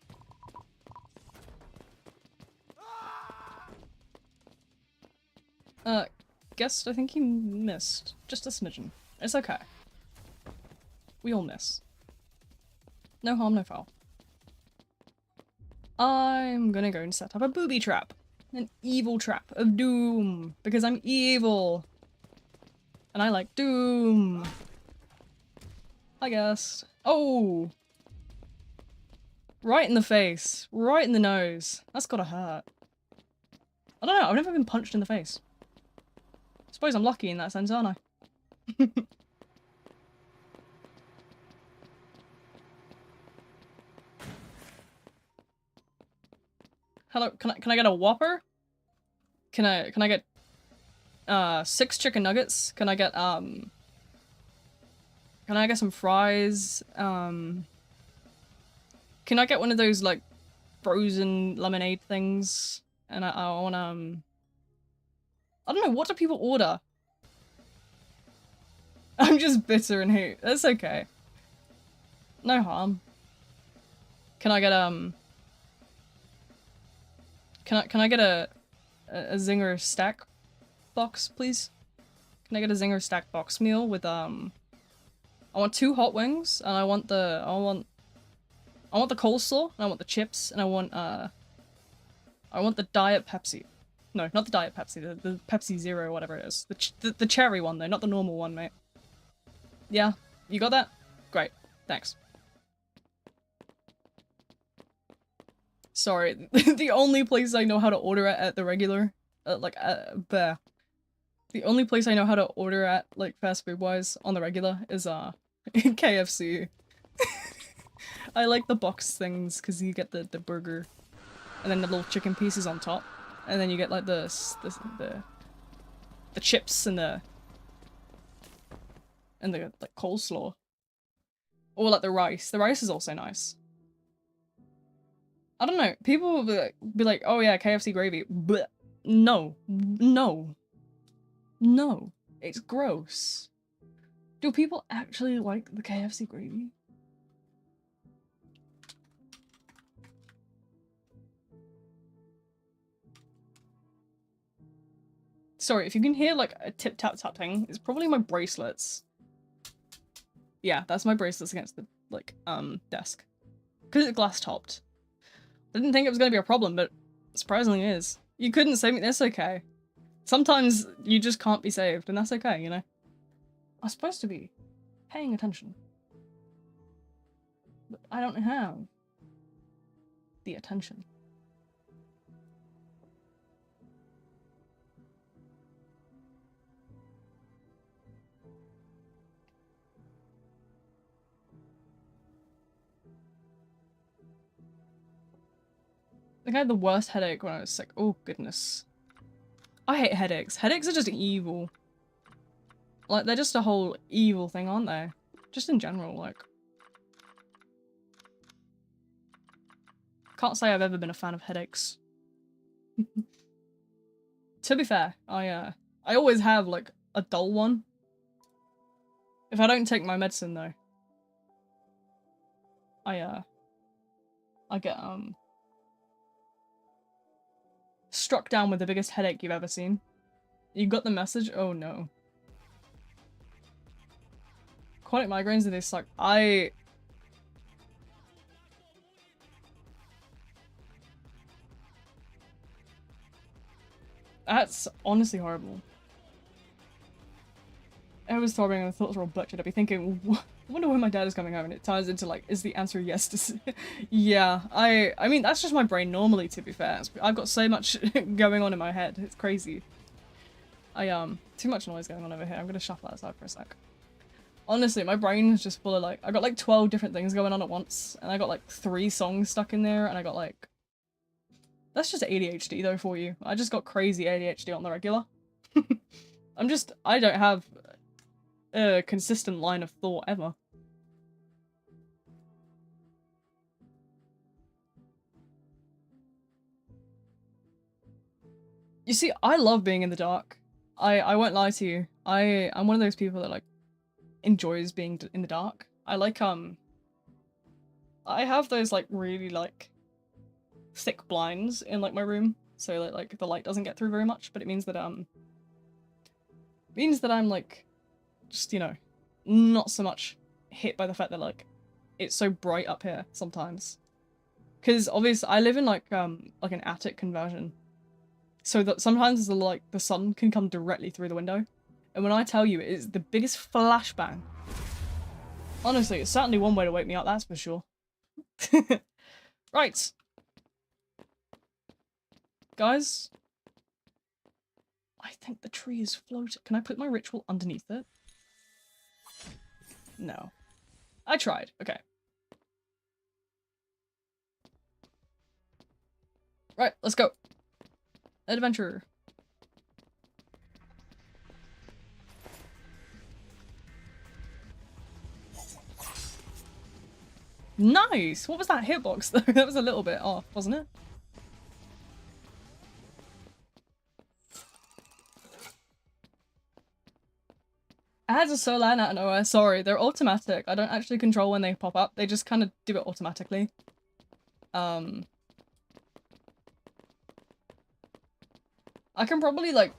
Guess I think he missed. Just a smidgen. It's okay. We all miss. No harm, no foul. I'm gonna go and set up a booby trap. An evil trap of doom. Because I'm evil. And I like doom. I guess. Oh! Right in the face. Right in the nose. That's gotta hurt. I don't know, I've never been punched in the face. I suppose I'm lucky in that sense, aren't I? Hello, can I get a Whopper? Can I get 6 chicken nuggets? Can I get some fries? Can I get one of those like frozen lemonade things? And I want I don't know, what do people order? I'm just bitter and hate. That's okay. No harm. Can I get can I get a Zinger stack box, please? Can I get a Zinger stack box meal with I want 2 hot wings and I want the coleslaw and I want the chips and I want the Diet Pepsi. No, not the Diet Pepsi, the Pepsi Zero, whatever it is. The cherry one though, not the normal one, mate. Yeah, you got that? Great, thanks. Sorry, the only place I know how to order at the regular, the only place I know how to order at, like, fast food wise on the regular is, KFC. I like the box things because you get the burger and then the little chicken pieces on top. And then you get, like, the chips and the like, coleslaw. Or, like, the rice. The rice is also nice. I don't know. People will be like, oh yeah, KFC gravy. But no. No. No. It's gross. Do people actually like the KFC gravy? Sorry, if you can hear like a tip-tap-tapping, it's probably my bracelets. Yeah, that's my bracelets against the, like, desk. Because it's glass-topped. I didn't think it was going to be a problem, but surprisingly it is. You couldn't save me, that's okay. Sometimes you just can't be saved, and that's okay, you know? I'm supposed to be paying attention. But I don't have the attention. I think I had the worst headache when I was sick. Oh, goodness. I hate headaches. Headaches are just evil. Like, they're just a whole evil thing, aren't they? Just in general, like. Can't say I've ever been a fan of headaches. To be fair, I always have, like, a dull one. If I don't take my medicine, though, I get, struck down with the biggest headache you've ever seen. You got the message? Oh no. Chronic migraines, they suck. That's honestly horrible. I was throbbing and the thoughts were all butchered. I'd be thinking, I wonder when my dad is coming home, and it turns into like, is the answer yes? Yeah, I mean, that's just my brain normally, to be fair. I've got so much going on in my head. It's crazy. Too much noise going on over here. I'm gonna shuffle that aside for a sec. Honestly, my brain is just full of like, I got like 12 different things going on at once, and I got like 3 songs stuck in there, and I got like, that's just ADHD though for you. I just got crazy ADHD on the regular. I don't have a consistent line of thought ever. You see, I love being in the dark. I won't lie to you. I'm one of those people that like enjoys being in the dark. I like I have those like really like thick blinds in like my room, so that like the light doesn't get through very much, but it means that I'm like just, you know, not so much hit by the fact that like it's so bright up here sometimes. Because obviously I live in like an attic conversion, so that sometimes the sun can come directly through the window, and when I tell you it is the biggest flashbang. Honestly, it's certainly one way to wake me up, that's for sure. Right. Guys, I think the tree is floating. Can I put my ritual underneath it? No. I tried. Okay. Right, let's go. Adventure. Nice! What was that hitbox though? That was a little bit off, wasn't it? Adds a solar out of nowhere. Sorry, they're automatic. I don't actually control when they pop up. They just kind of do it automatically. I can probably like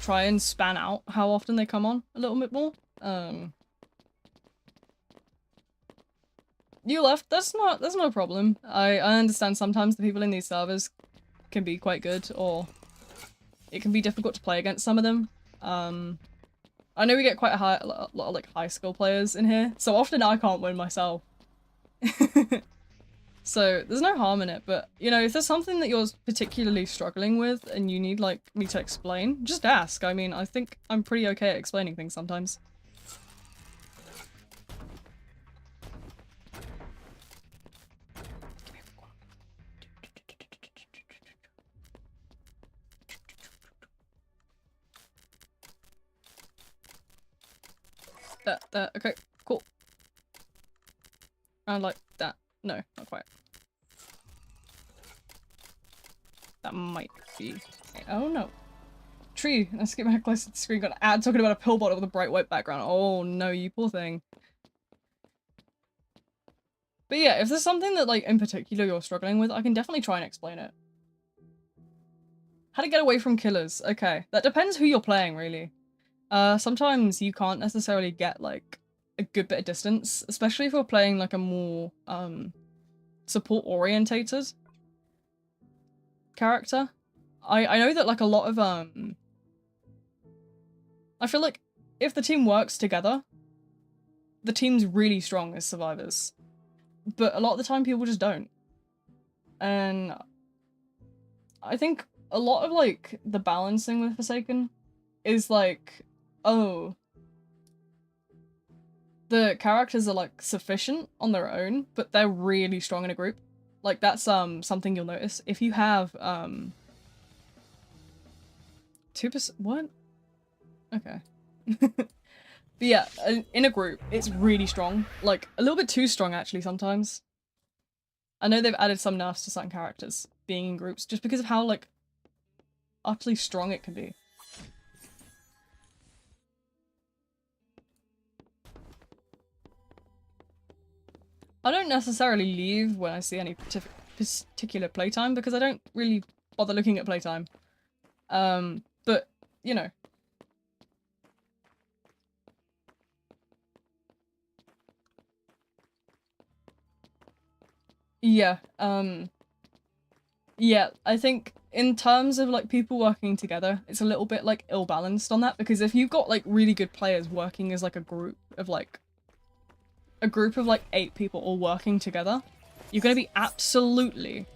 try and span out how often they come on a little bit more. You left. That's no problem. I understand sometimes the people in these servers can be quite good, or it can be difficult to play against some of them. I know we get quite a lot of like high skill players in here, so often I can't win myself. So there's no harm in it, but you know, if there's something that you're particularly struggling with and you need like me to explain, just ask. I mean, I think I'm pretty okay at explaining things sometimes. That, okay, cool. I like that. No, not quite. That might be. Oh no. Tree. Let's get back close to the screen. Got an ad talking about a pill bottle with a bright white background. Oh no, you poor thing. But yeah, if there's something that like in particular you're struggling with, I can definitely try and explain it. How to get away from killers. Okay, that depends who you're playing, really. Sometimes you can't necessarily get, like, a good bit of distance, especially if you're playing, like, a more, support-orientated character. I know that, like, a lot of, I feel like if the team works together, the team's really strong as survivors. But a lot of the time, people just don't. And I think a lot of, like, the balancing with Forsaken is, like, oh, the characters are, like, sufficient on their own, but they're really strong in a group. Like, that's, something you'll notice. If you have, 2%- what? Okay. But yeah, in a group, it's really strong. Like, a little bit too strong, actually, sometimes. I know they've added some nerfs to certain characters being in groups, just because of how, like, utterly strong it can be. I don't necessarily leave when I see any particular playtime, because I don't really bother looking at playtime. But, you know. Yeah, yeah, I think in terms of, like, people working together, it's a little bit, like, ill-balanced on that, because if you've got, like, really good players working as, like, a group of, like, 8 people all working together, you're gonna be absolutely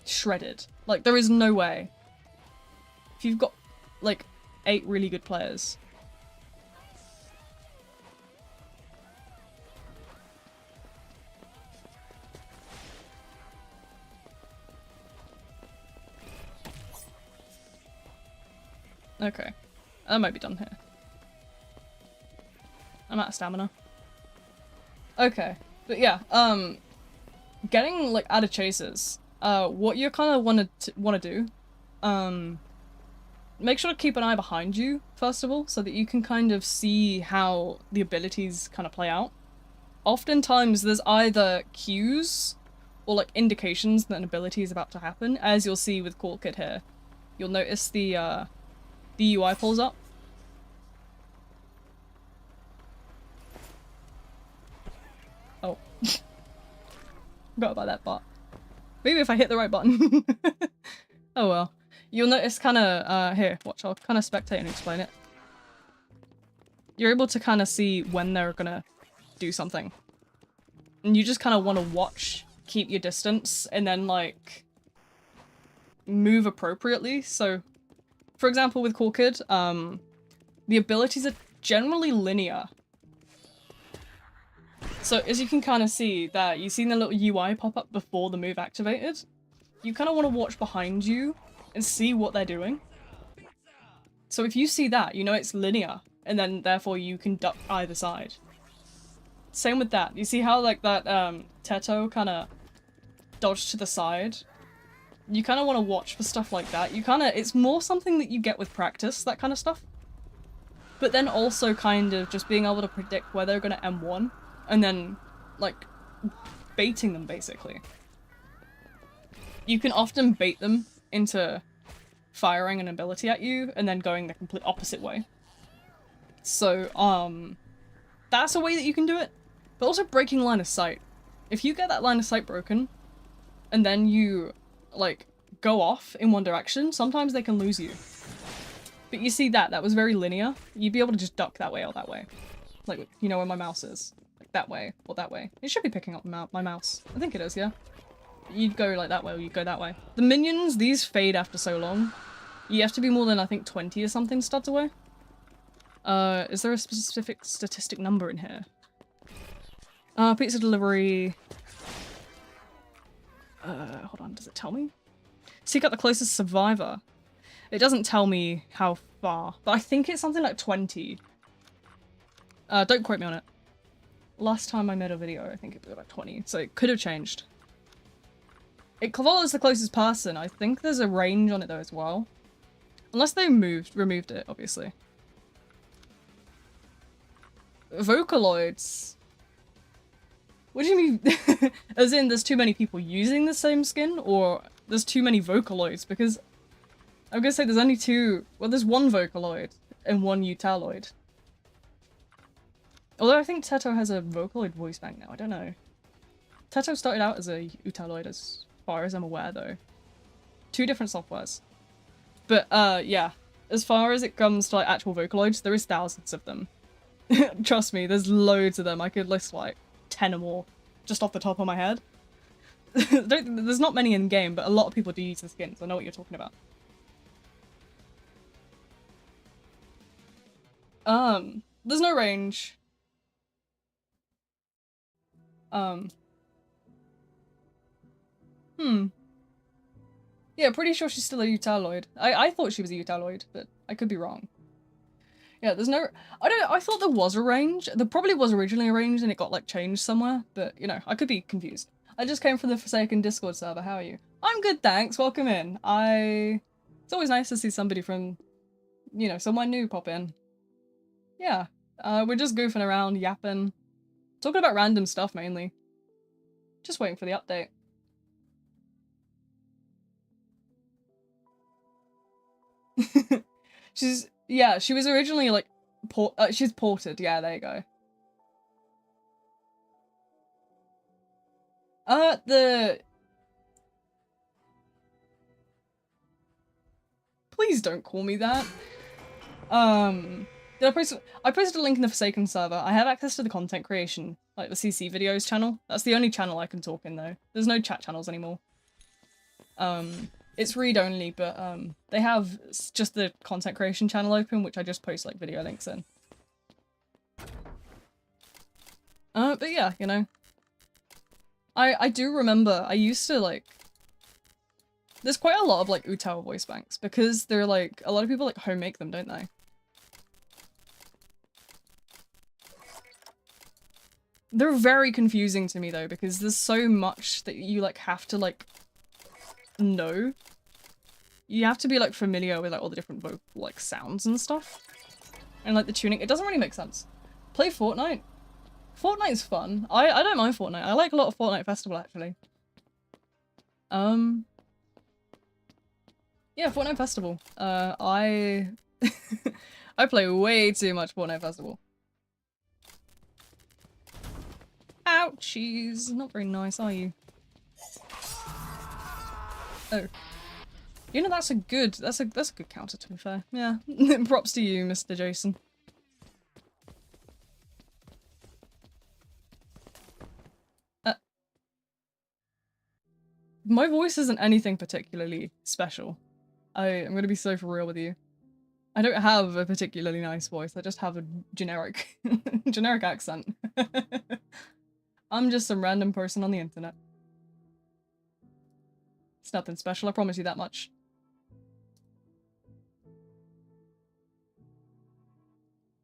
shredded. Like, there is no way. If you've got, like, 8 really good players. Okay. I might be done here. I'm out of stamina. Okay. But yeah, getting, like, out of chases, what you kind of wanna do, make sure to keep an eye behind you, first of all, so that you can kind of see how the abilities kind of play out. Oftentimes, there's either cues or, like, indications that an ability is about to happen, as you'll see with Cool Kid here. You'll notice the UI pulls up. Oh. Forgot about that bot. Maybe if I hit the right button. Oh well. You'll notice kinda, here, watch, I'll kinda spectate and explain it. You're able to kinda see when they're gonna do something. And you just kinda wanna watch, keep your distance, and then, like, move appropriately. So, for example, with Cool Kid, the abilities are generally linear. So, as you can kind of see that you've seen the little UI pop up before the move activated, you kind of want to watch behind you and see what they're doing. So if you see that, you know it's linear, and then therefore you can duck either side. Same with that. You see how, like, that Teto kind of dodged to the side? You kind of want to watch for stuff like that. It's more something that you get with practice, that kind of stuff. But then also kind of just being able to predict where they're going to M1, and then, like, baiting them, basically. You can often bait them into firing an ability at you, and then going the complete opposite way. So, that's a way that you can do it. But also breaking line of sight. If you get that line of sight broken, and then you, like, go off in one direction, sometimes they can lose you. But you see that was very linear. You'd be able to just duck that way or that way. Like, you know where my mouse is. Like, that way or that way. It should be picking up my mouse. I think it is, yeah. You'd go, like, that way or you'd go that way. The minions, these fade after so long. You have to be more than, I think, 20 or something studs away. Is there a specific statistic number in here? Pizza delivery... hold on, does it tell me? Seek out the closest survivor. It doesn't tell me how far, but I think it's something like 20. Don't quote me on it. Last time I made a video, I think it was about 20, so it could have changed. It follows the closest person. I think there's a range on it though as well. Unless they removed it, obviously. Vocaloids. What do you mean? As in, there's too many people using the same skin, or there's too many Vocaloids? Because I'm gonna say there's only two. Well, there's one Vocaloid and one Utaloid. Although I think Teto has a Vocaloid voice bank now. I don't know. Teto started out as a Utaloid, as far as I'm aware, though. Two different softwares. But yeah. As far as it comes to like actual Vocaloids, there is thousands of them. Trust me, there's loads of them. I could list like 10 or more just off the top of my head. There's not many in game, but a lot of people do use the skins. I know what you're talking about. There's no range. Yeah, pretty sure she's still a Utaloid. I thought she was a Utaloid, but I could be wrong. Yeah, there's no... I thought there was a range. There probably was originally a range and it got, like, changed somewhere. But, you know, I could be confused. I just came from the Forsaken Discord server. How are you? I'm good, thanks. Welcome in. It's always nice to see somebody from, you know, someone new pop in. Yeah. We're just goofing around, yapping. Talking about random stuff, mainly. Just waiting for the update. Yeah, she was originally, like, she's ported. Yeah, there you go. Please don't call me that. I posted a link in the Forsaken server. I have access to the content creation, like the CC videos channel. That's the only channel I can talk in, though. There's no chat channels anymore. It's read only, but they have just the content creation channel open, which I just post like video links in. But yeah, you know. I do remember I used to like... There's quite a lot of like Utao voice banks because they're like, a lot of people like home make them, don't they? They're very confusing to me though because there's so much that you like have to like know. You have to be like familiar with like all the different vocal like sounds and stuff. And like the tuning, it doesn't really make sense. Play Fortnite? Fortnite's fun. I don't mind Fortnite. I like a lot of Fortnite Festival actually. Yeah, Fortnite Festival. I I play way too much Fortnite Festival. Ouchies. Not very nice, are you? Oh. You know, that's a good counter, to be fair. Yeah. Props to you, Mr. Jason. My voice isn't anything particularly special. I'm gonna be so for real with you. I don't have a particularly nice voice, I just have a generic generic accent. I'm just some random person on the internet. It's nothing special, I promise you that much.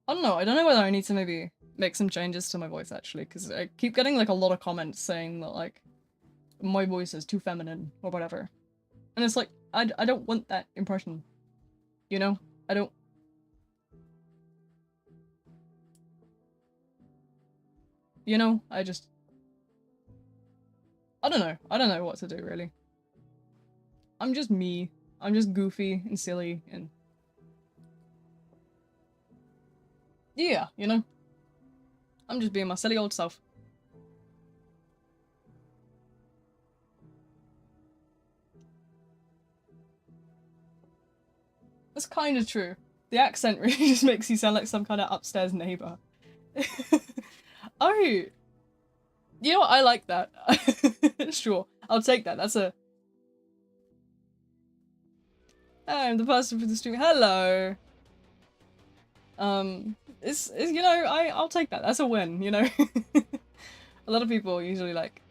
I don't know whether I need to maybe make some changes to my voice actually, because I keep getting like a lot of comments saying that like my voice is too feminine or whatever. And it's like, I don't want that impression. You know? I don't... You know? I don't know. I don't know what to do, really. I'm just me. I'm just goofy and silly and... Yeah, you know? I'm just being my silly old self. That's kind of true. The accent really just makes you sound like some kind of upstairs neighbor. Oh! You know what? I like that. Sure. I'll take that. That's a... I'm the person for the stream. Hello! It's you know, I'll take that. That's a win, you know? A lot of people usually, like,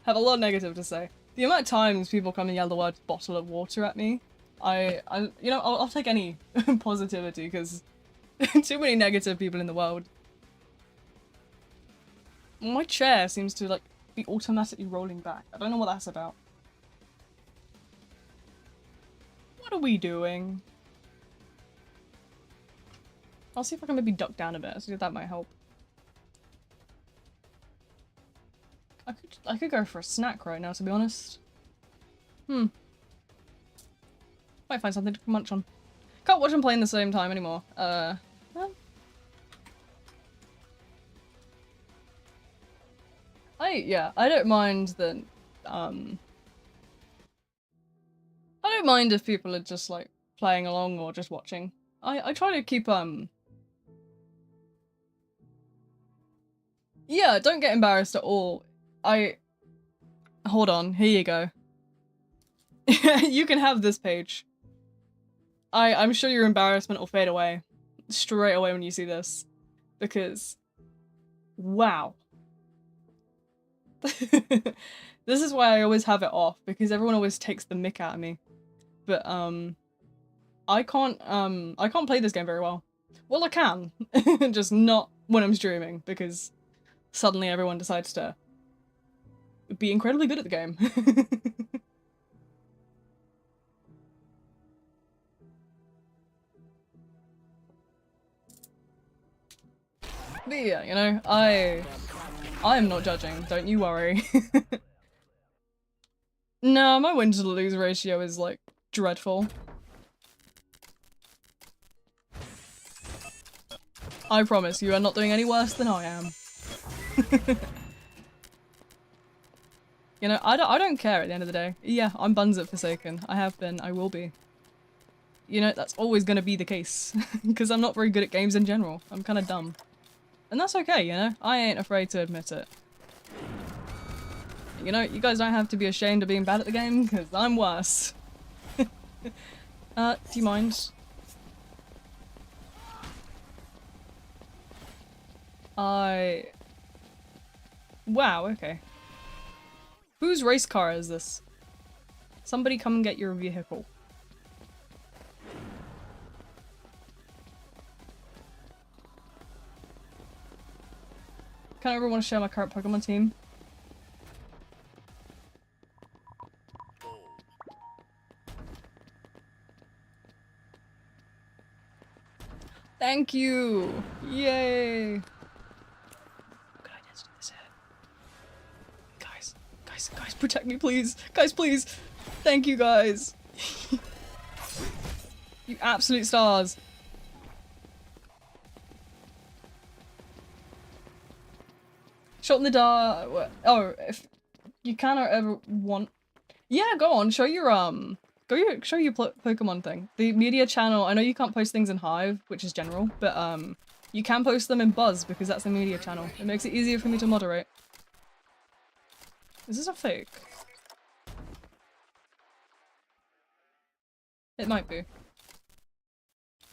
have a lot negative to say. The amount of times people come and yell the word bottle of water at me, you know, I'll take any positivity, because too many negative people in the world. My chair seems to, like, be automatically rolling back. I don't know what that's about. What are we doing? I'll see if I can maybe duck down a bit, see if that might help. I could go for a snack right now, to be honest. Might find something to munch on. Can't watch them play in the same time anymore. Well, I don't mind that, I don't mind if people are just, like, playing along or just watching. I try to keep, yeah, don't get embarrassed at all. Hold on, here you go. You can have this page. I'm sure your embarrassment will fade away straight away when you see this. Because, wow. This is why I always have it off, because everyone always takes the mick out of me. But, I can't play this game very well. Well, I can, just not when I'm streaming, because suddenly everyone decides to be incredibly good at the game. But yeah, you know, I am not judging, don't you worry. No, my win to lose ratio is, like, dreadful. I promise you are not doing any worse than I am. You know, I don't care at the end of the day. Yeah, I'm buns at Forsaken. I have been, I will be. You know, that's always gonna be the case. Because I'm not very good at games in general. I'm kinda dumb. And that's okay, you know? I ain't afraid to admit it. You know, you guys don't have to be ashamed of being bad at the game, because I'm worse. Do you mind? Wow, okay. Whose race car is this? Somebody come and get your vehicle. Kind of ever want to share my current Pokemon team? Thank you! Yay! Good idea to do this here. Guys, protect me, please! Guys, please! Thank you, guys! You absolute stars! Shot in the dark. Oh, if you can or ever want. Yeah, go on. Show your show your Pokemon thing. The media channel. I know you can't post things in Hive, which is general, but you can post them in Buzz because that's the media channel. It makes it easier for me to moderate. Is this a fake? It might be.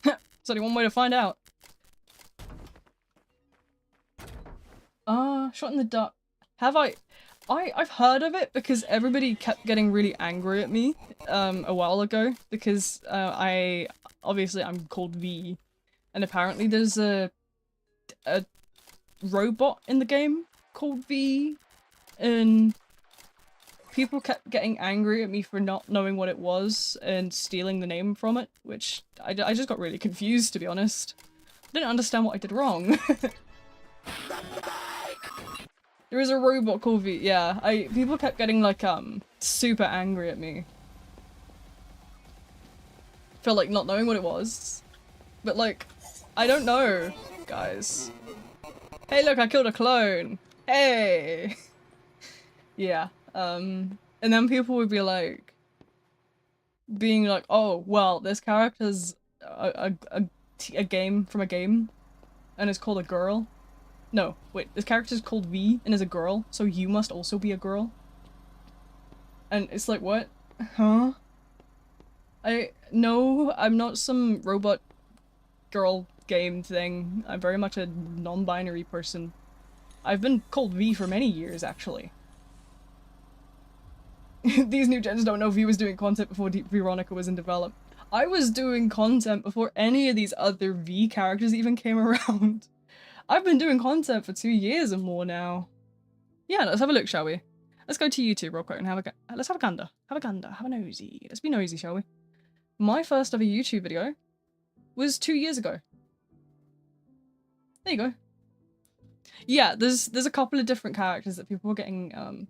There's only one way to find out. Shot in the dark. Have I've heard of it because everybody kept getting really angry at me a while ago because obviously I'm called V, and apparently there's a robot in the game called V, and people kept getting angry at me for not knowing what it was and stealing the name from it, which I just got really confused, to be honest. I didn't understand what I did wrong. There is a robot called V. Yeah, people kept getting like super angry at me for like not knowing what it was. But like, I don't know, guys. Hey, look, I killed a clone. Hey. Yeah. And then people would be like, being like, oh, well, this character's a game from a game, and it's called a girl. No, wait, this character's called V and is a girl, so you must also be a girl. And it's like, what? Huh? No, I'm not some robot girl game thing. I'm very much a non-binary person. I've been called V for many years, actually. These new gens don't know V was doing content before Veronica was in development. I was doing content before any of these other V characters even came around. I've been doing content for 2 years and more now. Yeah, let's have a look, shall we? Let's go to YouTube real quick and let's have a gander. Have a gander. Have a nosy. Let's be nosy, shall we? My first ever YouTube video was 2 years ago. There you go. Yeah, there's a couple of different characters that people were getting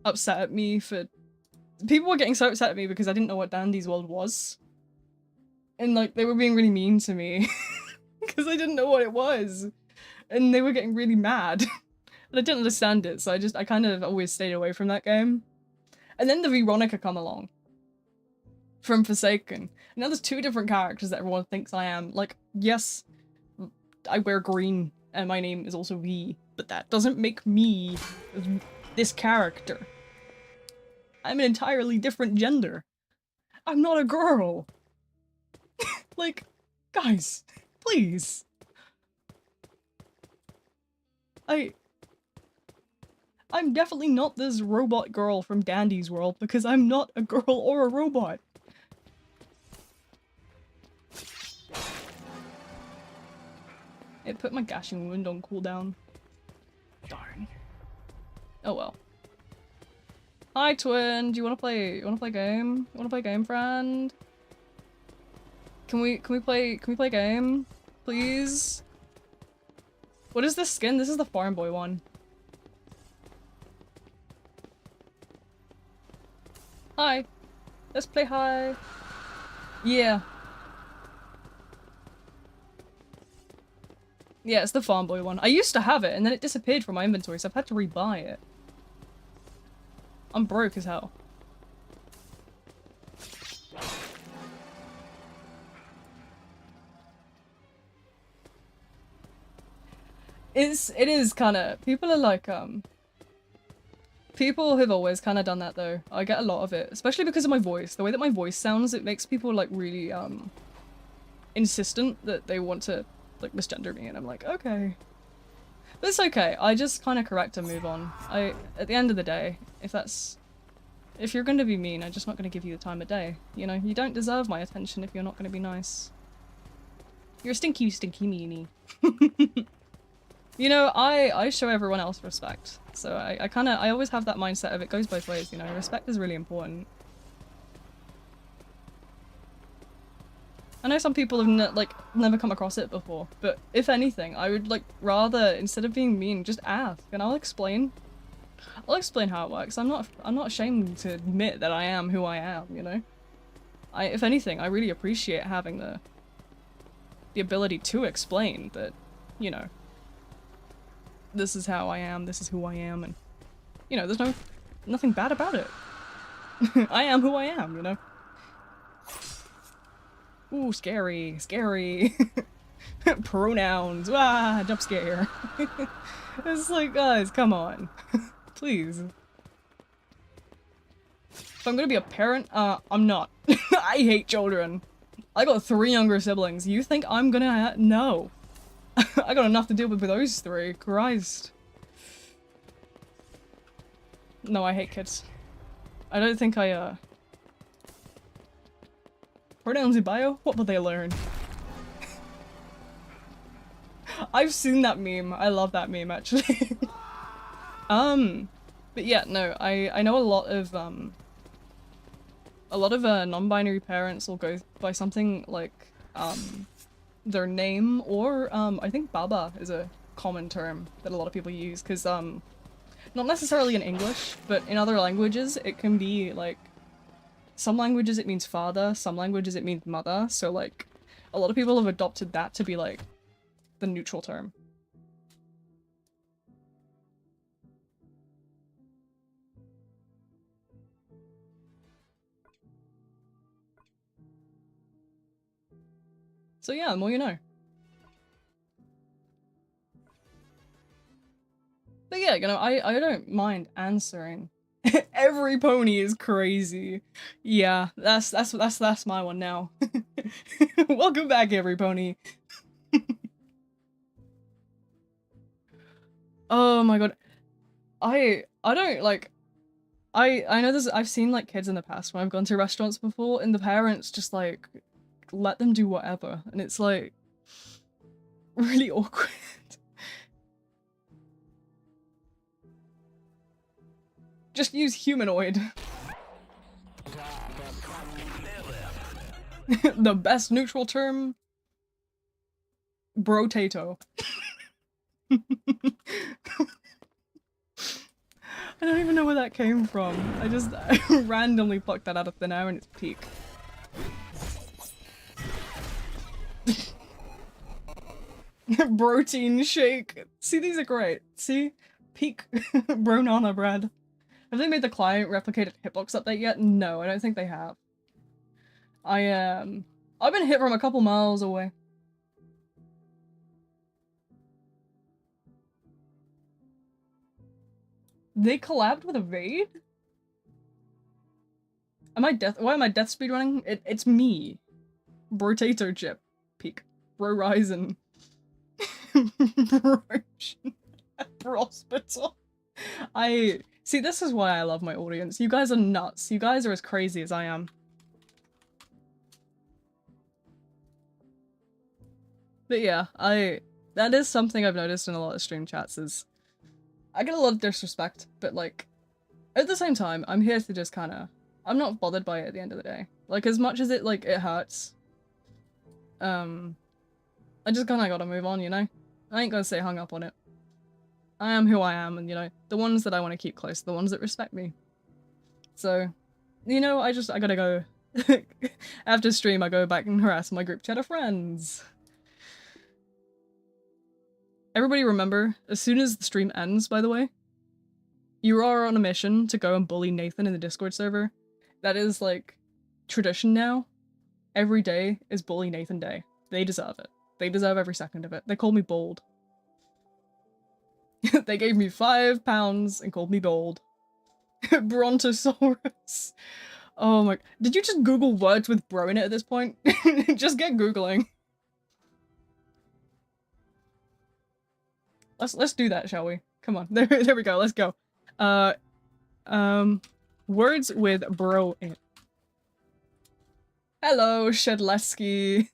upset at me for people were getting so upset at me because I didn't know what Dandy's World was. And like, they were being really mean to me because I didn't know what it was. And they were getting really mad. And I didn't understand it, so I kind of always stayed away from that game. And then the Veronica come along. From Forsaken. Now there's two different characters that everyone thinks I am. Like, yes, I wear green and my name is also V, but that doesn't make me this character. I'm an entirely different gender. I'm not a girl. Like, guys, please. I'm definitely not this robot girl from Dandy's World because I'm not a girl or a robot. It put my gashing wound on cooldown. Darn. Oh well. Hi twin, do you wanna play game? You wanna play game, friend? Can we play game? Please? What is this skin? This is the farm boy one. Hi. Let's play hi. Yeah. Yeah, it's the farm boy one. I used to have it and then it disappeared from my inventory, so I've had to rebuy it. I'm broke as hell. It is kinda, people are like, people have always kinda done that though. I get a lot of it, especially because of my voice. The way that my voice sounds, it makes people like really, insistent that they want to, like, misgender me, and I'm like, okay. But it's okay, I just kinda correct and move on. At the end of the day, if you're gonna be mean, I'm just not gonna give you the time of day. You know, you don't deserve my attention if you're not gonna be nice. You're a stinky meanie. You know, I show everyone else respect. So I always have that mindset of it goes both ways, you know, respect is really important. I know some people have never come across it before, but if anything, I would like rather, instead of being mean, just ask and I'll explain. I'll explain how it works. I'm not ashamed to admit that I am who I am, you know? If anything, I really appreciate having the ability to explain that, you know, this is how I am, this is who I am, and, you know, there's nothing bad about it. I am who I am, you know? Ooh, scary, scary. Pronouns, jump scare. It's like, guys, come on. Please. If I'm gonna be a parent, I'm not. I hate children. I got 3 younger siblings. You think I'm gonna no. I got enough to deal with those 3. Christ. No, I hate kids. I don't think pronouns in bio? What will they learn? I've seen that meme. I love that meme, actually. But yeah, no, I know a lot of non-binary parents will go by something like, their name, or, I think Baba is a common term that a lot of people use, because, not necessarily in English, but in other languages, it can be, like, some languages it means father, some languages it means mother, so, like, a lot of people have adopted that to be, like, the neutral term. So yeah, the more you know. But yeah, you know, I don't mind answering. Every pony is crazy. Yeah, that's my one now. Welcome back, every pony. Oh my god. I don't like I know I've seen like kids in the past when I've gone to restaurants before and the parents just like let them do whatever, and it's like really awkward. Just use humanoid. The best neutral term? Brotato. I don't even know where that came from. I just randomly plucked that out of thin air and it's peak. Protein shake. See, these are great. See? Peak Bronana bread. Have they made the client replicated hitbox update yet? No, I don't think they have. I've been hit from a couple miles away. They collabed with a raid? Am I death? Why am I death speed running? It's me. Brotato chip. Peak. Bro Ryzen. Hospital. See, this is why I love my audience. You guys are nuts. You guys are as crazy as I am. But yeah, that is something I've noticed in a lot of stream chats is I get a lot of disrespect, but like at the same time, I'm here to just kinda I'm not bothered by it at the end of the day. Like as much as it hurts, I just kinda gotta move on, you know? I ain't gonna stay hung up on it. I am who I am, and you know, the ones that I want to keep close, the ones that respect me. So, you know, I gotta go. After stream, I go back and harass my group chat of friends. Everybody remember, as soon as the stream ends, by the way, you are on a mission to go and bully Nathan in the Discord server. That is, like, tradition now. Every day is Bully Nathan Day. They deserve it. They deserve every second of it. They call me bold. They gave me £5 and called me bold. Brontosaurus. Oh my... Did you just Google words with bro in it at this point? Just get Googling. Let's do that, shall we? Come on. There we go. Let's go. Words with bro in it. Hello, Shedleski.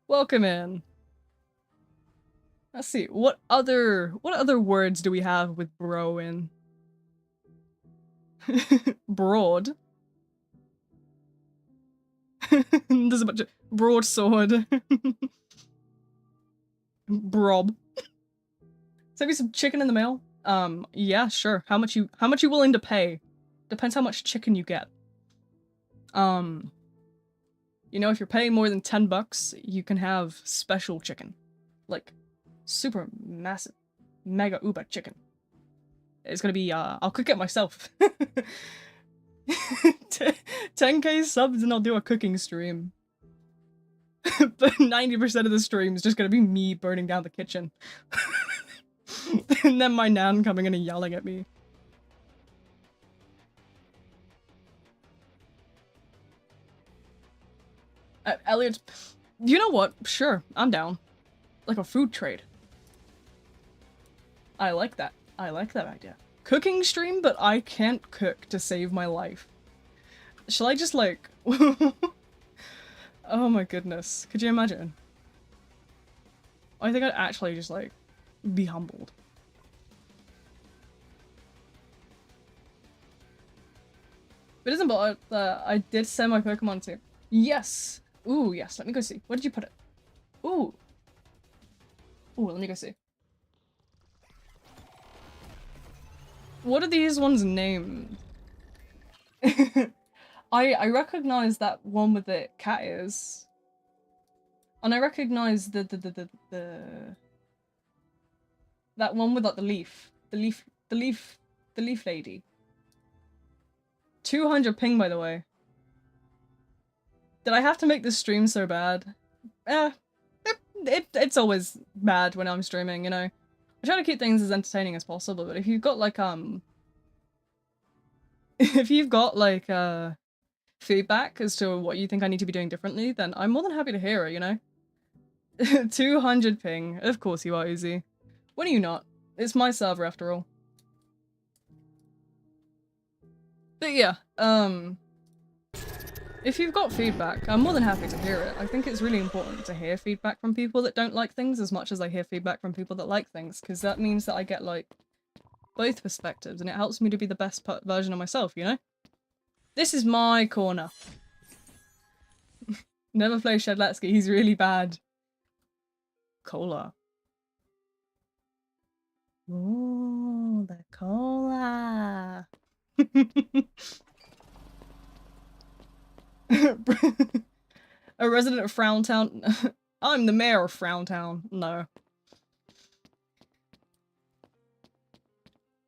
Welcome in. Let's see. What other words do we have with bro in? Broad. There's a bunch of broadsword. Brob. Send me some chicken in the mail. Yeah, sure. How much you willing to pay? Depends how much chicken you get. You know, if you're paying more than $10, you can have special chicken. Like, super massive, mega uber chicken. It's gonna be, I'll cook it myself. 10k subs and I'll do a cooking stream. But 90% of the stream is just gonna be me burning down the kitchen. And then my nan coming in and yelling at me. Elliot, you know what? Sure, I'm down. Like a food trade. I like that. I like that idea. Cooking stream, but I can't cook to save my life. Shall I just like... Oh my goodness. Could you imagine? I think I'd actually just like be humbled. But isn't but I did send my Pokemon to. Yes! Ooh, yes, let me go see. Where did you put it? Ooh. Ooh, let me go see. What are these ones named? I recognize that one with the cat ears. And I recognize that one with like the leaf. The leaf lady. 200 ping, by the way. Did I have to make this stream so bad? It's always bad when I'm streaming, you know? I try to keep things as entertaining as possible, but if you've got like, if you've got like, feedback as to what you think I need to be doing differently, then I'm more than happy to hear it, you know? 200 ping. Of course you are, Uzi. When are you not? It's my server after all. But yeah, if you've got feedback, I'm more than happy to hear it. I think it's really important to hear feedback from people that don't like things as much as I hear feedback from people that like things, because that means that I get, like, both perspectives, and it helps me to be the best version of myself, you know? This is my corner. Never play Shedletsky, he's really bad. Cola. Ooh, the cola. A resident of Frowntown. I'm the mayor of Frowntown. No.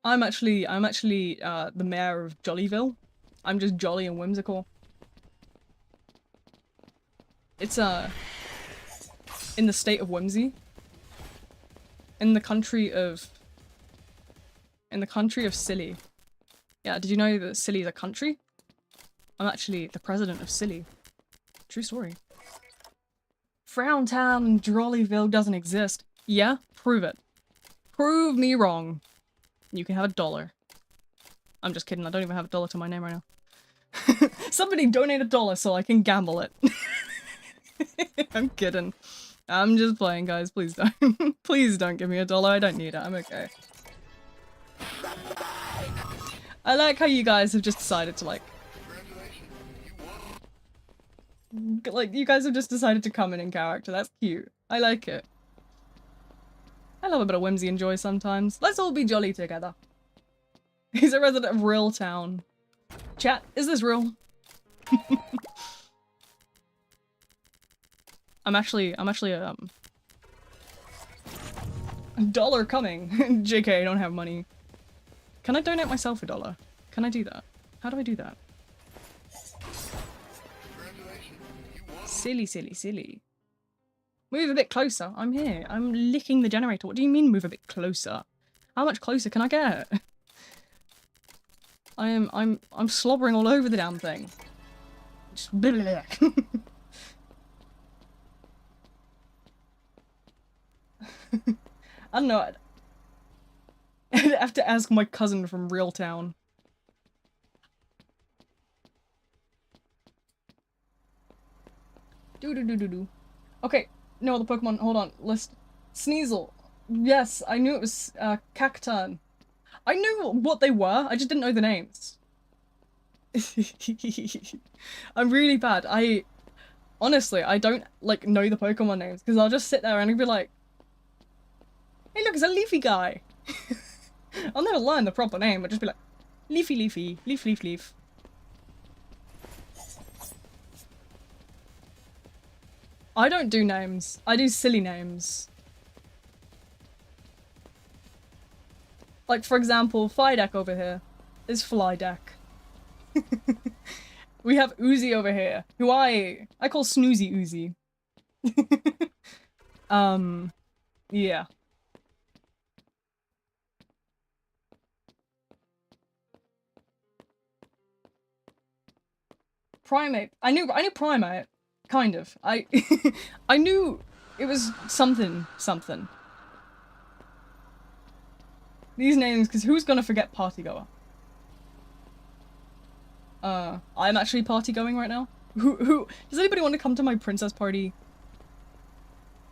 I'm actually the mayor of Jollyville. I'm just jolly and whimsical. It's in the state of Whimsy. In the country of Silly. Yeah, did you know that Silly is a country? I'm actually the president of Silly. True story. Frowntown and Jollyville doesn't exist. Yeah? Prove it. Prove me wrong. You can have $1. I'm just kidding, I don't even have $1 to my name right now. Somebody donate $1 so I can gamble it. I'm kidding. I'm just playing, guys. Please don't. Please don't give me $1. I don't need it. I'm okay. I like how you guys have just decided to like, you guys have just decided to come in character. That's cute. I like it. I love a bit of whimsy and joy sometimes. Let's all be jolly together. He's a resident of Real Town. Chat, is this real? I'm actually $1 coming. JK, I don't have money. Can I donate myself $1? Can I do that? How do I do that? Silly, silly, silly. Move a bit closer. I'm here. I'm licking the generator. What do you mean move a bit closer? How much closer can I get? I'm slobbering all over the damn thing. Just I don't know. I'd have to ask my cousin from Real Town. Do. Okay, no other Pokemon. Hold on. List. Sneasel. Yes, I knew it was Cacturn. I knew what they were. I just didn't know the names. I'm really bad. Honestly, I don't like know the Pokemon names because I'll just sit there and I'll be like, "Hey, look, it's a leafy guy." I'll never learn the proper name. I'll just be like, "Leafy, leafy, leaf, leaf, leaf." I don't do names. I do silly names. Like, for example, Flydeck over here is Flydeck. We have Uzi over here, who I call Snoozy Uzi. Yeah. Primate. I knew Primate. Kind of. I knew it was something. These names, because who's gonna forget Partygoer? I'm actually party going right now. Who does anybody want to come to my princess party?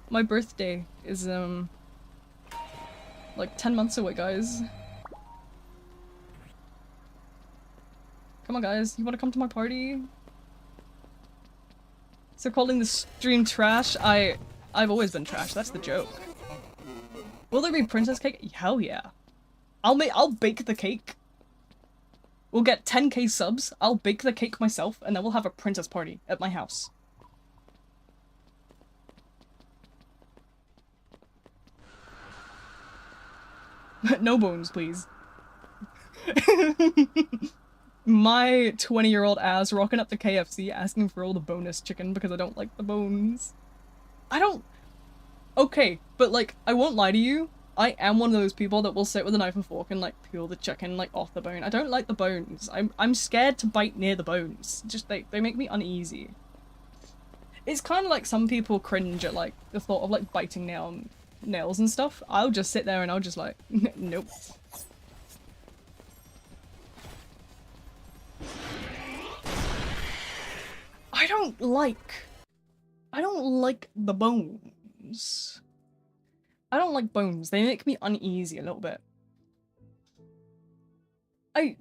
My birthday is like 10 months away, guys. Come on, guys, you want to come to my party? So calling the stream trash? I've always been trash. That's the joke. Will there be princess cake? Hell yeah. I'll bake the cake. We'll get 10k subs, I'll bake the cake myself, and then we'll have a princess party at my house. No bones, please. My 20-year-old ass rocking up to KFC asking for all the bonus chicken because I don't like the bones. Okay, but like, I won't lie to you. I am one of those people that will sit with a knife and fork and like peel the chicken like off the bone. I don't like the bones. I'm scared to bite near the bones. Just they make me uneasy. It's kind of like some people cringe at like the thought of like biting nails and stuff. I'll just sit there and I'll just like nope. I don't like the bones. I don't like bones. They make me uneasy a little bit.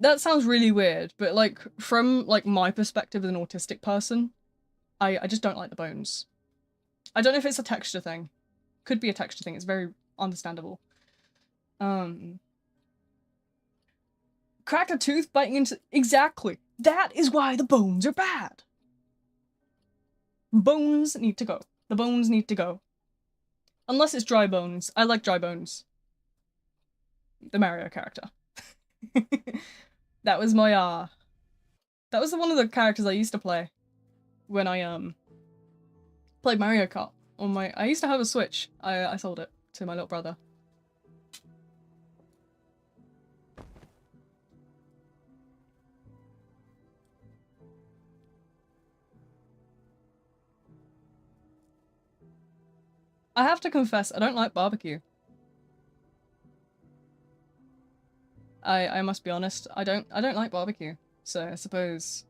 That sounds really weird, but like from like my perspective as an autistic person, I just don't like the bones. I don't know if it's a texture thing. Could be a texture thing. It's very understandable. Could Cracked a tooth biting into... Exactly. That is why the bones are bad. Bones need to go. The bones need to go. Unless it's dry bones. I like dry bones. The Mario character. That was my, that was one of the characters I used to play when I, played Mario Kart on my... I used to have a Switch. I sold it to my little brother. I have to confess, I don't like barbecue. I must be honest, I don't like barbecue. So I suppose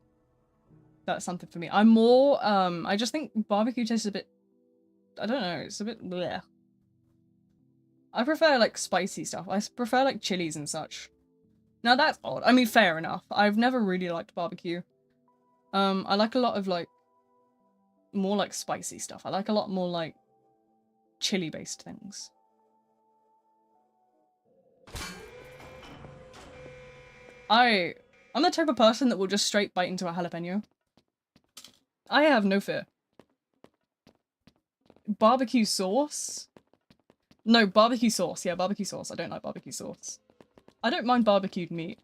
that's something for me. I'm more, I just think barbecue tastes a bit, I don't know, it's a bit bleh. I prefer like spicy stuff. I prefer like chilies and such. Now that's odd. I mean, fair enough. I've never really liked barbecue. I like a lot of like, more like spicy stuff. I like a lot more like chili based things. I'm the type of person that will just straight bite into a jalapeno. I have no fear. Barbecue sauce? No, barbecue sauce. Yeah, barbecue sauce. I don't like barbecue sauce. I don't mind barbecued meat,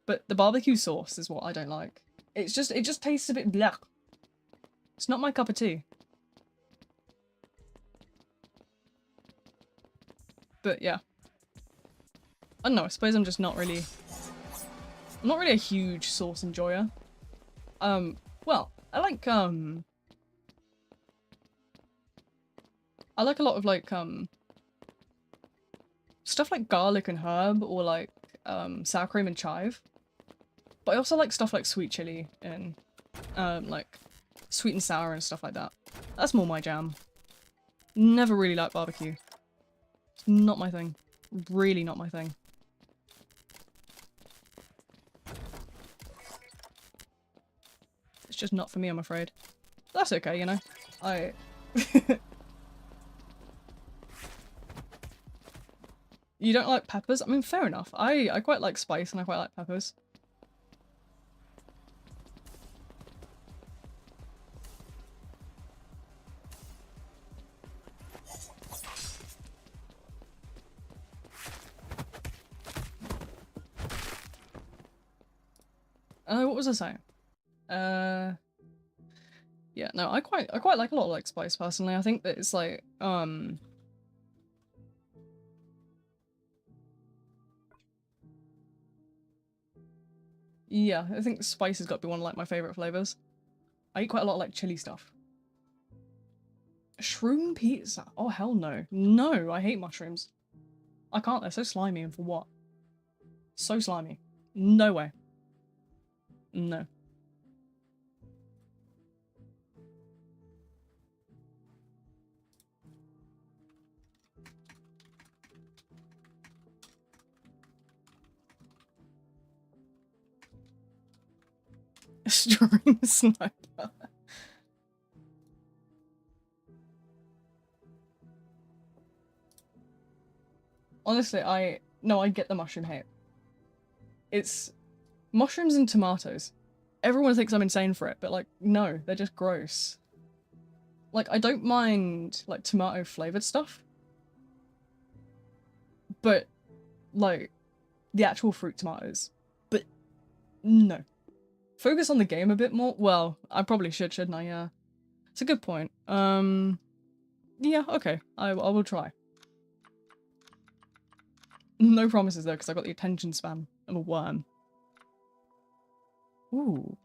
but the barbecue sauce is what I don't like. It just tastes a bit blech. It's not my cup of tea. But yeah. I don't know, I suppose I'm just not really... I'm not really a huge sauce enjoyer. Well, I like a lot of like, stuff like garlic and herb, or like, sour cream and chive. But I also like stuff like sweet chili and, like, sweet and sour and stuff like that. That's more my jam. Never really liked barbecue. It's not my thing. Really not my thing. It's just not for me, I'm afraid. That's okay, you know. You don't like peppers? I mean, fair enough. I quite like spice and I quite like peppers. What was I saying? Yeah, no, I quite like a lot of like spice personally. I think that it's like, yeah, I think spice has got to be one of like my favorite flavors. I eat quite a lot of like chili stuff. Shroom pizza? Oh hell no. No, I hate mushrooms. I can't, they're so slimy, and for what? So slimy. No way. No. Stream sniper. Honestly, I get the mushroom hate. It's mushrooms and tomatoes. Everyone thinks I'm insane for it, but like, no, they're just gross. Like, I don't mind like tomato flavored stuff, but like the actual fruit tomatoes. But no. Focus on the game a bit more. Well, I probably should, shouldn't I? Yeah. It's a good point. Yeah, okay. I will try. No promises though, because I've got the attention span of a worm. Ooh.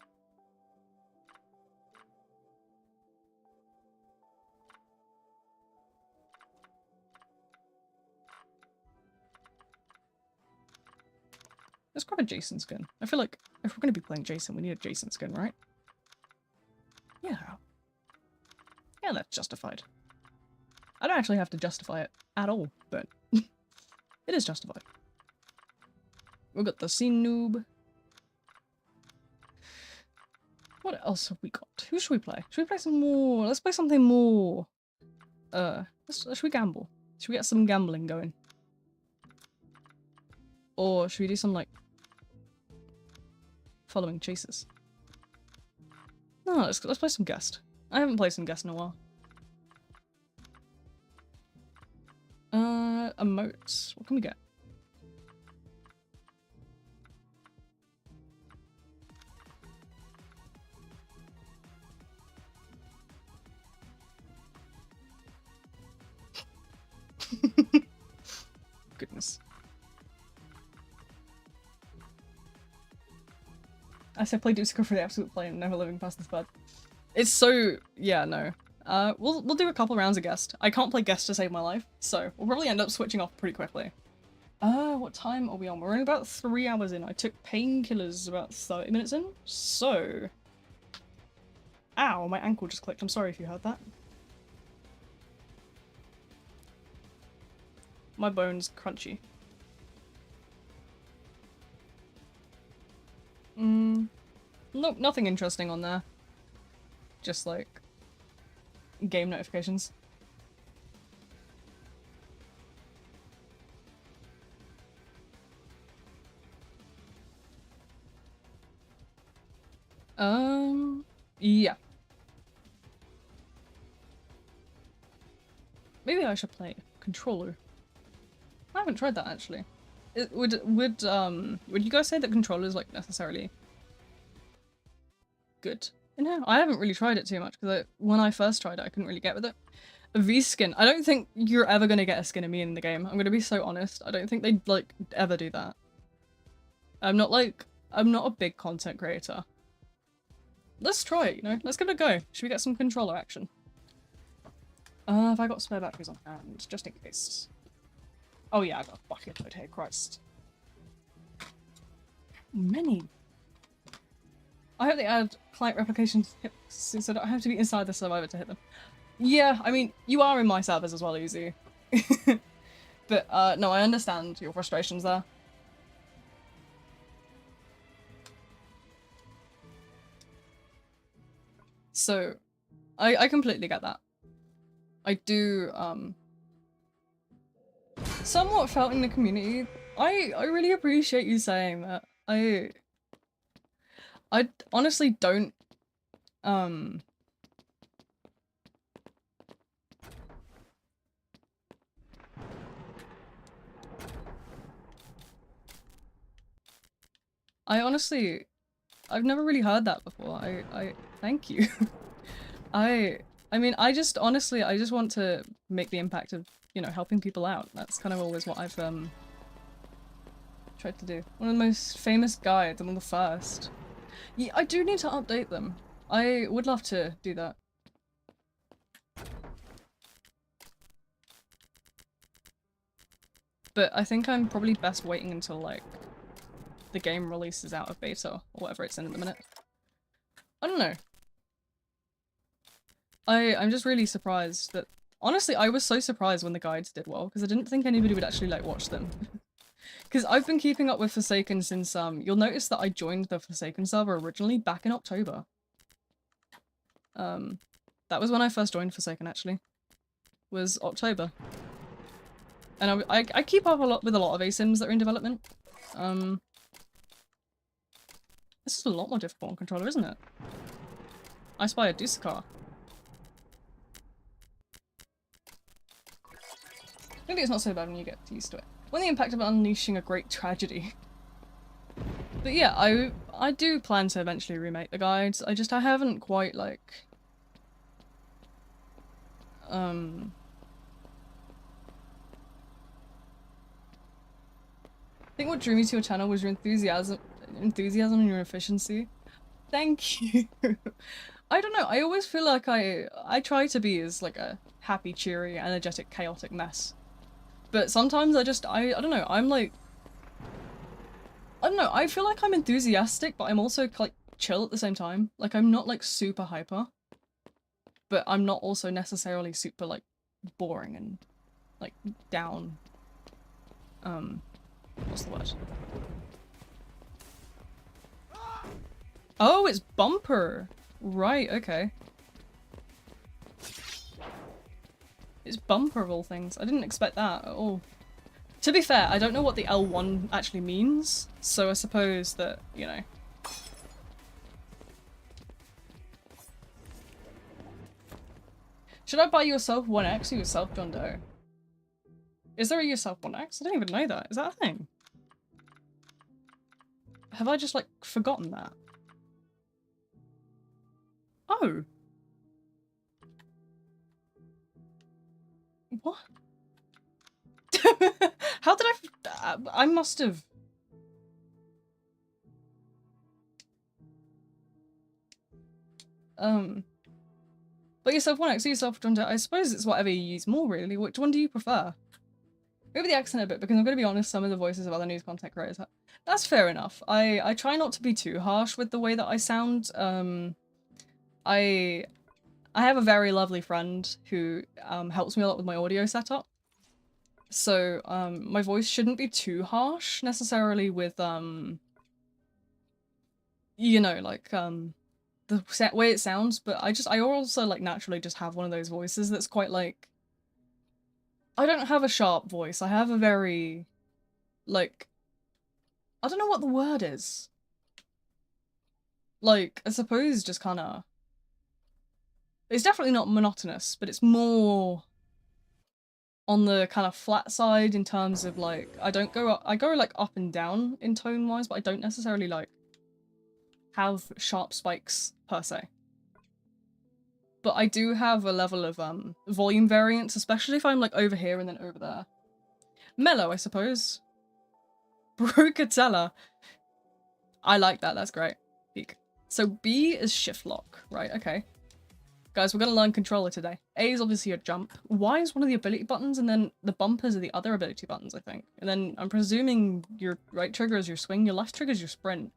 Let's grab a Jason skin. I feel like if we're going to be playing Jason, we need a Jason skin, right? Yeah. Yeah, that's justified. I don't actually have to justify it at all, but it is justified. We've got the scene noob. What else have we got? Who should we play? Should we play some more? Let's play something more. Should we gamble? Should we get some gambling going? Or should we do some like following chases. No, let's play some guest. I haven't played some guest in a while. Emotes. What can we get? Goodness. I said play Dupsico for the absolute play and never living past this bad. It's so... yeah, no. We'll do a couple rounds of guest. I can't play guest to save my life, so we'll probably end up switching off pretty quickly. What time are we on? We're only about 3 hours in. I took painkillers about 30 minutes in, so... Ow, my ankle just clicked. I'm sorry if you heard that. My bone's crunchy. Nope, nothing interesting on there. Just like game notifications. Yeah. Maybe I should play controller. I haven't tried that actually. Would you guys say that controller is like necessarily good? No, I haven't really tried it too much because when I first tried it, I couldn't really get with it. A V skin. I don't think you're ever gonna get a skin of me in the game. I'm gonna be so honest. I don't think they'd like ever do that. I'm not a big content creator. Let's try it, you know? Let's give it a go. Should we get some controller action? Have I got spare batteries on hand? Just in case. Oh yeah, I got a bucket load here, Christ. Many. I hope they add client replication tips so that I have to be inside the survivor to hit them. Yeah, I mean, you are in my servers as well, Uzi. But, no, I understand your frustrations there. So, I completely get that. I do, somewhat felt in the community. I really appreciate you saying that. I honestly don't, I've never really heard that before. I thank you. I mean, I just want to make the impact of, you know, helping people out. That's kind of always what I've, tried to do. One of the most famous guides, I'm on the first. Yeah, I do need to update them. I would love to do that. But I think I'm probably best waiting until, like, the game releases out of beta, or whatever it's in at the minute. I don't know. I'm just really surprised that... Honestly, I was so surprised when the guides did well, because I didn't think anybody would actually, like, watch them. Because I've been keeping up with Forsaken since, you'll notice that I joined the Forsaken server originally back in October. That was when I first joined Forsaken, actually. Was October. And I keep up a lot with a lot of ASIMs that are in development. This is a lot more difficult on controller, isn't it? I spy a Dusakar. Maybe it's not so bad when you get used to it. When the impact of unleashing a great tragedy. But yeah, I do plan to eventually remake the guides. I haven't quite, like... I think what drew me to your channel was your enthusiasm and your efficiency. Thank you. I don't know, I always feel like I try to be as like a happy, cheery, energetic, chaotic mess. But sometimes I don't know, I'm like... I don't know, I feel like I'm enthusiastic, but I'm also like chill at the same time. Like I'm not like super hyper. But I'm not also necessarily super like boring and like down. What's the word? Oh, it's bumper! Right, okay. It's bumper of all things. I didn't expect that at all. To be fair, I don't know what the L1 actually means, so I suppose that, you know, Should I buy yourself 1x or yourself John Doe? Is there a yourself 1x? I don't even know that. Is that a thing? Have I just, like, forgotten that? Oh. What? How did I must have... But yourself 1x or yourself John Doe, I suppose it's whatever you use more, really. Which one do you prefer? Maybe the accent a bit, because I'm going to be honest, some of the voices of other news content creators. That's fair enough. I try not to be too harsh with the way that I sound. I have a very lovely friend who helps me a lot with my audio setup. So my voice shouldn't be too harsh necessarily with you know, like the way it sounds, but I also like naturally just have one of those voices that's quite like, I don't have a sharp voice. I have a very, like, I don't know what the word is. Like, I suppose just kind of... It's definitely not monotonous, but it's more on the kind of flat side in terms of, like, I go like up and down in tone-wise, but I don't necessarily, like, have sharp spikes, per se. But I do have a level of, volume variance, especially if I'm, like, over here and then over there. Mellow, I suppose. Brocatella. I like that, that's great. Peak. So B is shift lock, right, okay. Guys, we're gonna learn controller today. A is obviously your jump. Y is one of the ability buttons, and then the bumpers are the other ability buttons, I think. And then I'm presuming your right trigger is your swing, your left trigger is your sprint.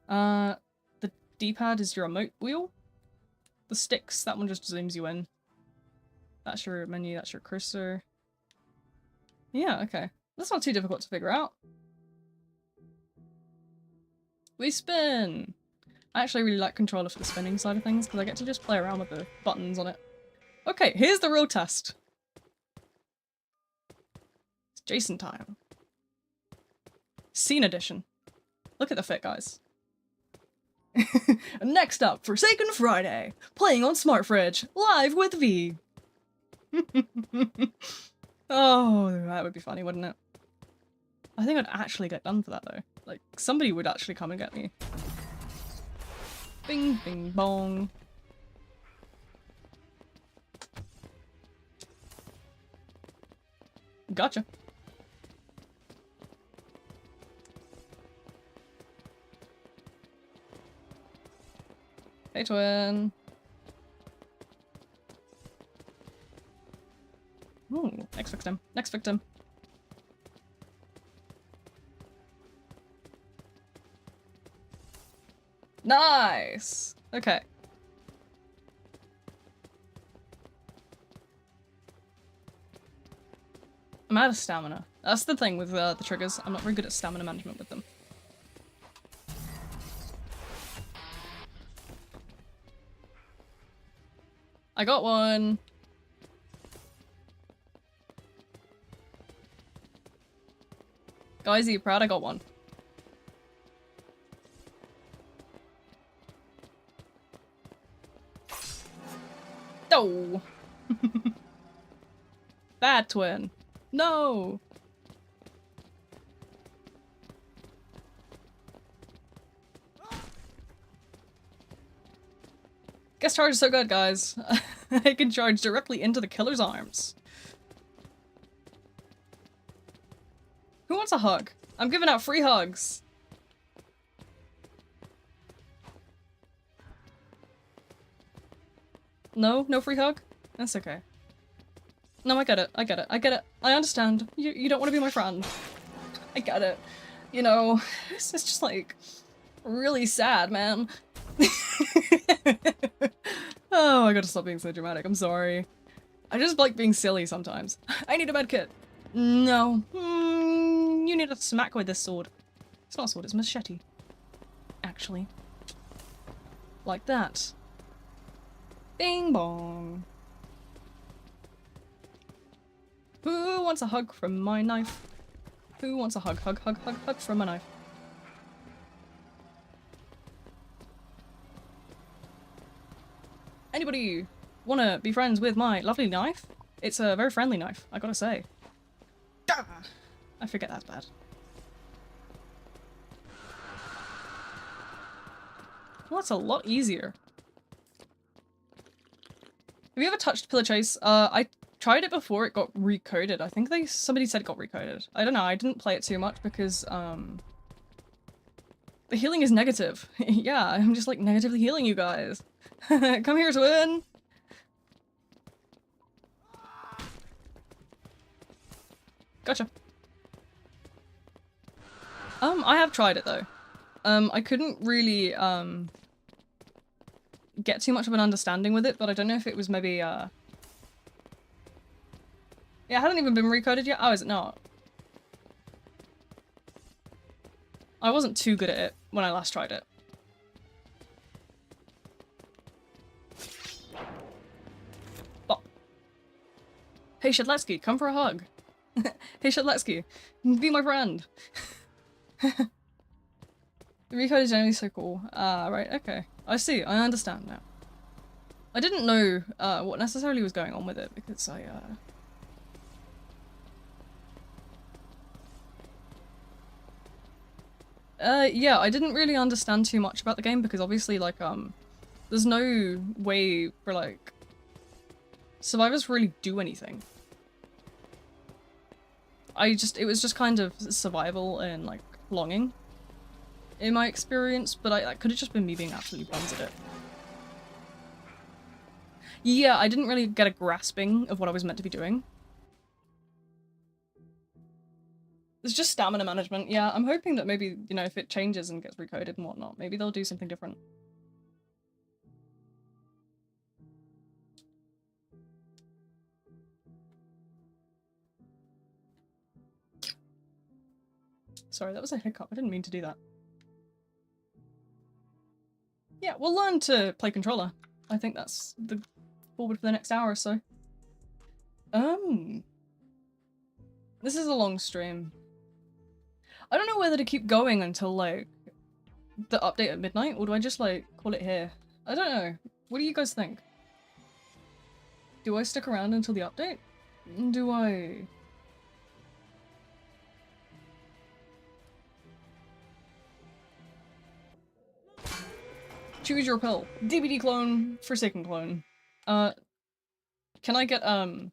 The D-pad is your remote wheel. The sticks, that one just zooms you in. That's your menu, that's your cursor. Yeah, okay. That's not too difficult to figure out. We spin! I actually really like controller for the spinning side of things, because I get to just play around with the buttons on it. Okay, here's the real test. It's Jason time. Scene edition. Look at the fit, guys. Next up, Forsaken Friday, playing on Smart Fridge, live with V. Oh, that would be funny, wouldn't it? I think I'd actually get done for that, though. Like, somebody would actually come and get me. Bing, bing, bong. Gotcha. Hey, twin. Ooh, next victim. Next victim. Nice! Okay. I'm out of stamina. That's the thing with the triggers. I'm not very good at stamina management with them. I got one! Guys, are you proud? I got one. No! Bad twin. No! Guest charge is so good, guys. I can charge directly into the killer's arms. Who wants a hug? I'm giving out free hugs. No? No free hug? That's okay. No, I get it. I get it. I get it. I understand. You don't want to be my friend. I get it. You know, it's just like really sad, man. Oh, I gotta stop being so dramatic. I'm sorry. I just like being silly sometimes. I need a medkit. No. You need a smack with this sword. It's not a sword, it's a machete. Actually. Like that. Bing bong. Who wants a hug from my knife? Who wants a hug? Hug, hug, hug, hug from my knife. Anybody? wanna be friends with my lovely knife? It's a very friendly knife, I gotta say. I forget that's bad. Well, that's a lot easier. Have you ever touched Pillar Chase? I tried it before it got recoded. I think somebody said it got recoded. I don't know, I didn't play it too much because, the healing is negative. Yeah, I'm just like negatively healing you guys. Come here, twin! Gotcha. I have tried it though. I couldn't really, get too much of an understanding with it, but I don't know if it was maybe, yeah, it hadn't even been recoded yet? Oh, is it not? I wasn't too good at it when I last tried it. Oh. Hey Shadletsky, come for a hug. Hey Shadletsky, be my friend. The recode is generally so cool. Ah, right, okay. I see, I understand now. I didn't know what necessarily was going on with it because yeah, I didn't really understand too much about the game because obviously, like, there's no way for, like, survivors to really do anything. It was just kind of survival and, like, longing in my experience, but that could have just been me being absolutely bummed at it. Yeah, I didn't really get a grasping of what I was meant to be doing. It's just stamina management. Yeah, I'm hoping that maybe, you know, if it changes and gets recoded and whatnot, maybe they'll do something different. Sorry, that was a hiccup. I didn't mean to do that. Yeah, we'll learn to play controller. I think that's the forward for the next hour or so. This is a long stream. I don't know whether to keep going until, like, the update at midnight, or do I just, like, call it here? I don't know. What do you guys think? Do I stick around until the update? Do I... Choose your pill. DBD clone, Forsaken clone. Can I get, can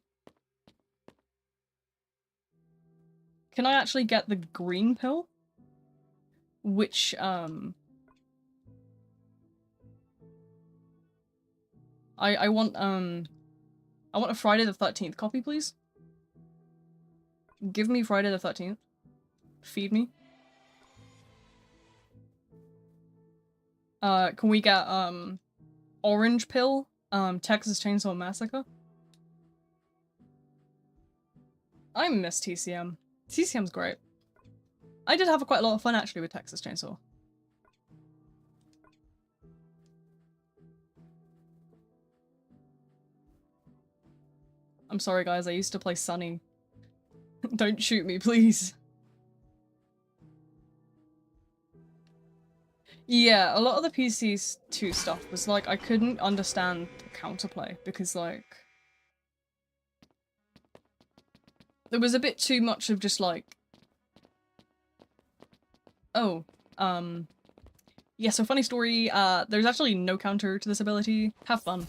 I actually get the green pill? Which, I want a Friday the 13th copy, please. Give me Friday the 13th. Feed me. Can we get, orange pill? Texas Chainsaw Massacre? I miss TCM. TCM's great. I did have quite a lot of fun actually with Texas Chainsaw. I'm sorry guys, I used to play Sunny. Don't shoot me, please. Yeah, a lot of the PC2 stuff was like, I couldn't understand the counterplay because like... there was a bit too much of just like... oh, yeah, so funny story, there's actually no counter to this ability. Have fun.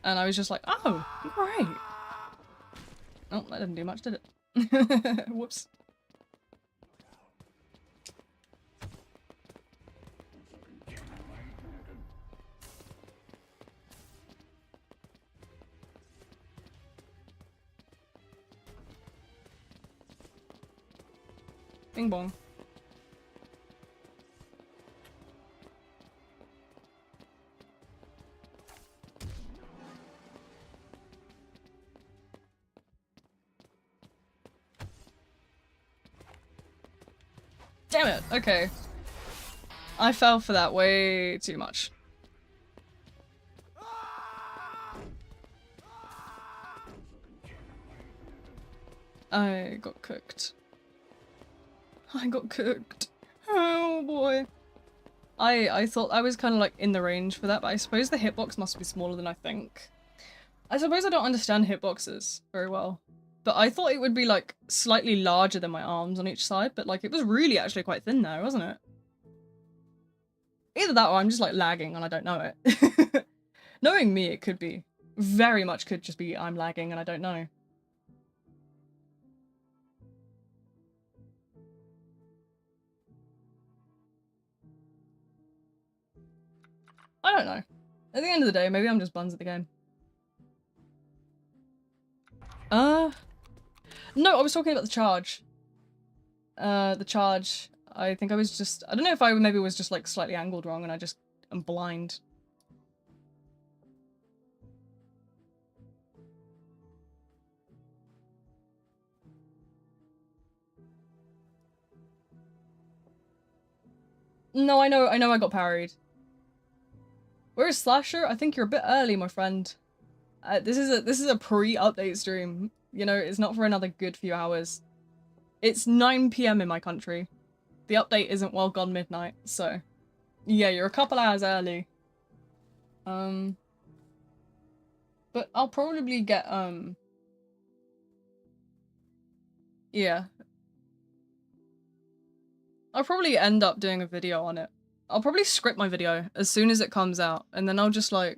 And I was just like, oh, great. Oh, that didn't do much, did it? Whoops. Bing bong. Damn it, okay. I fell for that way too much. I got cooked. I got cooked. Oh boy. I thought I was kind of like in the range for that, but I suppose the hitbox must be smaller than I think. I suppose I don't understand hitboxes very well, but I thought it would be like slightly larger than my arms on each side, but like it was really actually quite thin there, wasn't it? Either that or I'm just like lagging and I don't know it. Knowing me, it could be. Very much could just be I'm lagging and I don't know. I don't know. At the end of the day, maybe I'm just buns at the game. No, I was talking about the charge. The charge, I think I was just, I don't know if I maybe was just like slightly angled wrong and I just am blind. No, I know I got parried. Where is Slasher? I think you're a bit early, my friend. This is a pre-update stream. You know, it's not for another good few hours. It's 9 PM in my country. The update isn't well gone midnight, so yeah, you're a couple hours early. But I'll probably get yeah. I'll probably end up doing a video on it. I'll probably script my video as soon as it comes out, and then I'll just like...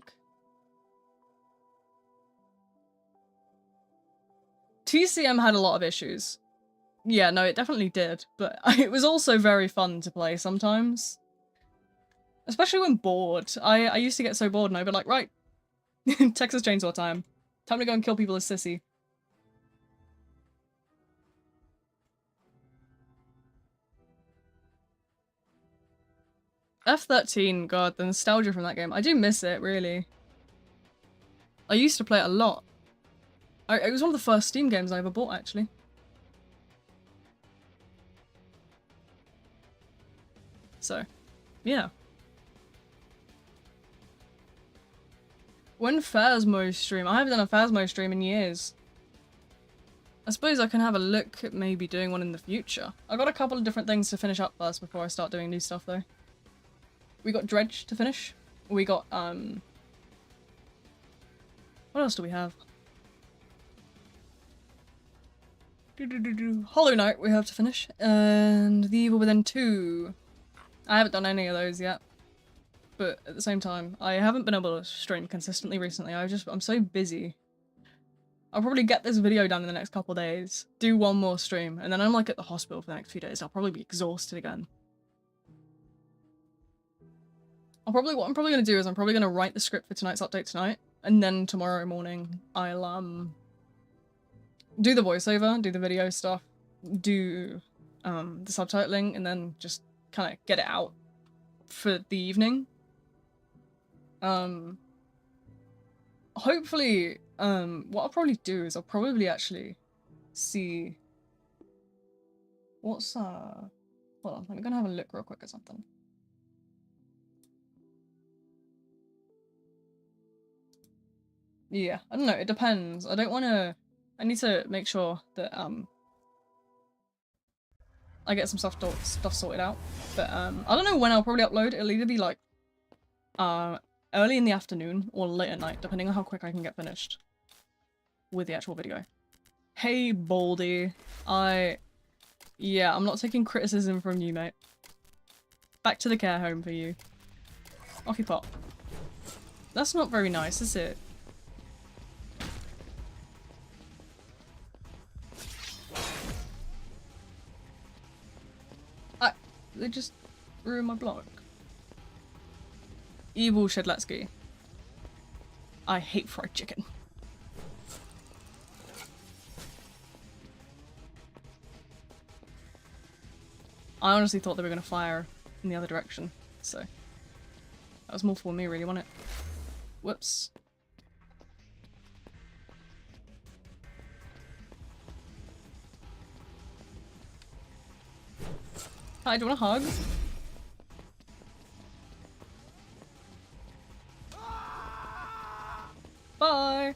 TCM had a lot of issues. Yeah, no, it definitely did, but it was also very fun to play sometimes. Especially when bored. I used to get so bored and I'd be like, right, Texas Chainsaw time. Time to go and kill people as Sissy. F13, god, the nostalgia from that game. I do miss it, really. I used to play it a lot. It was one of the first Steam games I ever bought, actually. So, yeah. When Phasmo stream? I haven't done a Phasmo stream in years. I suppose I can have a look at maybe doing one in the future. I got a couple of different things to finish up first before I start doing new stuff, though. We got Dredge to finish. We got, what else do we have? Hollow Knight we have to finish. And The Evil Within 2. I haven't done any of those yet. But at the same time, I haven't been able to stream consistently recently. I'm so busy. I'll probably get this video done in the next couple of days, do one more stream, and then I'm like at the hospital for the next few days. I'll probably be exhausted again. What I'm probably gonna do is I'm probably gonna write the script for tonight's update tonight, and then tomorrow morning I'll do the voiceover, do the video stuff, do the subtitling, and then just kind of get it out for the evening. Hopefully, what I'll probably do is I'll probably actually see what's hold on, I'm gonna have a look real quick at something. Yeah, I don't know, it depends. I need to make sure that I get some stuff sorted out. But I don't know when I'll probably upload. It'll either be like early in the afternoon or late at night, depending on how quick I can get finished with the actual video. Hey Baldy, yeah, I'm not taking criticism from you, mate. Back to the care home for you. Off you pop. That's not very nice, is it? They just ruined my block. Evil Shedletsky. I hate fried chicken. I honestly thought they were going to fire in the other direction, so that was more for me, really, wasn't it? Whoops. Hi, do you want a hug? Bye!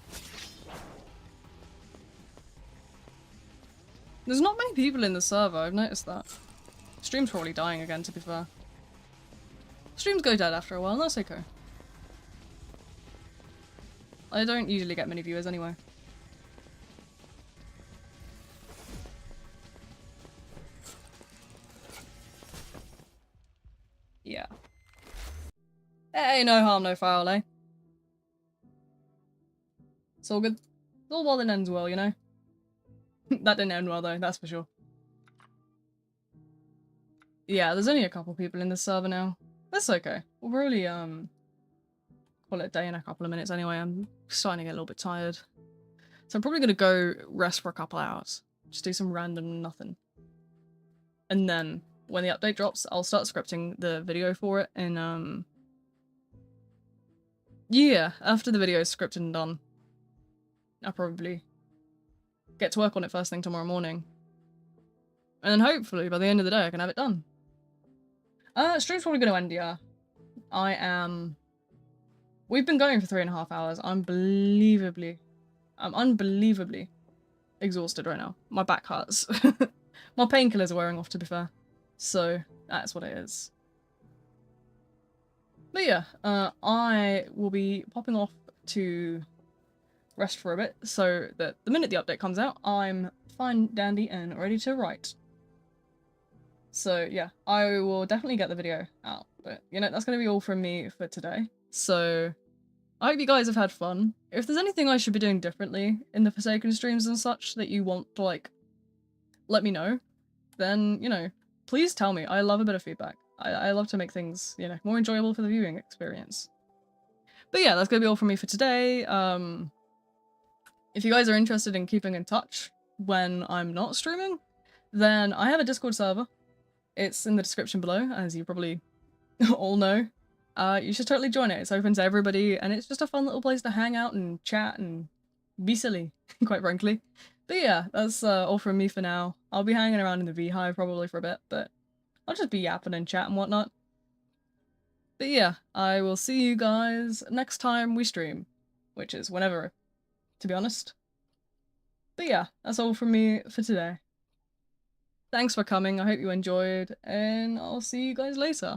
There's not many people in the server, I've noticed that. Stream's probably dying again, to be fair. Streams go dead after a while, and that's okay. I don't usually get many viewers anyway. Yeah. Hey, no harm, no foul, eh? It's all good. It's all well that ends well, you know? That didn't end well, though, that's for sure. Yeah, there's only a couple people in the server now. That's okay. We'll probably, call it a day in a couple of minutes anyway. I'm starting to get a little bit tired. So I'm probably gonna go rest for a couple hours. Just do some random nothing. And then, when the update drops, I'll start scripting the video for it and, yeah, after the video is scripted and done, I'll probably get to work on it first thing tomorrow morning. And then hopefully, by the end of the day, I can have it done. Stream's probably gonna end, yeah. We've been going for 3.5 hours. I'm unbelievably exhausted right now. My back hurts. My painkillers are wearing off, to be fair. So, that's what it is. But yeah, I will be popping off to rest for a bit, so that the minute the update comes out, I'm fine, dandy, and ready to write. So yeah, I will definitely get the video out, but you know, that's going to be all from me for today. So I hope you guys have had fun. If there's anything I should be doing differently in the Forsaken streams and such that you want to, like, let me know, then, you know, please tell me. I love a bit of feedback. I love to make things, you know, more enjoyable for the viewing experience. But yeah, that's gonna be all from me for today. If you guys are interested in keeping in touch when I'm not streaming, then I have a Discord server. It's in the description below, as you probably all know. You should totally join it. It's open to everybody, and it's just a fun little place to hang out and chat and be silly, quite frankly. But yeah, that's all from me for now. I'll be hanging around in the Beehive probably for a bit, but I'll just be yapping and chat and whatnot. But yeah, I will see you guys next time we stream, which is whenever, to be honest. But yeah, that's all from me for today. Thanks for coming, I hope you enjoyed, and I'll see you guys later.